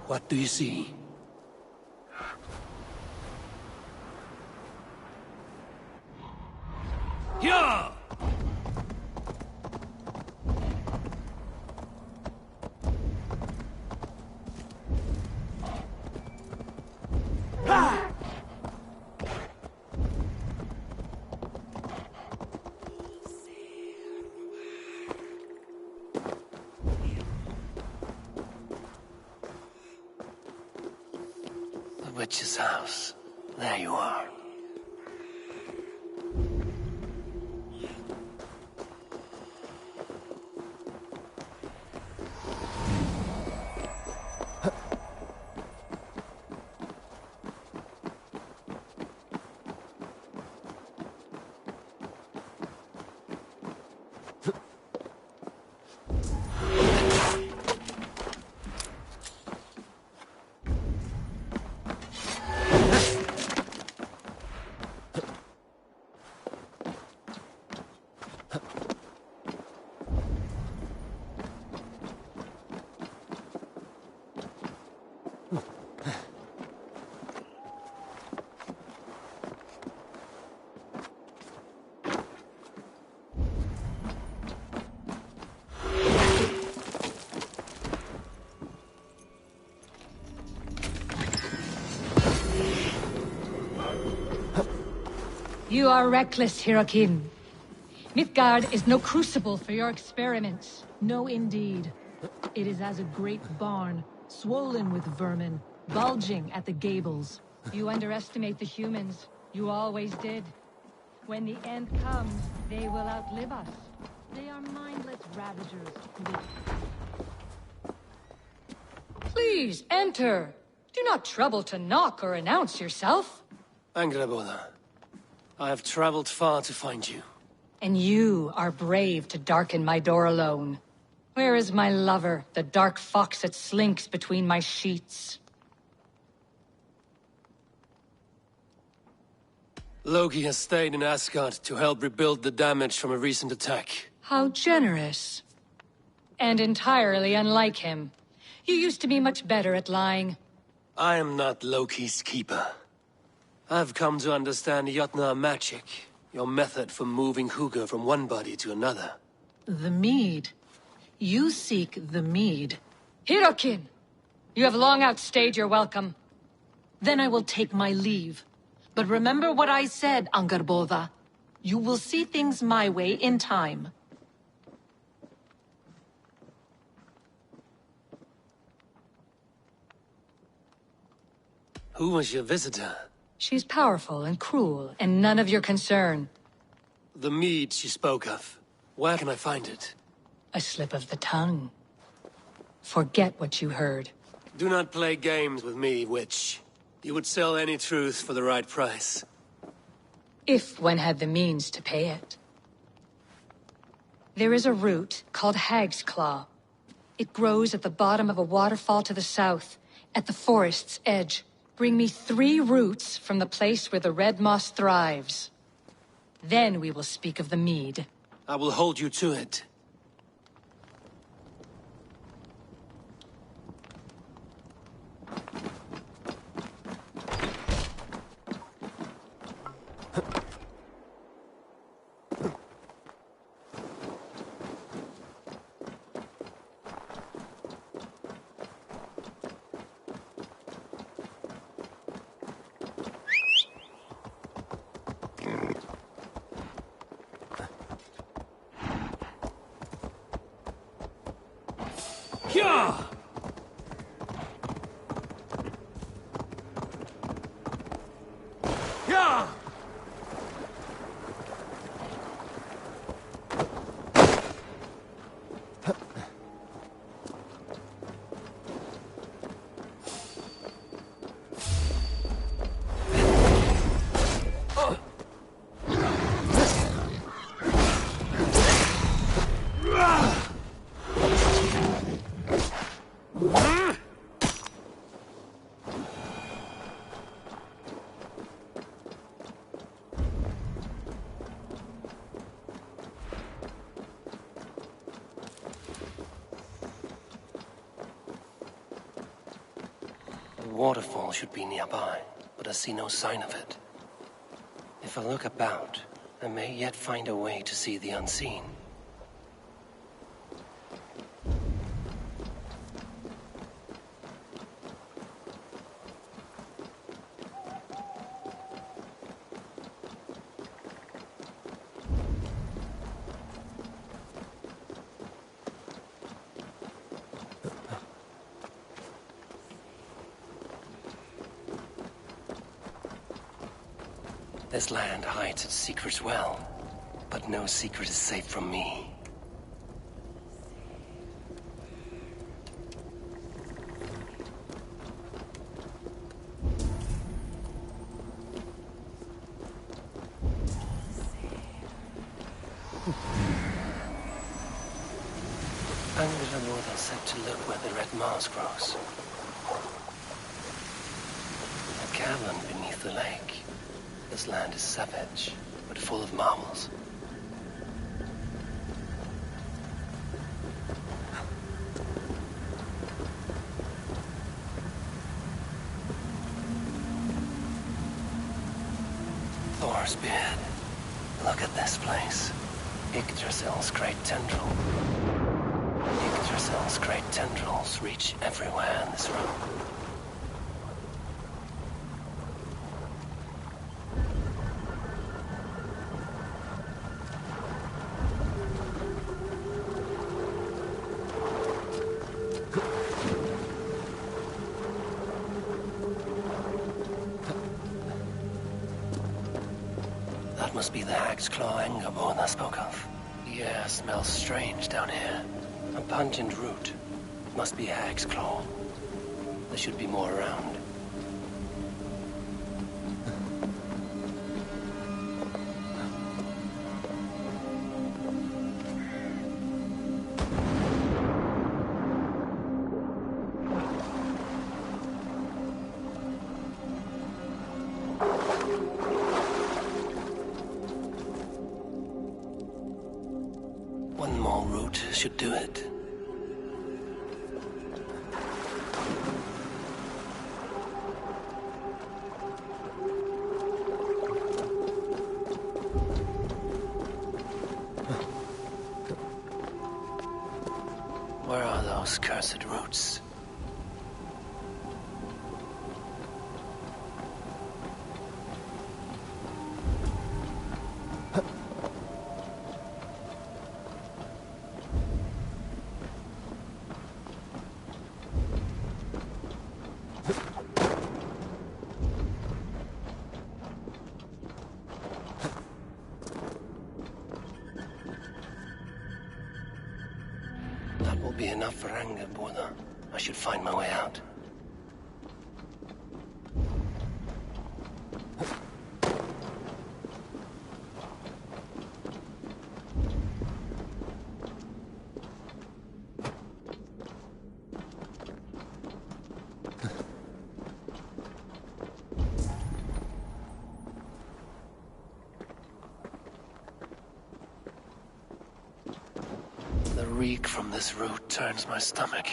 What do you see? Yeah! The witch's house. There you are. You are reckless, Hirokin. Midgard is no crucible for your experiments. No, indeed. It is as a great barn, swollen with vermin, bulging at the gables. You underestimate the humans. You always did. When the end comes, they will outlive us. They are mindless ravagers. Please, enter. Do not trouble to knock or announce yourself. Angreboda, I have traveled far to find you. And you are brave to darken my door alone. Where is my lover, the dark fox that slinks between my sheets? Loki has stayed in Asgard to help rebuild the damage from a recent attack. How generous. And entirely unlike him. You used to be much better at lying. I am not Loki's keeper. I've come to understand Jotnar magic, your method for moving Hugr from one body to another. The mead. You seek the mead. Hirokin! You have long outstayed your welcome. Then I will take my leave. But remember what I said, Angrboda. You will see things my way in time. Who was your visitor? She's powerful and cruel, and none of your concern. The mead she spoke of. Where can I find it? A slip of the tongue. Forget what you heard. Do not play games with me, witch. You would sell any truth for the right price. If one had the means to pay it. There is a root called Hag's Claw. It grows at the bottom of a waterfall to the south, at the forest's edge. Bring me 3 roots from the place where the red moss thrives. Then we will speak of the mead. I will hold you to it. waterfall should be nearby, but I see no sign of it. If I look about, I may yet find a way to see the unseen. This land hides its secrets well, but no secret is safe from me. Angra said to look where the red moss grows. A cavern beneath the lake. This land is savage, but full of marvels. Thor's beard. Look at this place. Yggdrasil's great tendril. Yggdrasil's great tendrils reach everywhere in this room. Must be the hag's claw Angerborn I spoke of. The air smells strange down here. A pungent root. It must be hag's claw. There should be more around. One more route should do it. Where are those cursed roots? That will be enough for Angerborn. I should find my way out. The reek from this root turns my stomach.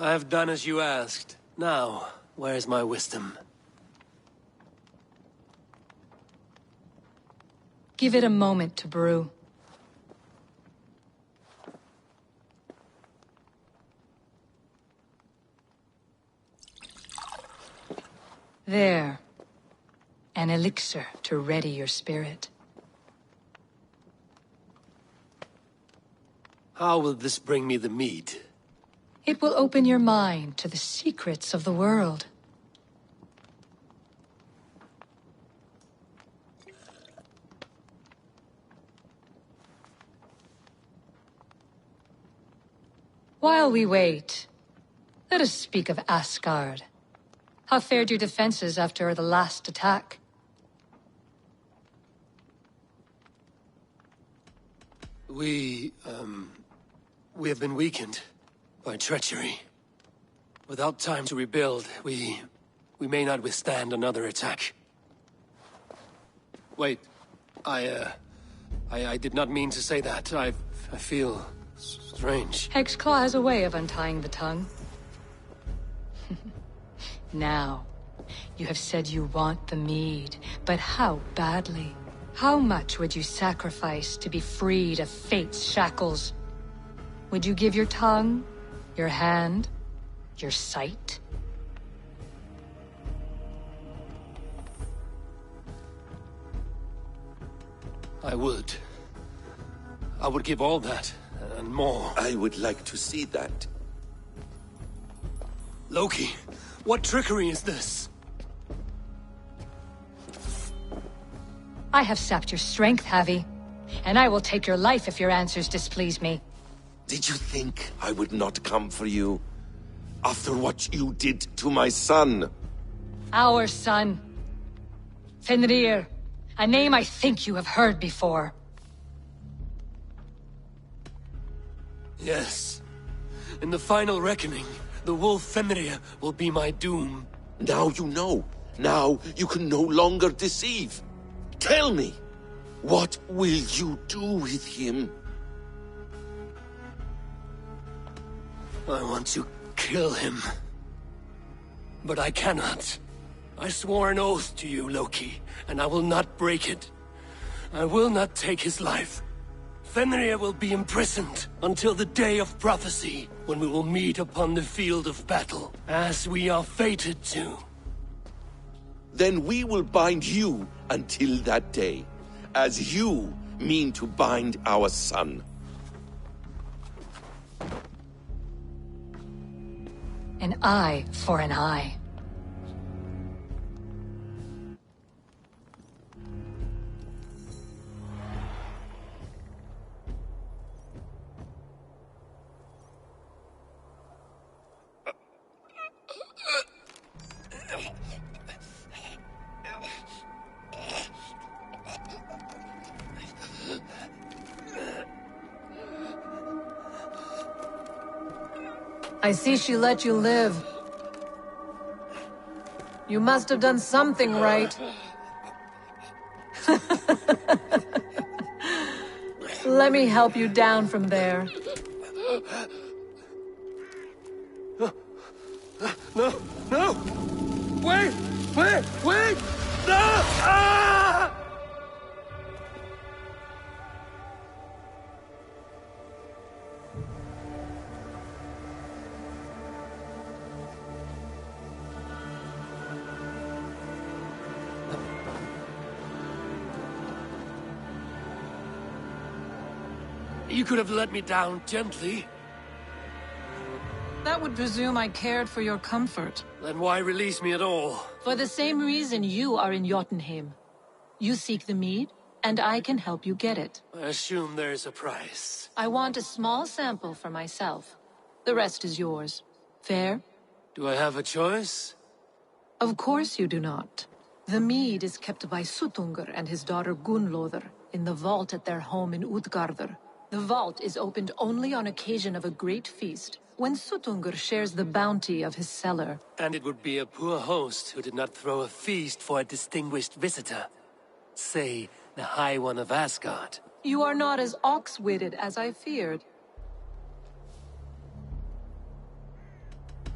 I've done as you asked. Now, where's my wisdom? Give it a moment to brew. There. An elixir to ready your spirit. How will this bring me the mead? It will open your mind to the secrets of the world. While we wait, let us speak of ASGARD. How fared your defenses after the last attack? We have been weakened by treachery. Without time to rebuild, we may not withstand another attack. Wait, I did not mean to say that. I feel strange. Hexclaw has a way of untying the tongue. Now, you have said you want the mead, but how badly? How much would you sacrifice to be freed of fate's shackles? Would you give your tongue, your hand, your sight? I would. I would give all that, and more. I would like to see that. Loki, what trickery is this? I have sapped your strength, Havi. And I will take your life if your answers displease me. Did you think I would not come for you? After what you did to my son? Our son. Fenrir. A name I think you have heard before. Yes. In the final reckoning, the wolf Fenrir will be my doom. Now you know. Now you can no longer deceive. Tell me, what will you do with him? I want to kill him. But I cannot. I swore an oath to you, Loki, and I will not break it. I will not take his life. Fenrir will be imprisoned until the day of prophecy, when we will meet upon the field of battle, as we are fated to. Then we will bind you until that day, as you mean to bind our son. An eye for an eye. I see she let you live. You must have done something right. Let me help you down from there. No! No! Wait! Wait! Wait! No! Ah! You could have let me down gently. That would presume I cared for your comfort. Then why release me at all? For the same reason you are in Jotunheim. You seek the mead, and I can help you get it. I assume there is a price. I want a small sample for myself. The rest is yours. Fair? Do I have a choice? Of course you do not. The mead is kept by Suttungr and his daughter Gunnlóðr in the vault at their home in Utgardr. The vault is opened only on occasion of a great feast, when Suttungr shares the bounty of his cellar. And it would be a poor host who did not throw a feast for a distinguished visitor. Say, the High One of Asgard. You are not as ox-witted as I feared.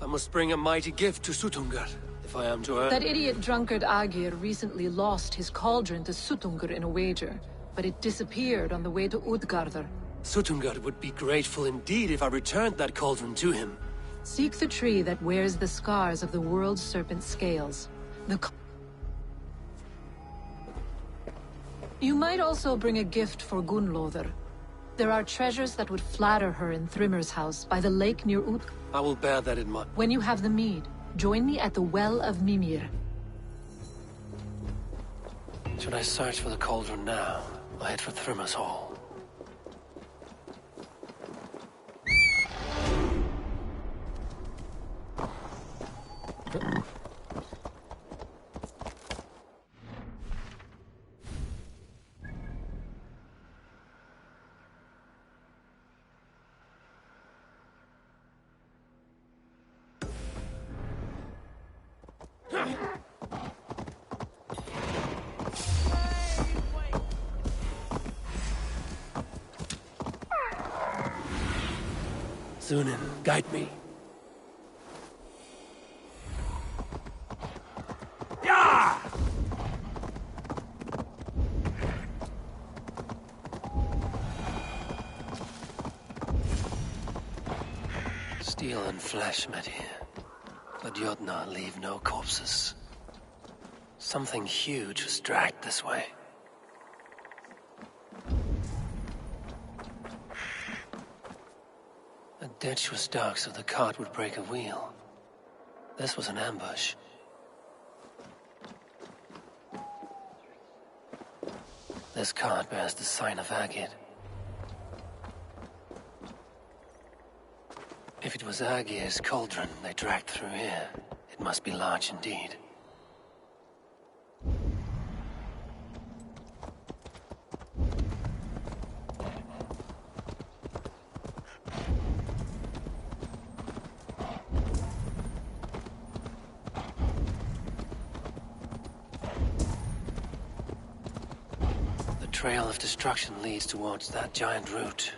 I must bring a mighty gift to Suttungr, if I am to earn... That idiot drunkard Agir recently lost his cauldron to Suttungr in a wager, but it disappeared on the way to Utgardr. Suttungr would be grateful indeed if I returned that cauldron to him. Seek the tree that wears the scars of the world's serpent scales. You might also bring a gift for Gunnlóðr. There are treasures that would flatter her in Thrimmer's house by the lake near Ut. I will bear that in mind. When you have the mead, join me at the Well of Mimir. Should I search for the cauldron now, or head for Thrimmer's hall? Sunan, guide me. Yeah! Steel and flesh met here, but Jotnar leave no corpses. Something huge was dragged this way. The ditch was dark so the cart would break a wheel. This was an ambush. This cart bears the sign of Agid. If it was Agir's cauldron they dragged through here, it must be large indeed. The trail of destruction leads towards that giant root.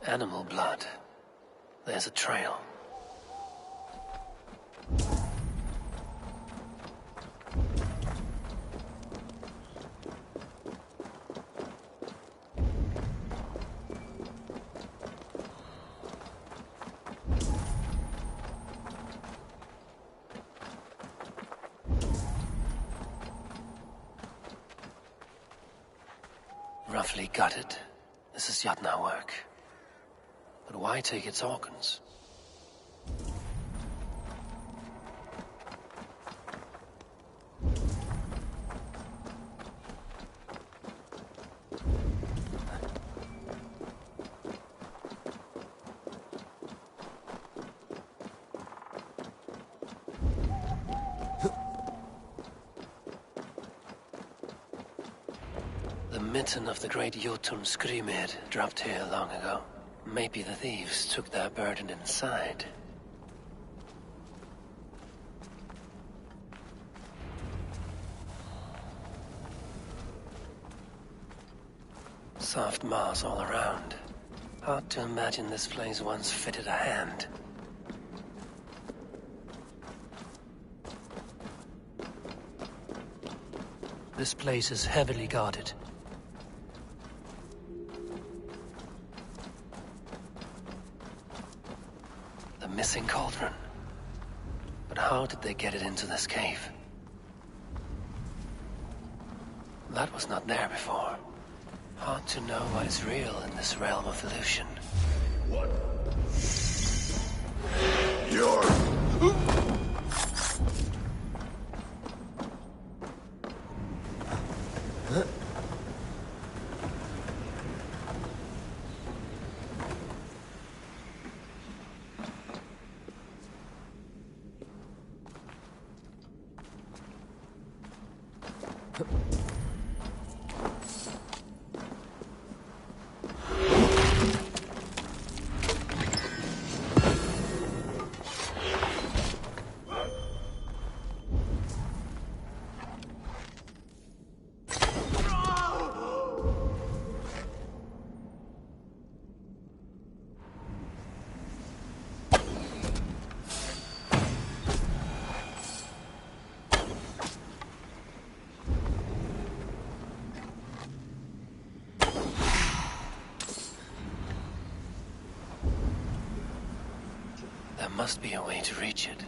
Animal blood. There's a trail. Roughly gutted. This is Jotnar work. But why take its organs? The mitten of the great Jotun Skrimir dropped here long ago. Maybe the thieves took their burden inside. Soft moss all around. Hard to imagine this place once fitted a hand. This place is heavily guarded. The missing cauldron. But how did they get it into this cave? That was not there before. Hard to know what is real in this realm of illusion. What? You're... There must be a way to reach it.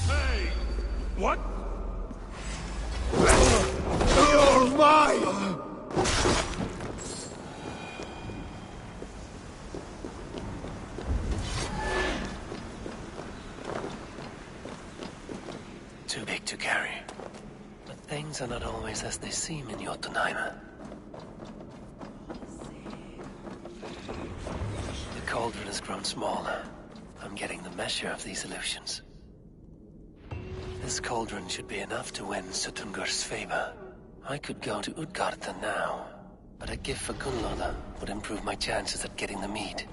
Hey! What? You're mine! Too big to carry. But things are not always as they seem in Jotunheim. The cauldron has grown smaller. I'm getting the measure of these illusions. This cauldron should be enough to win Sutungur's favor. I could go to Utgarda now, but a gift for Gunnlóða would improve my chances at getting the mead.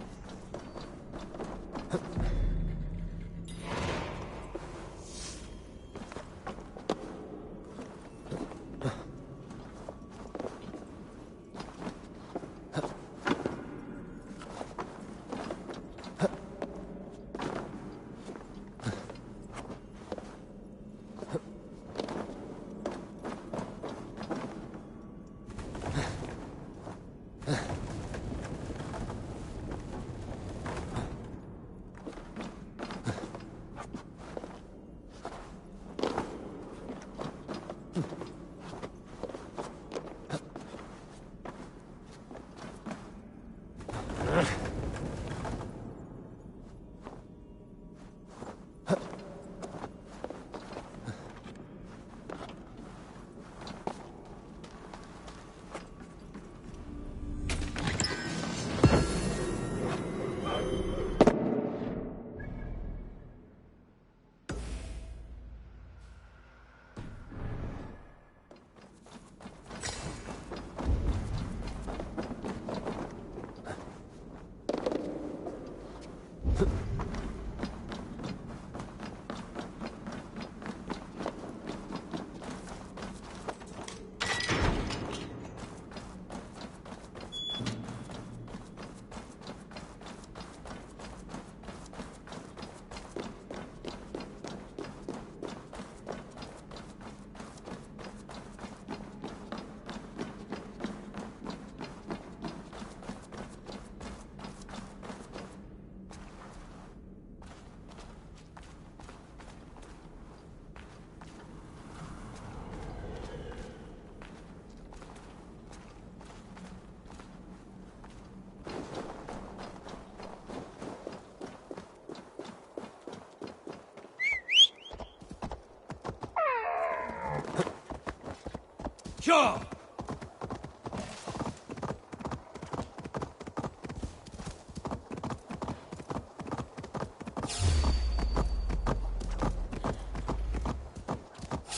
Sure!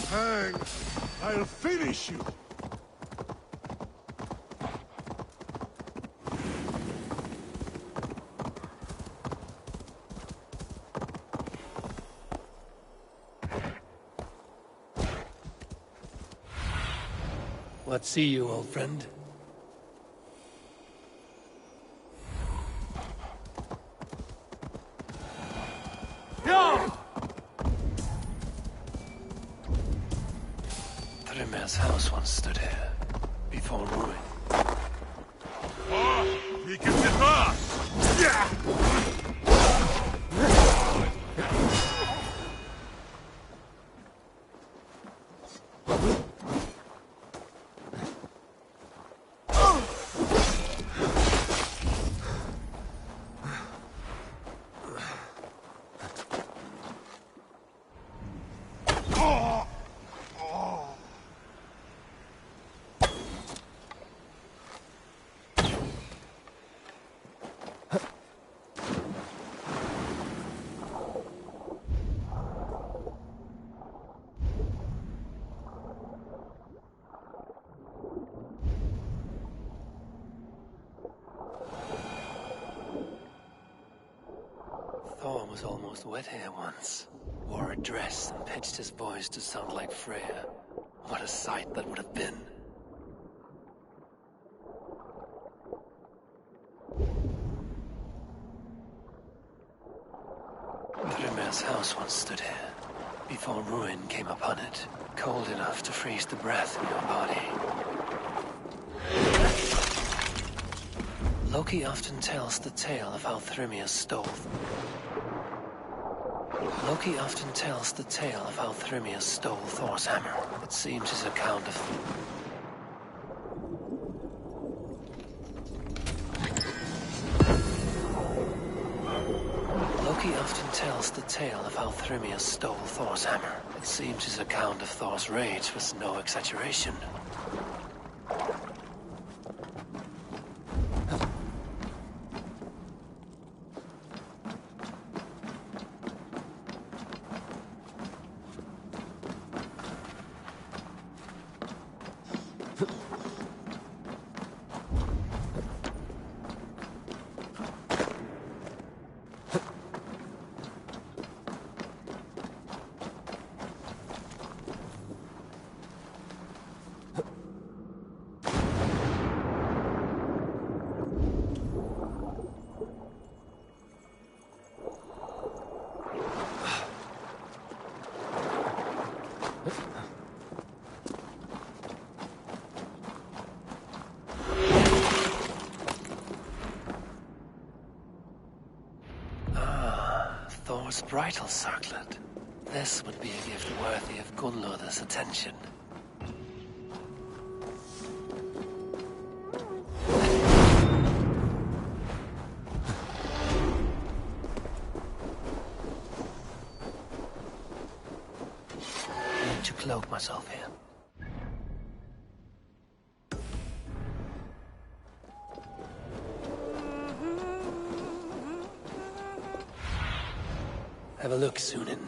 Hang! I'll finish you! What see you, old friend? Thrymir's house once stood here, before ruin. Vi kan se fast! Ja! was almost wet here once. Wore a dress and pitched his voice to sound like Freya. What a sight that would have been. Thrymir's house once stood here, before ruin came upon it, cold enough to freeze the breath in your body. Loki often tells the tale of how Thrymir stole Thor's hammer. It seems his account of Thrymir stole Thor's hammer. It seems his account of Thor's rage was no exaggeration. Thor's bridal circlet. This would be a gift worthy of Gunnlod's attention. I need to cloak myself here. Have a look, Sunan.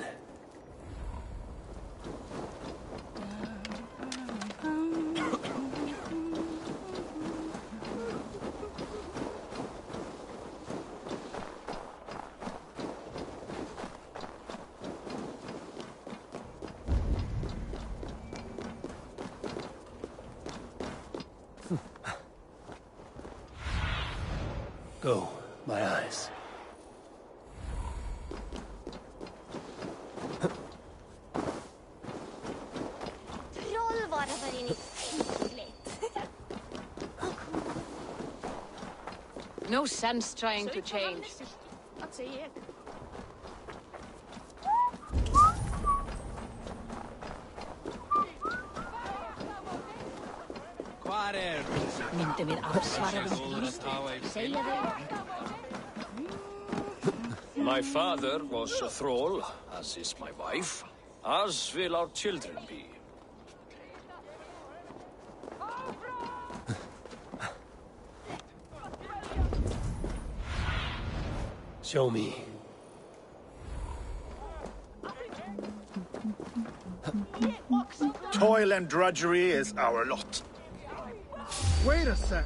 Go, my eyes. No sense trying to change. Mynte min absvara My father was a thrall, as is my wife, as will our children be. Show me. Toil and drudgery is our lot. Wait a sec.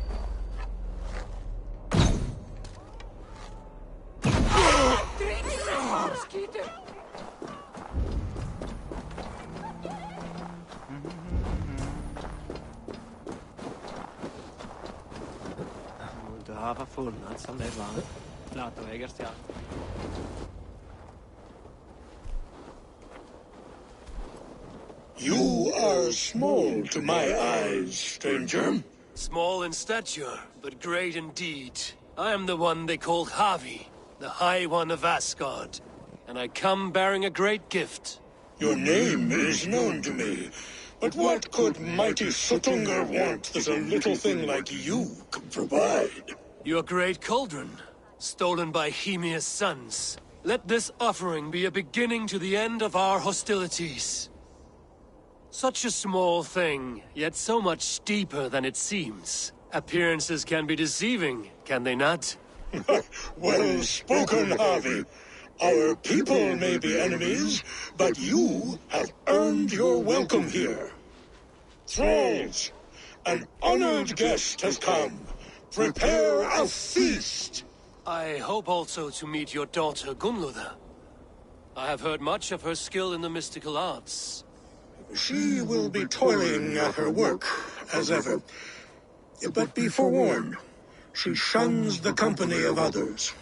Du har funnet som det var. Flatvägarstjärn. You are small to my eyes, stranger. Small in stature, but great in deed. I am the one they call Havi, the High One of Asgard. And I come bearing a great gift. Your name is known to me, but what could mighty Suttungr want that a little thing like you could provide? Your great cauldron, stolen by Hymir's sons. Let this offering be a beginning to the end of our hostilities. Such a small thing, yet so much deeper than it seems. Appearances can be deceiving, can they not? Well spoken, Harvey. Our people may be enemies, but you have earned your welcome here. Thralls, an honored guest has come. Prepare a feast! I hope also to meet your daughter Gunnlod. I have heard much of her skill in the mystical arts. She will be toiling at her work, as ever. But be forewarned, she shuns the company of others.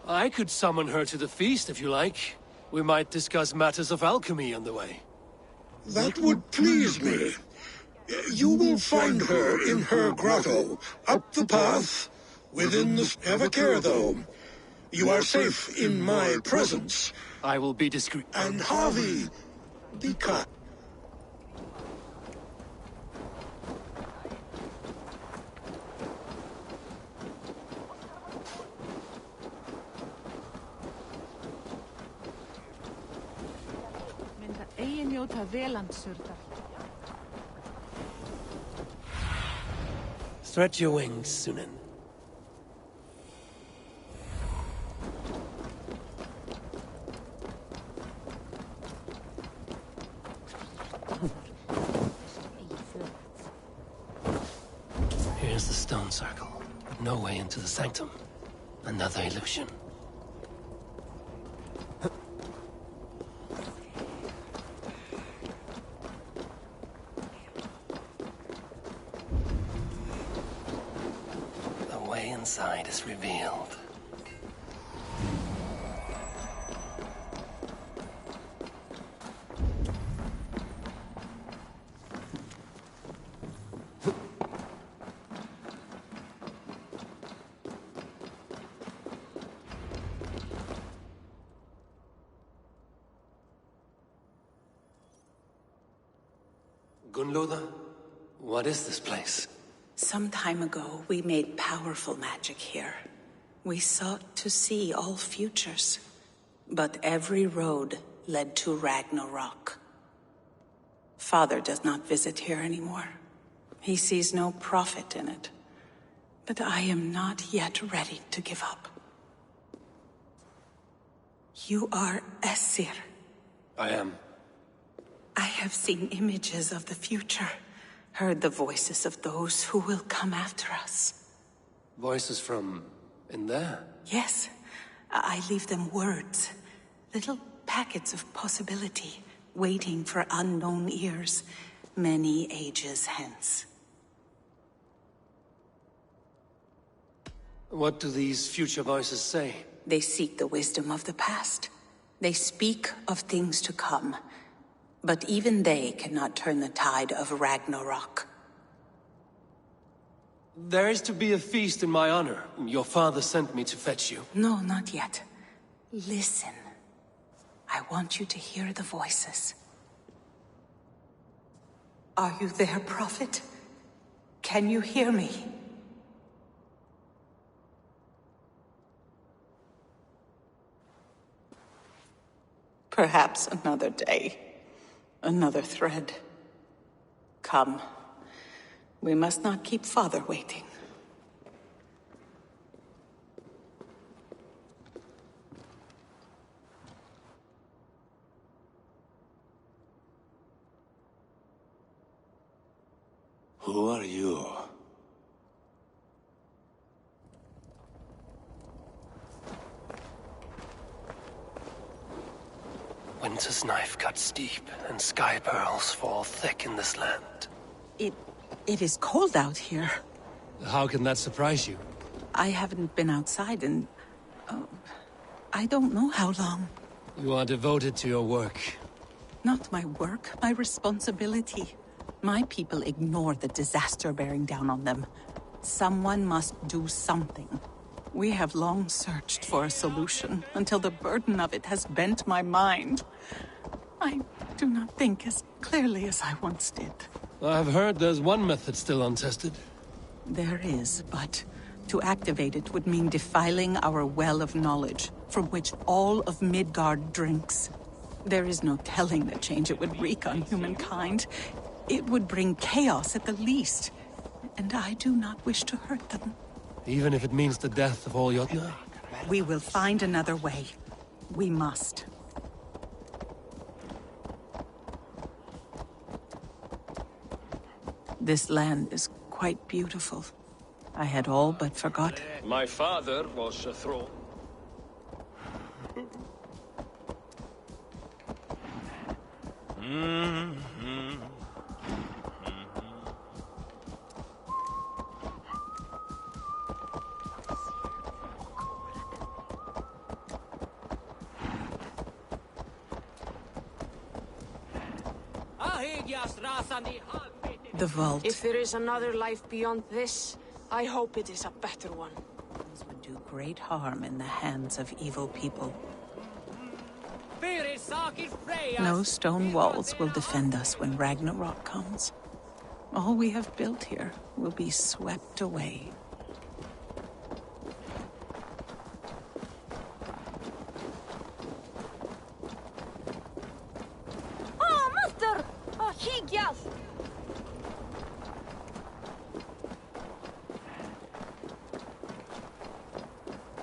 I could summon her to the feast if you like. We might discuss matters of alchemy on the way. That would please me. You will find her in her grotto, up the path, within the... Have a care, though. You are safe in my presence. I will be discreet. And Harvey, be kind. Stretch your wings, Sunan. Here's the stone circle, but no way into the sanctum. Another illusion. The way inside is revealed. Gunloda, what is this place? Some time ago, we made powerful magic here. We sought to see all futures. But every road led to Ragnarok. Father does not visit here anymore. He sees no profit in it. But I am not yet ready to give up. You are Esir. I am. I have seen images of the future, heard the voices of those who will come after us. Voices from... in there? Yes. I leave them words. Little packets of possibility, waiting for unknown ears, many ages hence. What do these future voices say? They seek the wisdom of the past. They speak of things to come. But even they cannot turn the tide of Ragnarok. There is to be a feast in my honor. Your father sent me to fetch you. No, not yet. Listen. I want you to hear the voices. Are you there, Prophet? Can you hear me? Perhaps another day. Another thread. Come. We must not keep Father waiting. Who are you? Winter's knife cuts deep, and sky pearls fall thick in this land. It is cold out here. How can that surprise you? I haven't been outside in... I don't know how long. You are devoted to your work. Not my work, my responsibility. My people ignore the disaster bearing down on them. Someone must do something. We have long searched for a solution, until the burden of it has bent my mind. I do not think as clearly as I once did. I've heard there's one method still untested. There is, but to activate it would mean defiling our well of knowledge, from which all of Midgard drinks. There is no telling the change it would wreak on humankind. It would bring chaos at the least, and I do not wish to hurt them. Even if it means the death of all Jotnar? We will find another way. We must. This land is quite beautiful. I had all but forgotten. My father was a thrall. The vault. If there is another life beyond this, I hope it is a better one. Things would do great harm in the hands of evil people. No stone walls will defend us when Ragnarok comes. All we have built here will be swept away. Oh, Master! Oh, Higyas!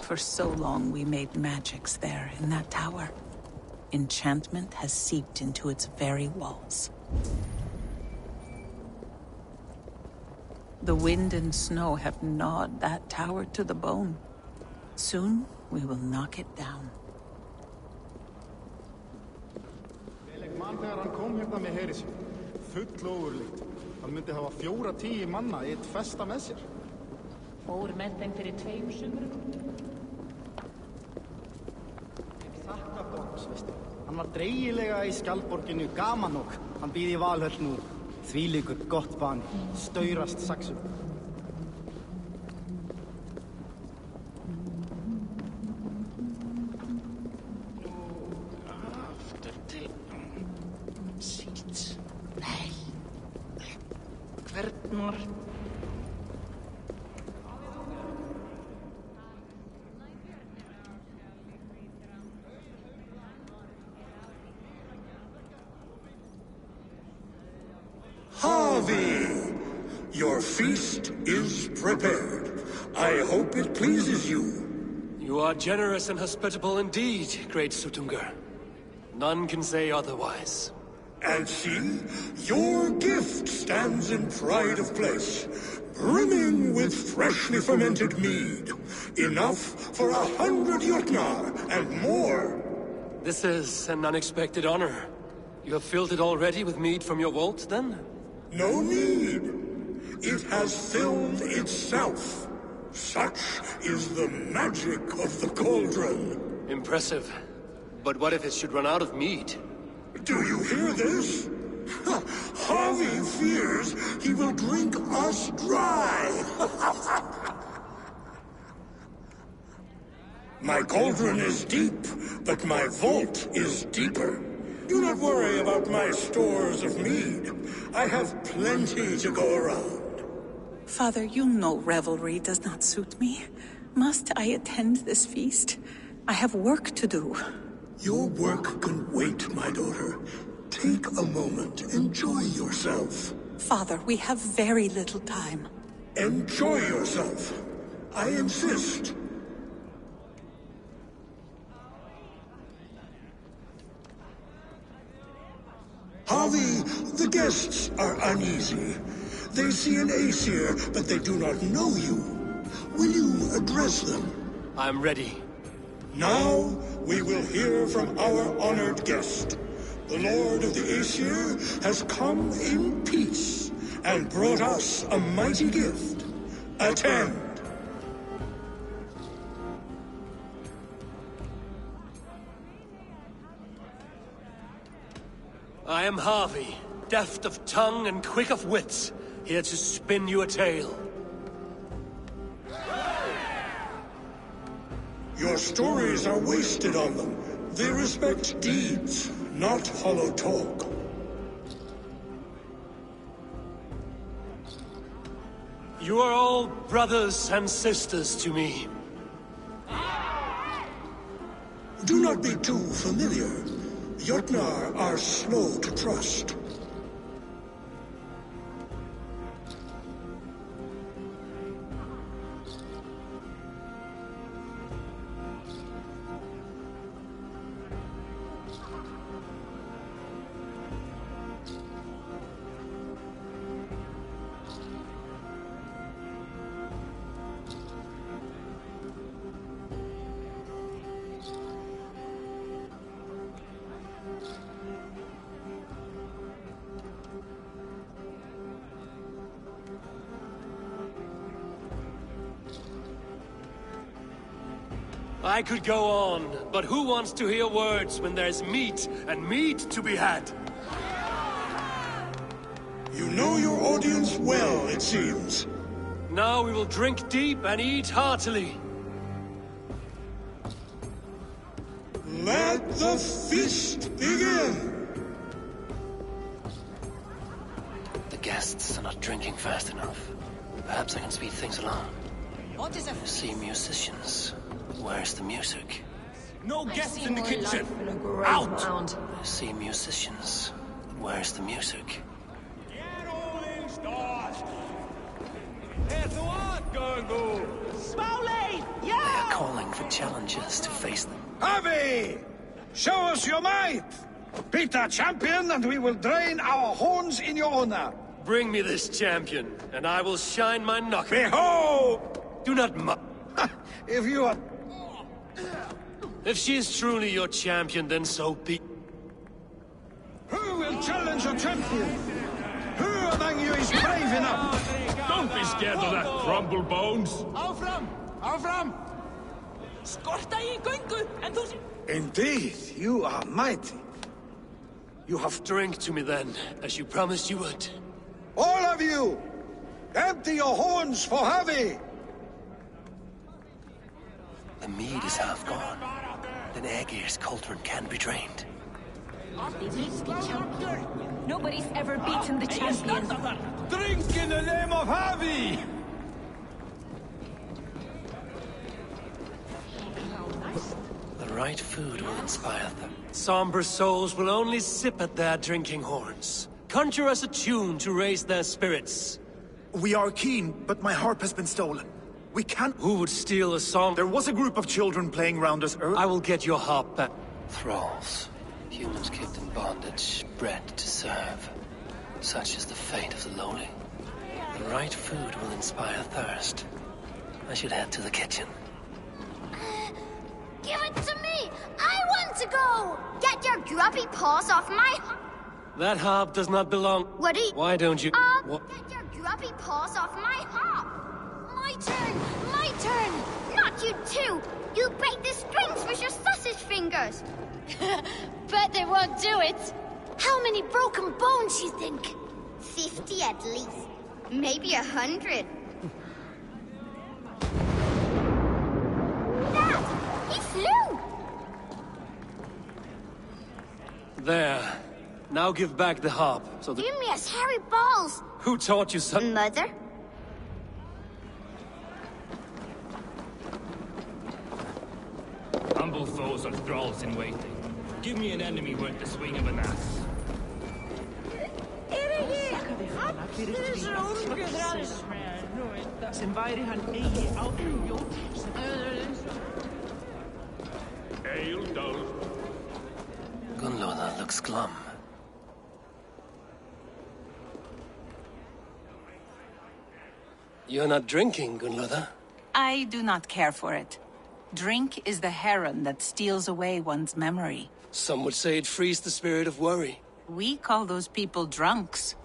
For so long we made magics there in that tower. Enchantment has seeped into its very walls. The wind and snow have gnawed that tower to the bone. Soon we will knock it down. Man þegar hann kom hérna með heri sín. Full ofurlíkt. Hann myndi hafa 4-10 manna í eitt festa með sér. Fór með þeim fyrir 2 sumrum. Þakka Gorms, veistu. Hann var dreigilega í skjaldborginu Gamanok. Hann býði í Valhöll nú. Þvílíkur gott bani. Staurast saxum. Aftur til... Sýt. Nei. Hvernar... Harvey! Your feast is prepared. I hope it pleases you. You are generous and hospitable indeed, great Sutungur. None can say otherwise. And see, your gift stands in pride of place, brimming with freshly fermented mead. Enough for 100 Jotnar and more. This is an unexpected honor. You have filled it already with mead from your vault, then? No need. It has filled itself. Such is the magic of the cauldron. Impressive. But what if it should run out of mead? Do you hear this? Harvey fears he will drink us dry. My cauldron is deep, but my vault is deeper. Do not worry about my stores of mead. I have plenty to go around. Father, you know revelry does not suit me. Must I attend this feast? I have work to do. Your work can wait, my daughter. Take a moment. Enjoy yourself. Father, we have very little time. Enjoy yourself. I insist. Harvey, the guests are uneasy. They see an Aesir, but they do not know you. Will you address them? I'm ready. Now, we will hear from our honored guest. The Lord of the Aesir has come in peace and brought us a mighty gift. Attend. I am Harvey, deft of tongue and quick of wits, here to spin you a tale. Your stories are wasted on them. They respect deeds, not hollow talk. You are all brothers and sisters to me. Do not be too familiar. Jotnar are slow to trust. I could go on, but who wants to hear words when there's meat and meat to be had? You know your audience well, it seems. Now we will drink deep and eat heartily. Let the feast begin! The guests are not drinking fast enough. Perhaps I can speed things along. What is a I see musicians. Where's the music? No guests in the kitchen! Out! I see musicians. Where's the music? They are calling for challengers to face them. Harvey! Show us your might! Beat our champion and we will drain our horns in your honor. Bring me this champion, and I will shine my knuckle. Behold! Do not If you are... If she is truly your champion, then so be... Who will challenge your champion? Who among you is brave enough? Don't be scared of that, crumble bones! Áfram! Áfram! Skorta í göngu, en þú... Indeed, you are mighty. You have... Drink to me then, as you promised you would. All of you! Empty your horns for Harvey! The mead is half gone. Then Aegir's cauldron can be drained. They beat the champion. Nobody's ever beaten the champion. Drink in the name of Harvey! The right food will inspire them. Somber souls will only sip at their drinking horns. Conjure us a tune to raise their spirits. We are keen, but my harp has been stolen. We can't... Who would steal a song? There was a group of children playing round us earlier. I will get your harp back. Thralls. Humans kept in bondage, bred to serve. Such is the fate of the lowly. The right food will inspire thirst. I should head to the kitchen. Give it to me! I want to go! Get your grubby paws off my... That harp does not belong... Woody? Why don't you... Get your grubby paws off my harp! My turn! My turn! Not you too! You break the strings with your sausage fingers! Bet they won't do it! How many broken bones you think? 50 at least. Maybe 100. Dad! He flew! There. Now give back the harp, so that... Give me us hairy balls! Who taught you so... Mother? Humble foes are thralls in waiting. Give me an enemy worth the swing of an axe. Sem væri hann eigi áhrifjóð. Eildal. Gunloda looks glum. You're not drinking, Gunloda. I do not care for it. Drink is the heron that steals away one's memory. Some would say it frees the spirit of worry. We call those people drunks.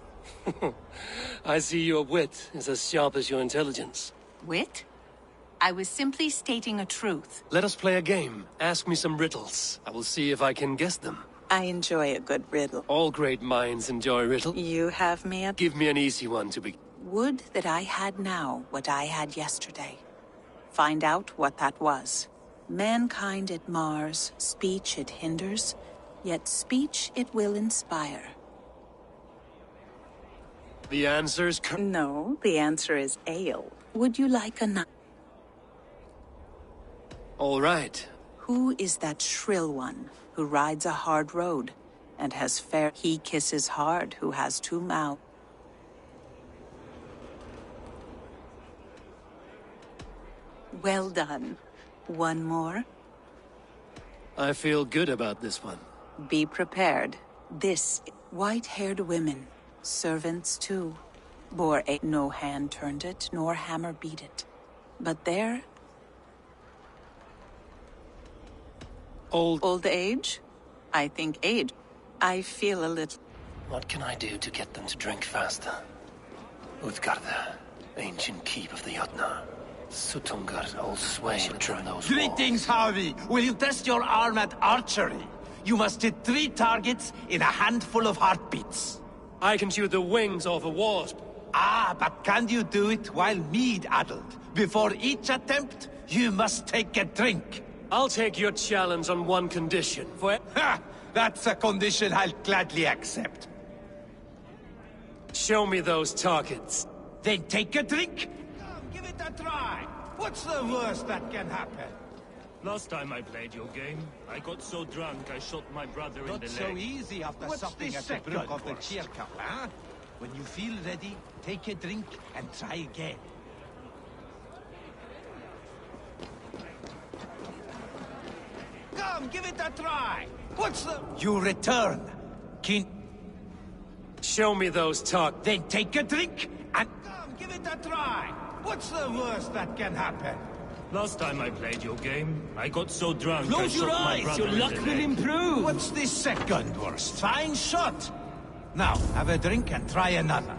I see your wit is as sharp as your intelligence. Wit? I was simply stating a truth. Let us play a game. Ask me some riddles. I will see if I can guess them. I enjoy a good riddle. All great minds enjoy riddle. You have me at... Give me an easy one to begin. Would that I had now what I had yesterday. Find out what that was. Mankind it mars, speech it hinders, yet speech it will inspire. The answer's... No, the answer is ale. Would you like a nut? All right. Who is that shrill one who rides a hard road and has fair... He kisses hard who has two mouths. Well done. One more? I feel good about this one. Be prepared. This... White-haired women, servants too, bore a... No hand turned it, nor hammer beat it. But there... Old age? I think age. I feel a little... What can I do to get them to drink faster? Utgarda, ancient keep of the Jotnar. Sutungar, old sway within those Greetings, Harvey! Will you test your arm at archery? You must hit 3 targets in a handful of heartbeats. I can shoot the wings off a wasp. Ah, but can you do it while mead-addled? Before each attempt, you must take a drink. I'll take your challenge on one condition. Ha! That's a condition I'll gladly accept. Show me those targets. Then take a drink. Come, give it a try. What's the worst that can happen? Last time I played your game, I got so drunk I shot my brother in the leg. Not so easy after supping at the brook of the cheer cup, huh? When you feel ready, take a drink and try again. Come, give it a try. What's the... You return. Kin... Show me those targets. Then take a drink and... Come, give it a try. What's the worst that can happen? Last time I played your game, I got so drunk Close I your shot my eyes, brother your in luck the will leg. improve. What's the second worst? Fine shot. Now, have a drink and try another.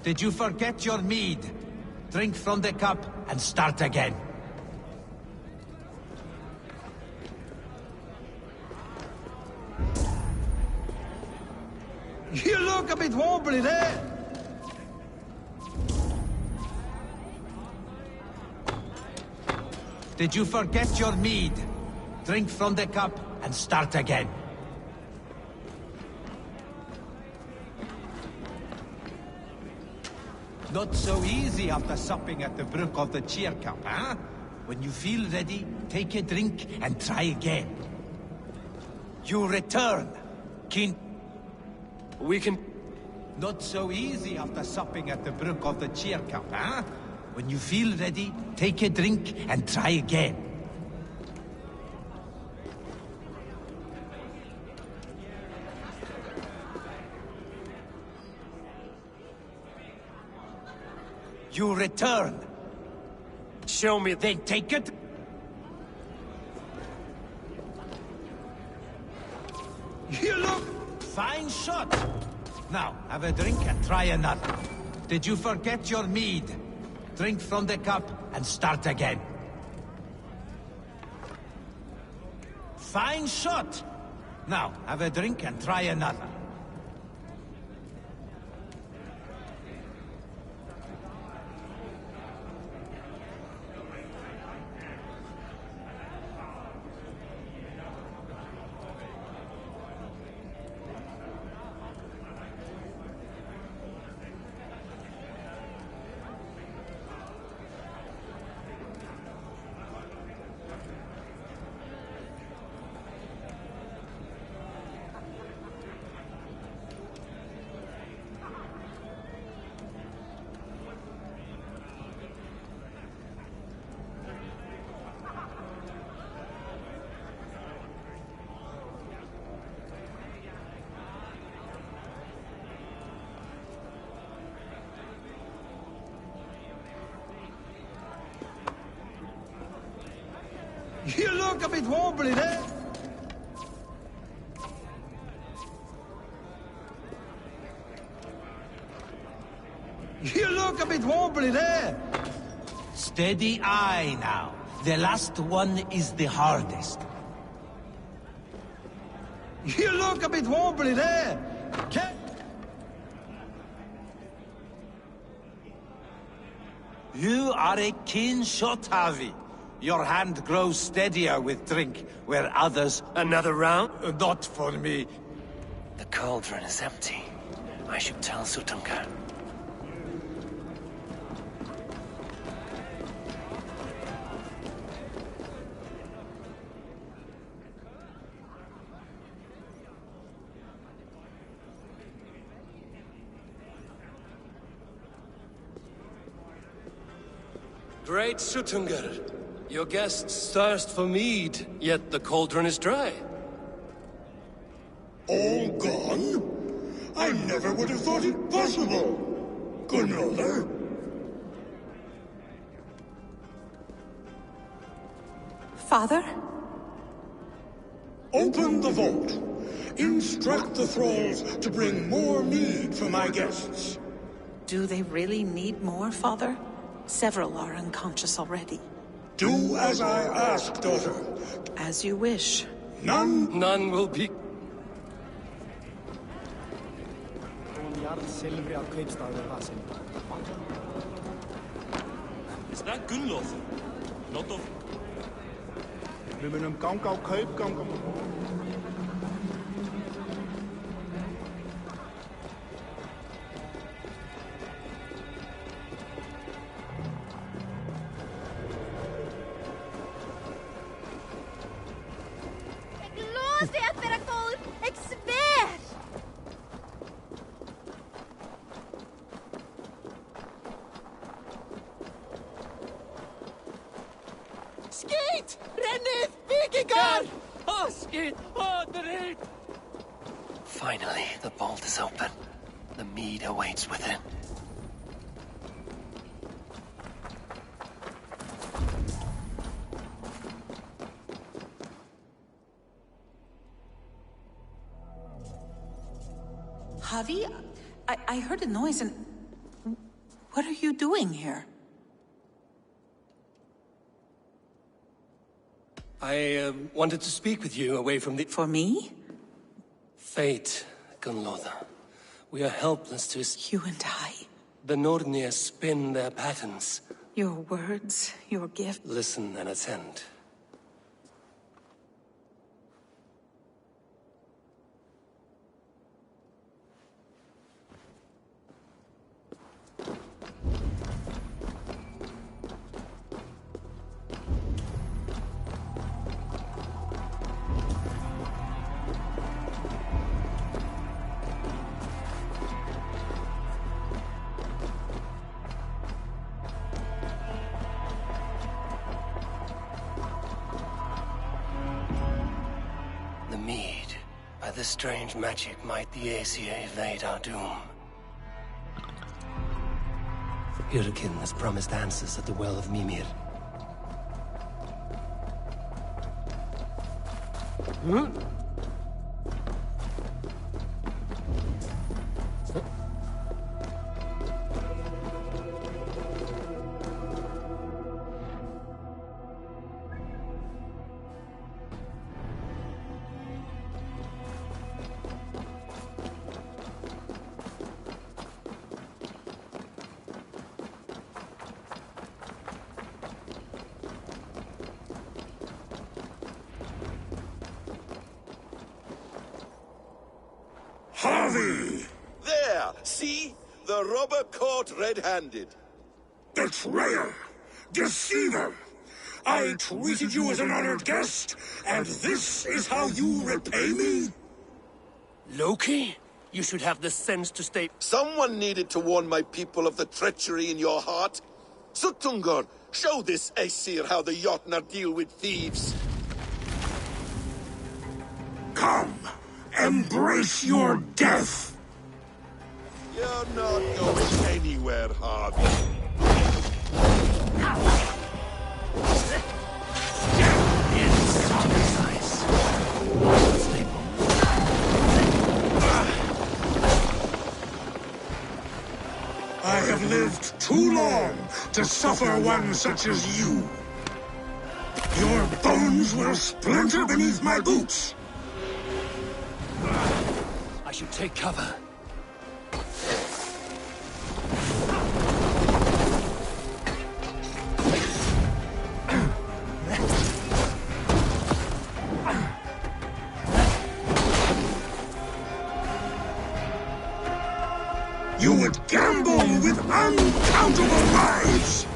Did you forget your mead? Drink from the cup and start again. You look a bit wobbly there. Did you forget your mead? Drink from the cup and start again. Not so easy after supping at the brook of the cheer cup, huh? When you feel ready, take a drink and try again. You return. Kin... We can... Not so easy after supping at the brook of the cheer cup, huh? When you feel ready, take a drink and try again. You return. Show me... Then take it. You look... Fine shot. Now, have a drink and try another. Did you forget your mead? Drink from the cup and start again. Fine shot. Now, have a drink and try another. You look a bit wobbly there. You look a bit wobbly there. Steady eye now. The last one is the hardest. You look a bit wobbly there. You are a keen shot, Harvey. Your hand grows steadier with drink, where others... Another round? Not for me. The cauldron is empty. I should tell Sutunga. Great Sutungar. Your guests thirst for mead, yet the cauldron is dry. All gone? I never would have thought it possible. Gunrother? Father? Open the vault. Instruct the thralls to bring more mead for my guests. Do they really need more, Father? Several are unconscious already. Do as I ask, daughter. As you wish. None will be... ASGARD silfri á kaupstað við Vasin. Is that Gunnloth? Not of... Við munum ganga á kaupganga. Skit! Rennið! Vikingar! Oh, skit! Oh, the Finally, the vault is open. The mead awaits within. Javi, I heard a noise and... What are you doing here? I wanted to speak with you away from the... For me? Fate, Gunnloth. We are helpless to... You and I? The Nordnir spin their patterns. Your words, your gift... Listen and attend. By this strange magic might the Aesir evade our doom. Hyrkin has promised answers at the Well of Mimir. Harvey! There! See? The robber caught red-handed. Betrayer! Deceiver! I treated you as an honored guest, and this is how you repay me? Loki? You should have the sense to stay... Someone needed to warn my people of the treachery in your heart. Suttungr, show this Aesir how the Jotnar deal with thieves. Come! Embrace your death! You're not going anywhere, Harvey. I have lived too long to suffer one such as you. Your bones will splinter beneath my boots. I should take cover. You would gamble with uncountable lives!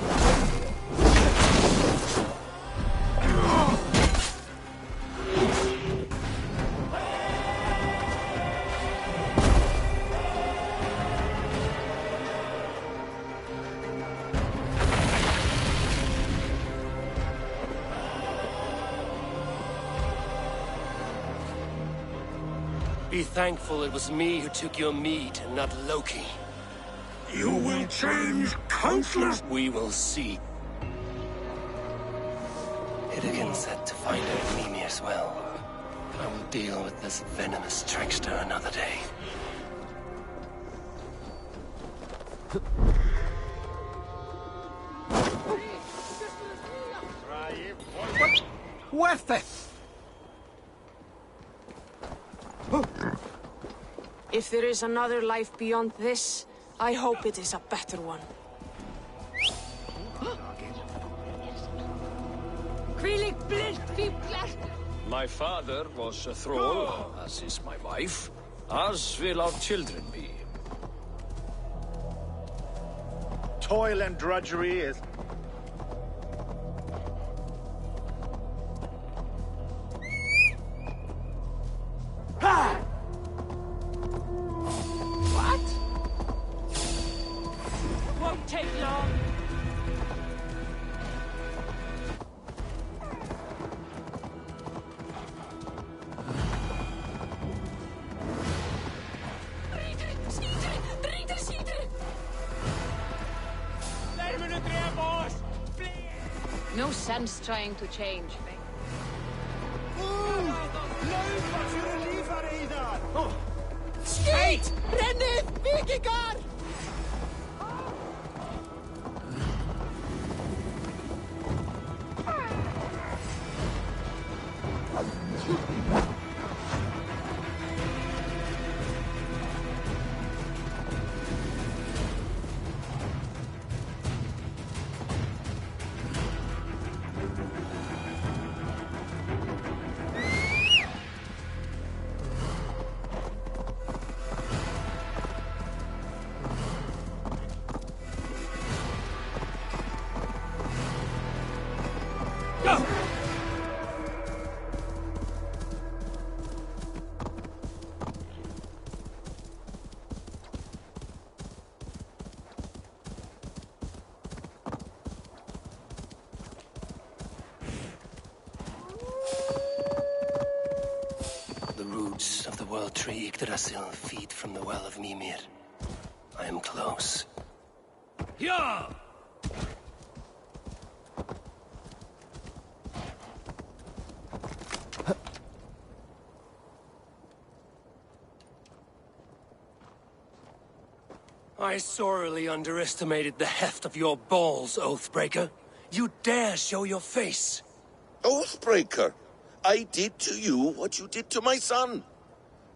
Be thankful it was me who took your meat and not Loki. You will change countless... We will see. Hyrkin said to find out Mimir's well. I will deal with this venomous trickster another day. Worth it! If there is another life beyond this, I hope it is a better one. My father was a thrall, as is my wife, as will our children be. Toil and drudgery is... What? Won't take long. No sense trying to change. Skate! Rennið! Vikingar! Of the world tree Yggdrasil feed from the well of Mimir. I am close. Yeah! I sorely underestimated the heft of your balls, Oathbreaker. You dare show your face? Oathbreaker, I did to you what you did to my son.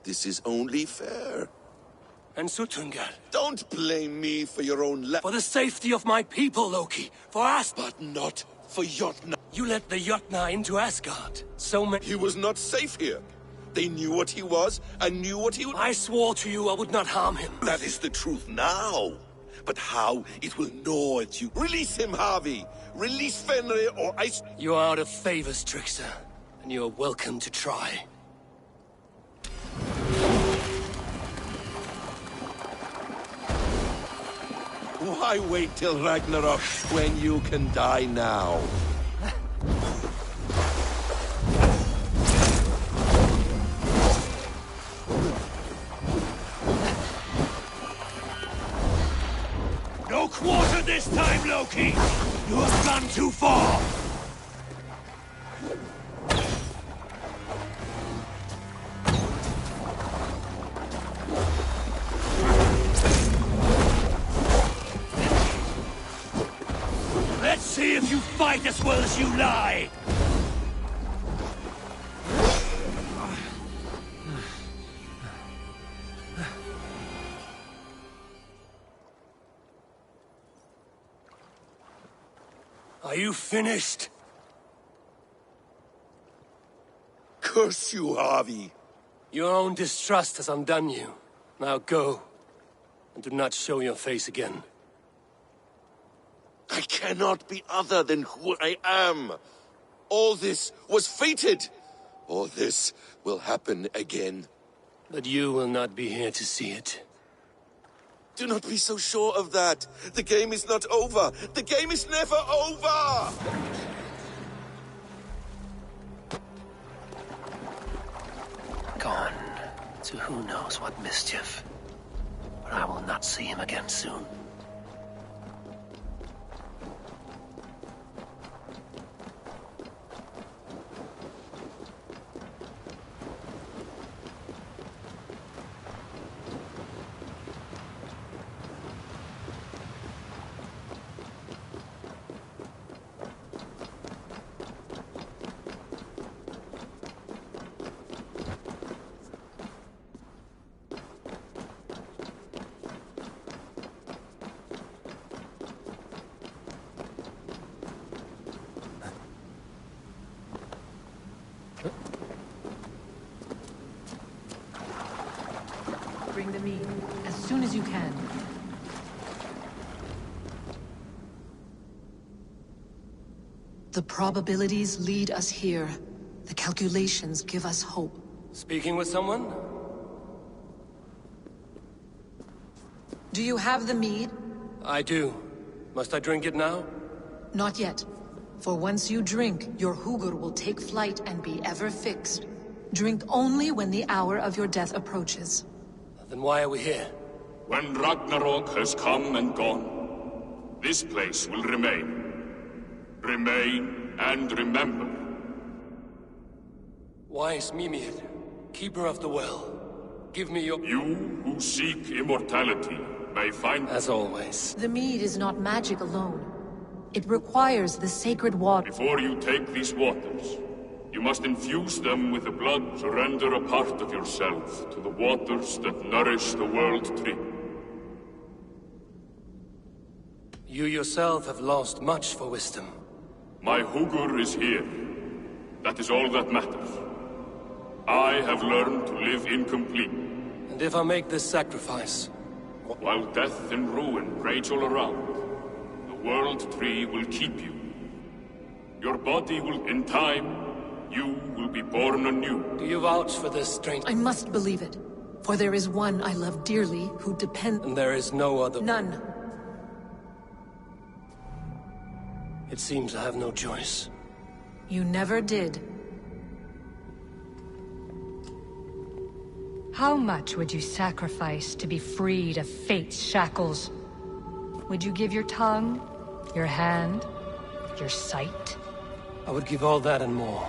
This is only fair. And Suttungr? Don't blame me for your own For the safety of my people, Loki. For us. But not for Jotnar. You let the Jotnar into Asgard. So many... He was not safe here. They knew what he was, and knew what he would... I swore to you I would not harm him. That is the truth now. But how it will gnaw at you. Release him, Harvey. Release Fenrir, or I... You are out of favors, trickster. And you are welcome to try. Why wait till Ragnarok when you can die now? No quarter this time, Loki! You have gone too far! Let's see if you fight as well as you lie! Are you finished? Curse you, Harvey. Your own distrust has undone you. Now go, and do not show your face again. I cannot be other than who I am. All this was fated. All this will happen again. But you will not be here to see it. Do not be so sure of that. The game is not over. The game is never over! Gone to who knows what mischief. But I will not see him again soon. mead, as soon as you can. The probabilities lead us here. The calculations give us hope. Speaking with someone? Do you have the mead? I do. Must I drink it now? Not yet. For once you drink, your Hugur will take flight and be ever fixed. Drink only when the hour of your death approaches. Then why are we here? When Ragnarok has come and gone, this place will remain. Remain and remember. Wise Mimir, keeper of the well, give me your... You who seek immortality may find... As always. The mead is not magic alone. It requires the sacred water. Before you take these waters, you must infuse them with the blood. Surrender a part of yourself to the waters that nourish the world tree. You yourself have lost much for wisdom. My Hugur is here. That is all that matters. I have learned to live incomplete. And if I make this sacrifice? While death and ruin rage all around, the world tree will keep you. Your body will, in time, you will be born anew. Do you vouch for this strange... I must believe it. For there is one I love dearly who depends... And there is no other... None. It seems I have no choice. You never did. How much would you sacrifice to be freed of fate's shackles? Would you give your tongue, your hand, your sight? I would give all that and more.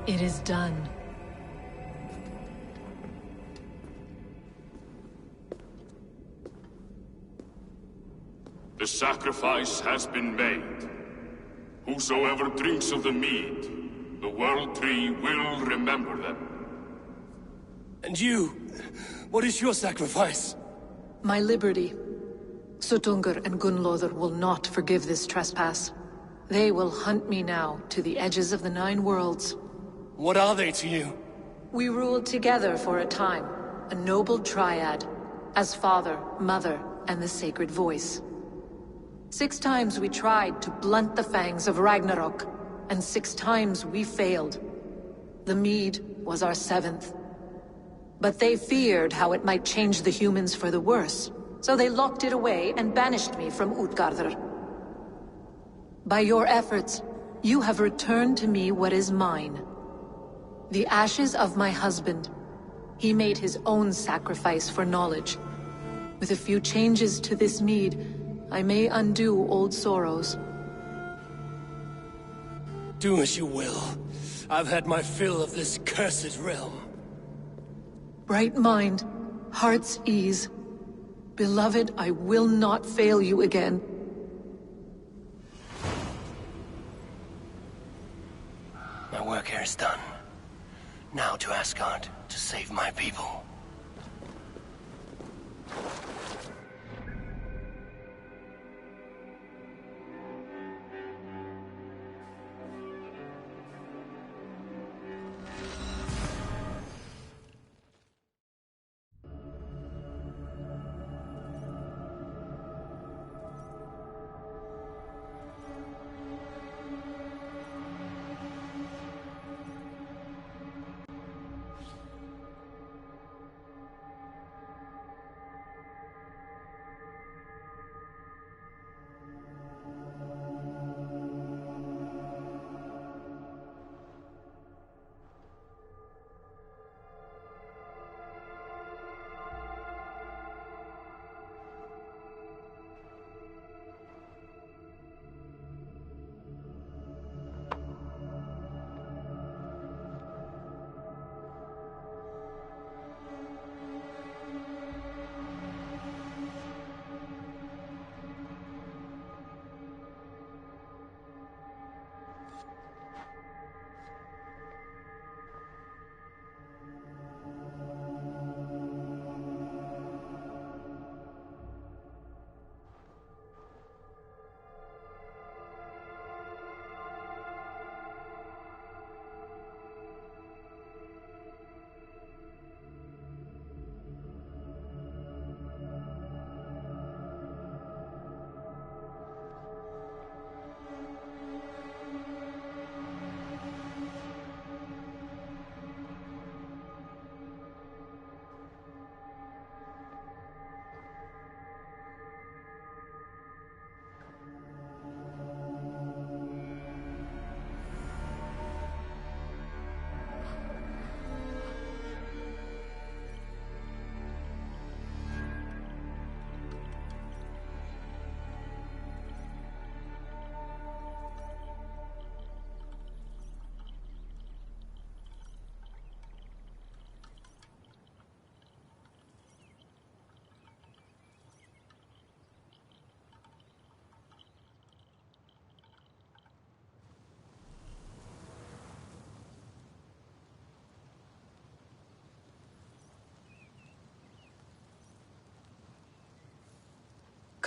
It is done. The sacrifice has been made. Whosoever drinks of the mead, the world tree will remember them. And you? What is your sacrifice? My liberty. Suttungr and Gunnlóðr will not forgive this trespass. They will hunt me now to the edges of the 9 worlds. What are they to you? We ruled together for a time, a noble triad, as father, mother, and the sacred voice. 6 times we tried to blunt the fangs of Ragnarok, and 6 times we failed. The mead was our 7th. But they feared how it might change the humans for the worse, so they locked it away and banished me from Utgardr. By your efforts, you have returned to me what is mine. The ashes of my husband. He made his own sacrifice for knowledge. With a few changes to this mead, I may undo old sorrows. Do as you will. I've had my fill of this cursed realm. Bright mind, heart's ease. Beloved, I will not fail you again. My work here is done. Now to ASGARD to save my people.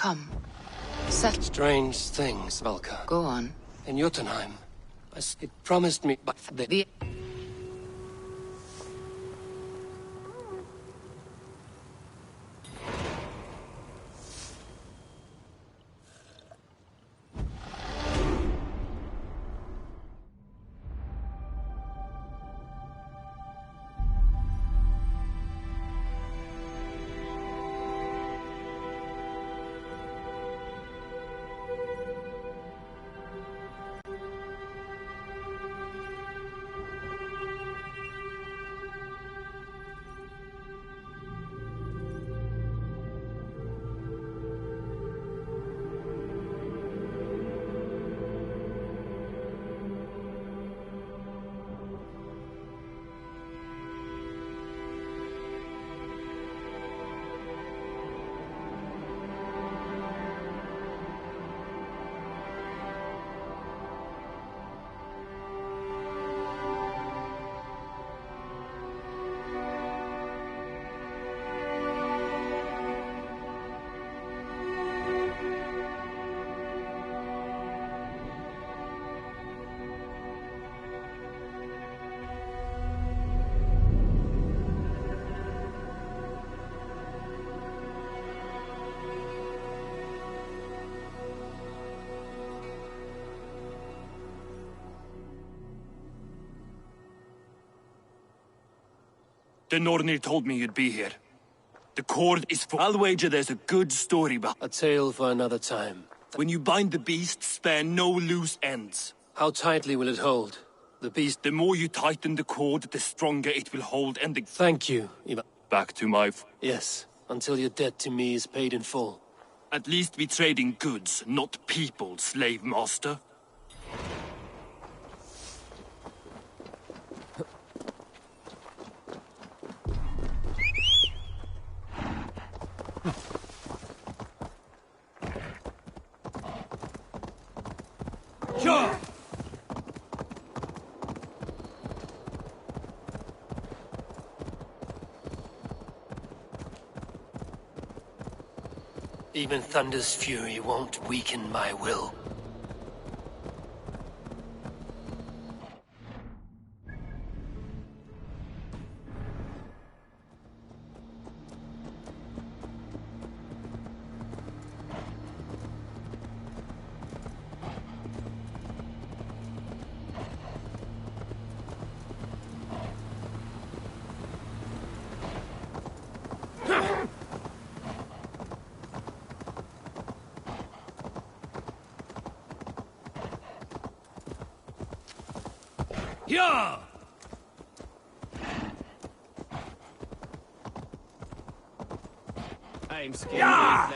Come. Set. Strange things, Valka. Go on. In Jotunheim, it promised me, but the... The Nornir told me you'd be here. The cord is full. I'll wager there's a good story behind. A tale for another time. When you bind the beast, spare no loose ends. How tightly will it hold? The beast... The more you tighten the cord, the stronger it will hold and the... Thank you, Ivan. Back to my... Yes, until your debt to me is paid in full. At least we trade in goods, not people, slave master. Sure! Even Thunder's fury won't weaken my will. Yeah! I'm scared. Yeah!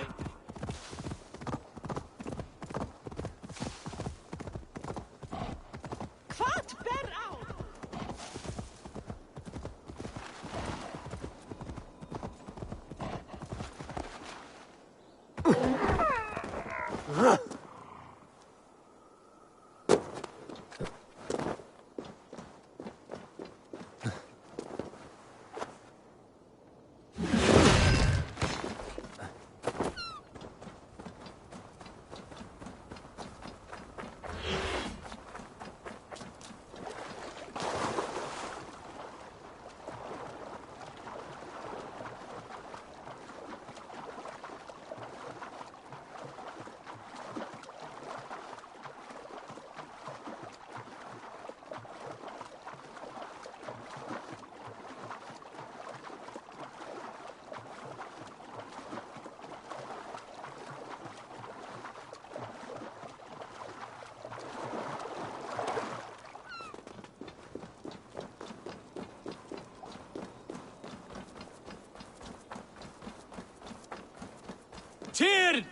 Tyr!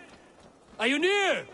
Are you near?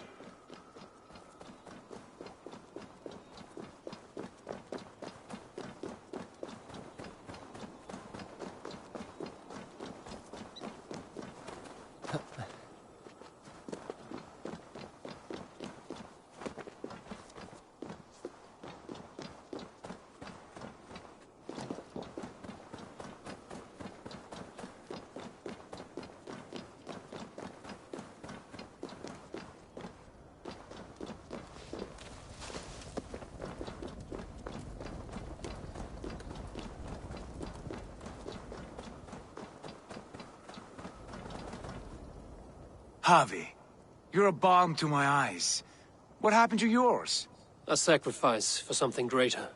Javi, you're a balm to my eyes. What happened to yours? A sacrifice for something greater.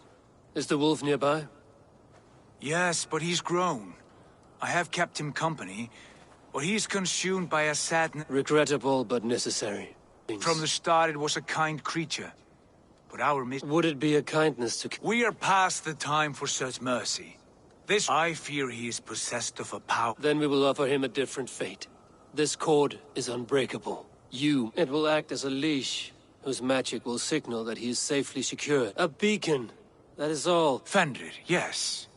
Is the wolf nearby? Yes, but he's grown. I have kept him company, but he's consumed by a sadness. Regrettable, but necessary. From the start, it was a kind creature. But our Would it be a kindness to... We are past the time for such mercy. I fear he is possessed of a power. Then we will offer him a different fate. This cord is unbreakable. It will act as a leash, whose magic will signal that he is safely secured. A beacon, that is all. Fenrir, yes.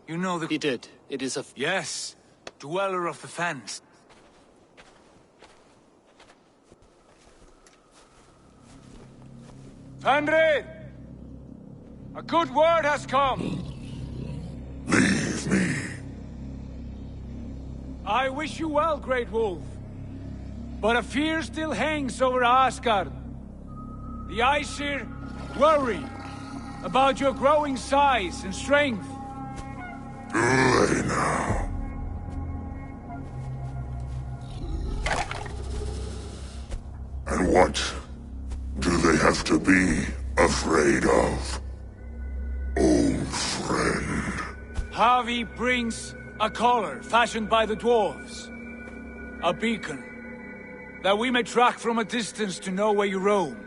You know the... He did. It is a... Yes, dweller of the fens. Fenrir! A good word has come! Leave me. I wish you well, Great Wolf. But a fear still hangs over Asgard. The Aesir worry about your growing size and strength. Do they now? And what do they have to be afraid of? Old friend. Javi brings a collar fashioned by the dwarves. A beacon. That we may track from a distance to know where you roam.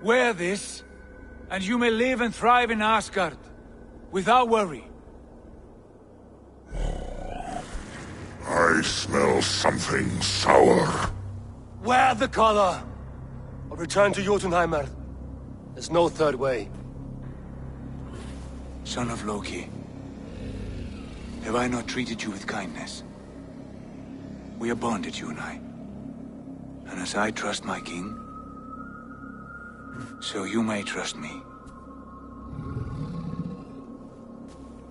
Wear this, and you may live and thrive in Asgard. Without worry. I smell something sour. Wear the collar! Or return to Jotunheimer. There's no third way. Son of Loki. Have I not treated you with kindness? We are bonded, you and I. And as I trust my king, so you may trust me.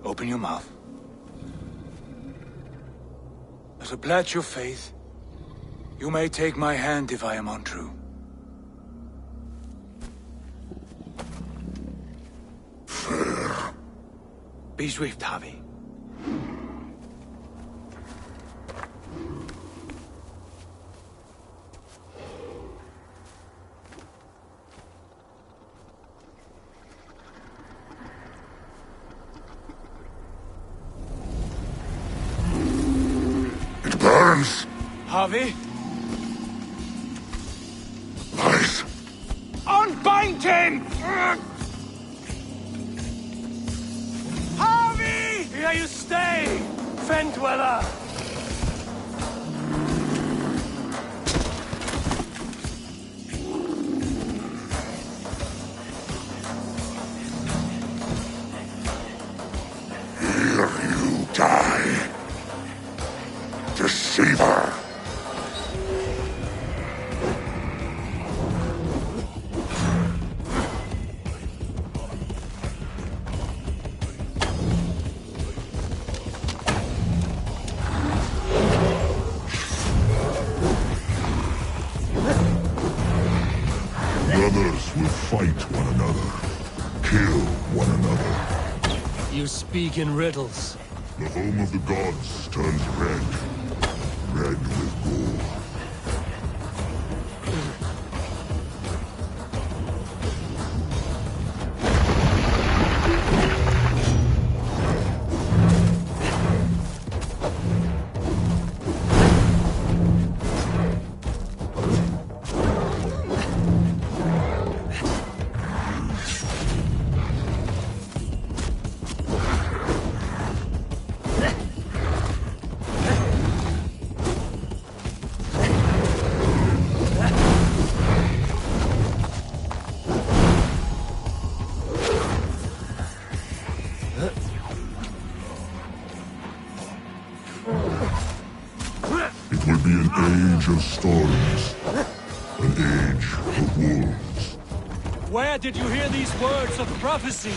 Open your mouth. As a pledge of faith, you may take my hand if I am untrue. Fair. Be swift, Javi. It burns. Javi? Lies. Unbind him! Javi! Here you stay, Fen Dweller! Here you die. Deceiver. Brothers will fight one another, kill one another. You speak in riddles. The home of the gods turns red. Red with gore. It will be an age of storms. An age of wolves. Where did you hear these words of prophecy?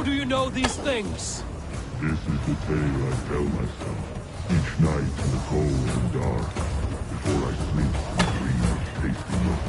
do you know these things? This is the tale I tell myself each night in the cold and dark, before I sleep and dream of tasty milk.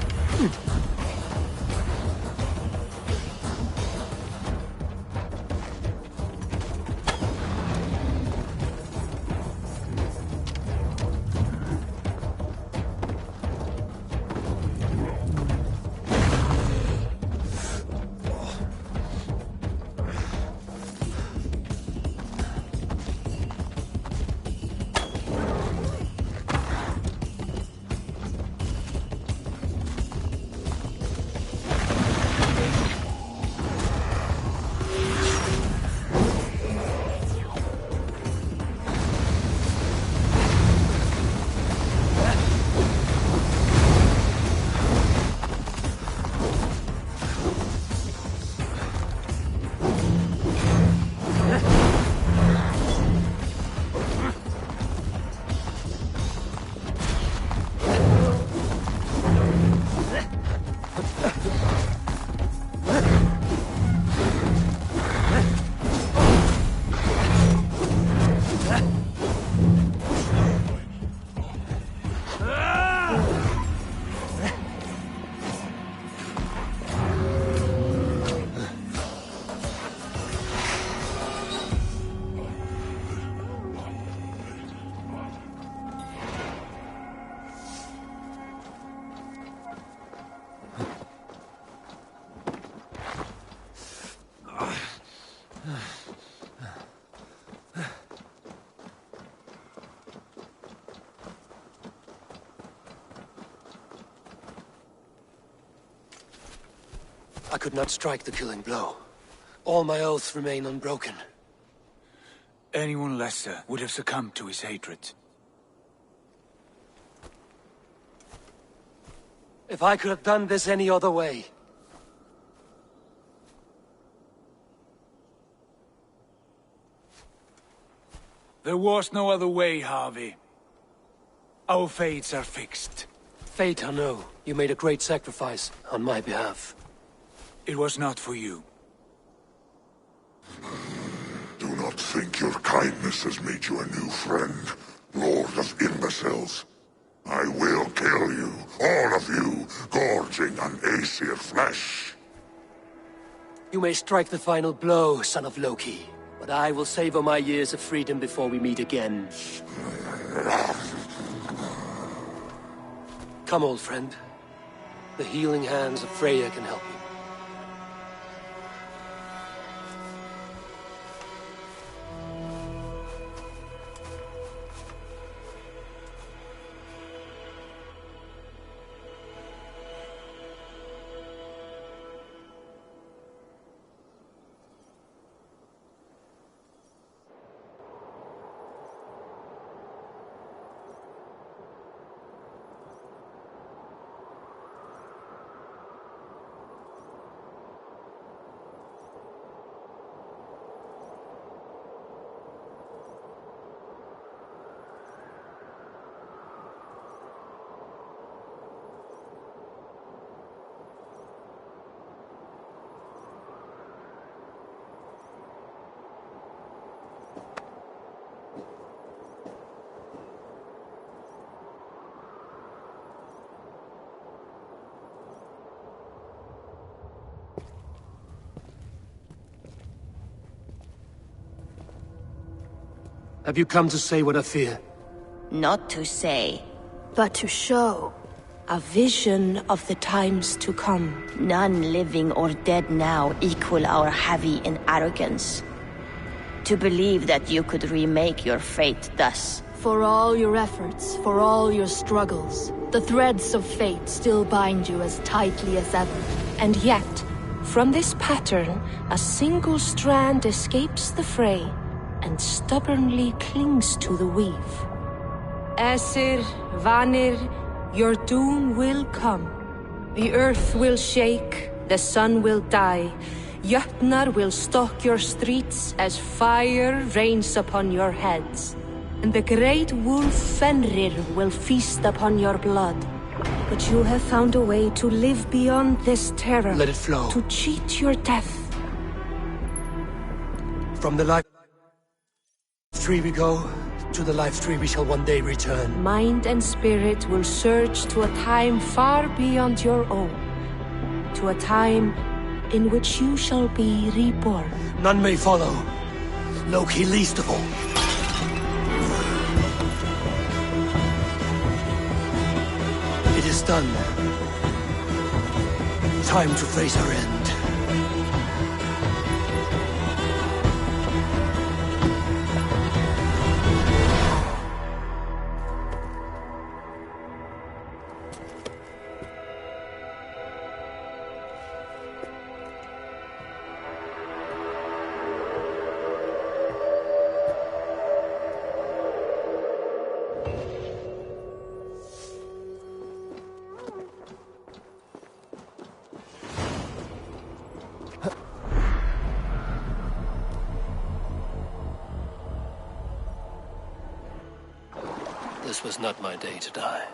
I could not strike the killing blow. All my oaths remain unbroken. Anyone lesser would have succumbed to his hatred. If I could have done this any other way... There was no other way, Harvey. Our fates are fixed. Fate, I know. You made a great sacrifice on my behalf. It was not for you. Do not think your kindness has made you a new friend, Lord of Imbeciles. I will kill you, all of you, gorging on Aesir flesh. You may strike the final blow, son of Loki, but I will savor my years of freedom before we meet again. Come, old friend. The healing hands of Freya can help you. Have you come to say what I fear? Not to say, but to show. A vision of the times to come. None living or dead now equal our heavy in arrogance. To believe that you could remake your fate thus. For all your efforts, for all your struggles, the threads of fate still bind you as tightly as ever. And yet, from this pattern, a single strand escapes the fray and stubbornly clings to the weave. Aesir, Vanir, your doom will come. The earth will shake, the sun will die. Jötnar will stalk your streets as fire rains upon your heads. And the great wolf Fenrir will feast upon your blood. But you have found a way to live beyond this terror. Let it flow. To cheat your death. From the life tree we go, to the life tree we shall one day return. Mind and spirit will surge to a time far beyond your own. To a time in which you shall be reborn. None may follow. Loki least of all. It is done. Time to face our end. This was not my day to die.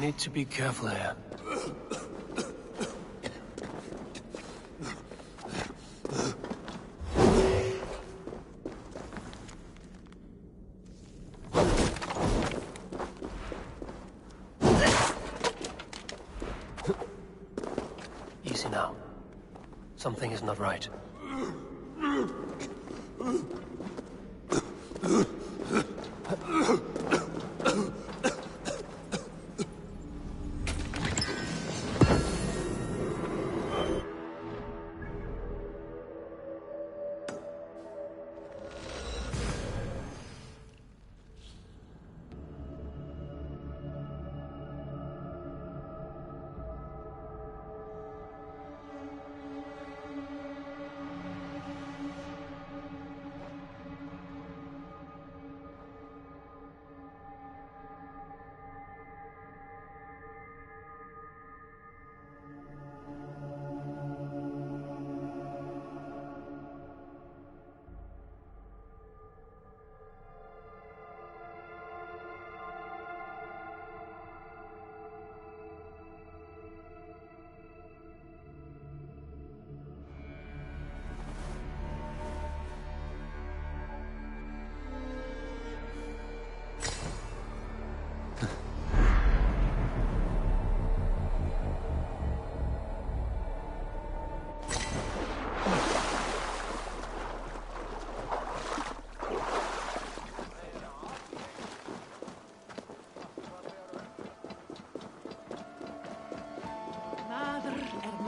Need to be careful here. Easy now. Something is not right.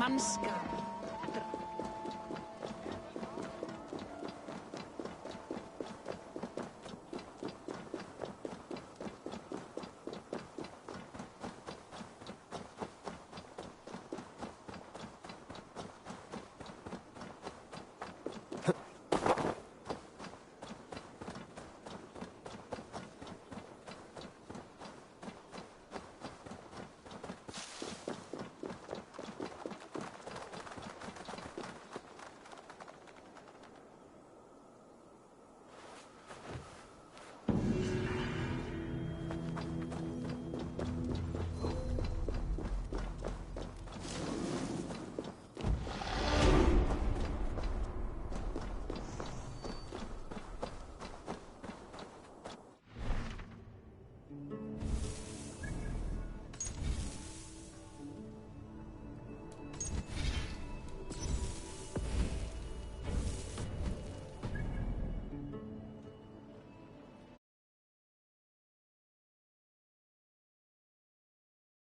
mannskap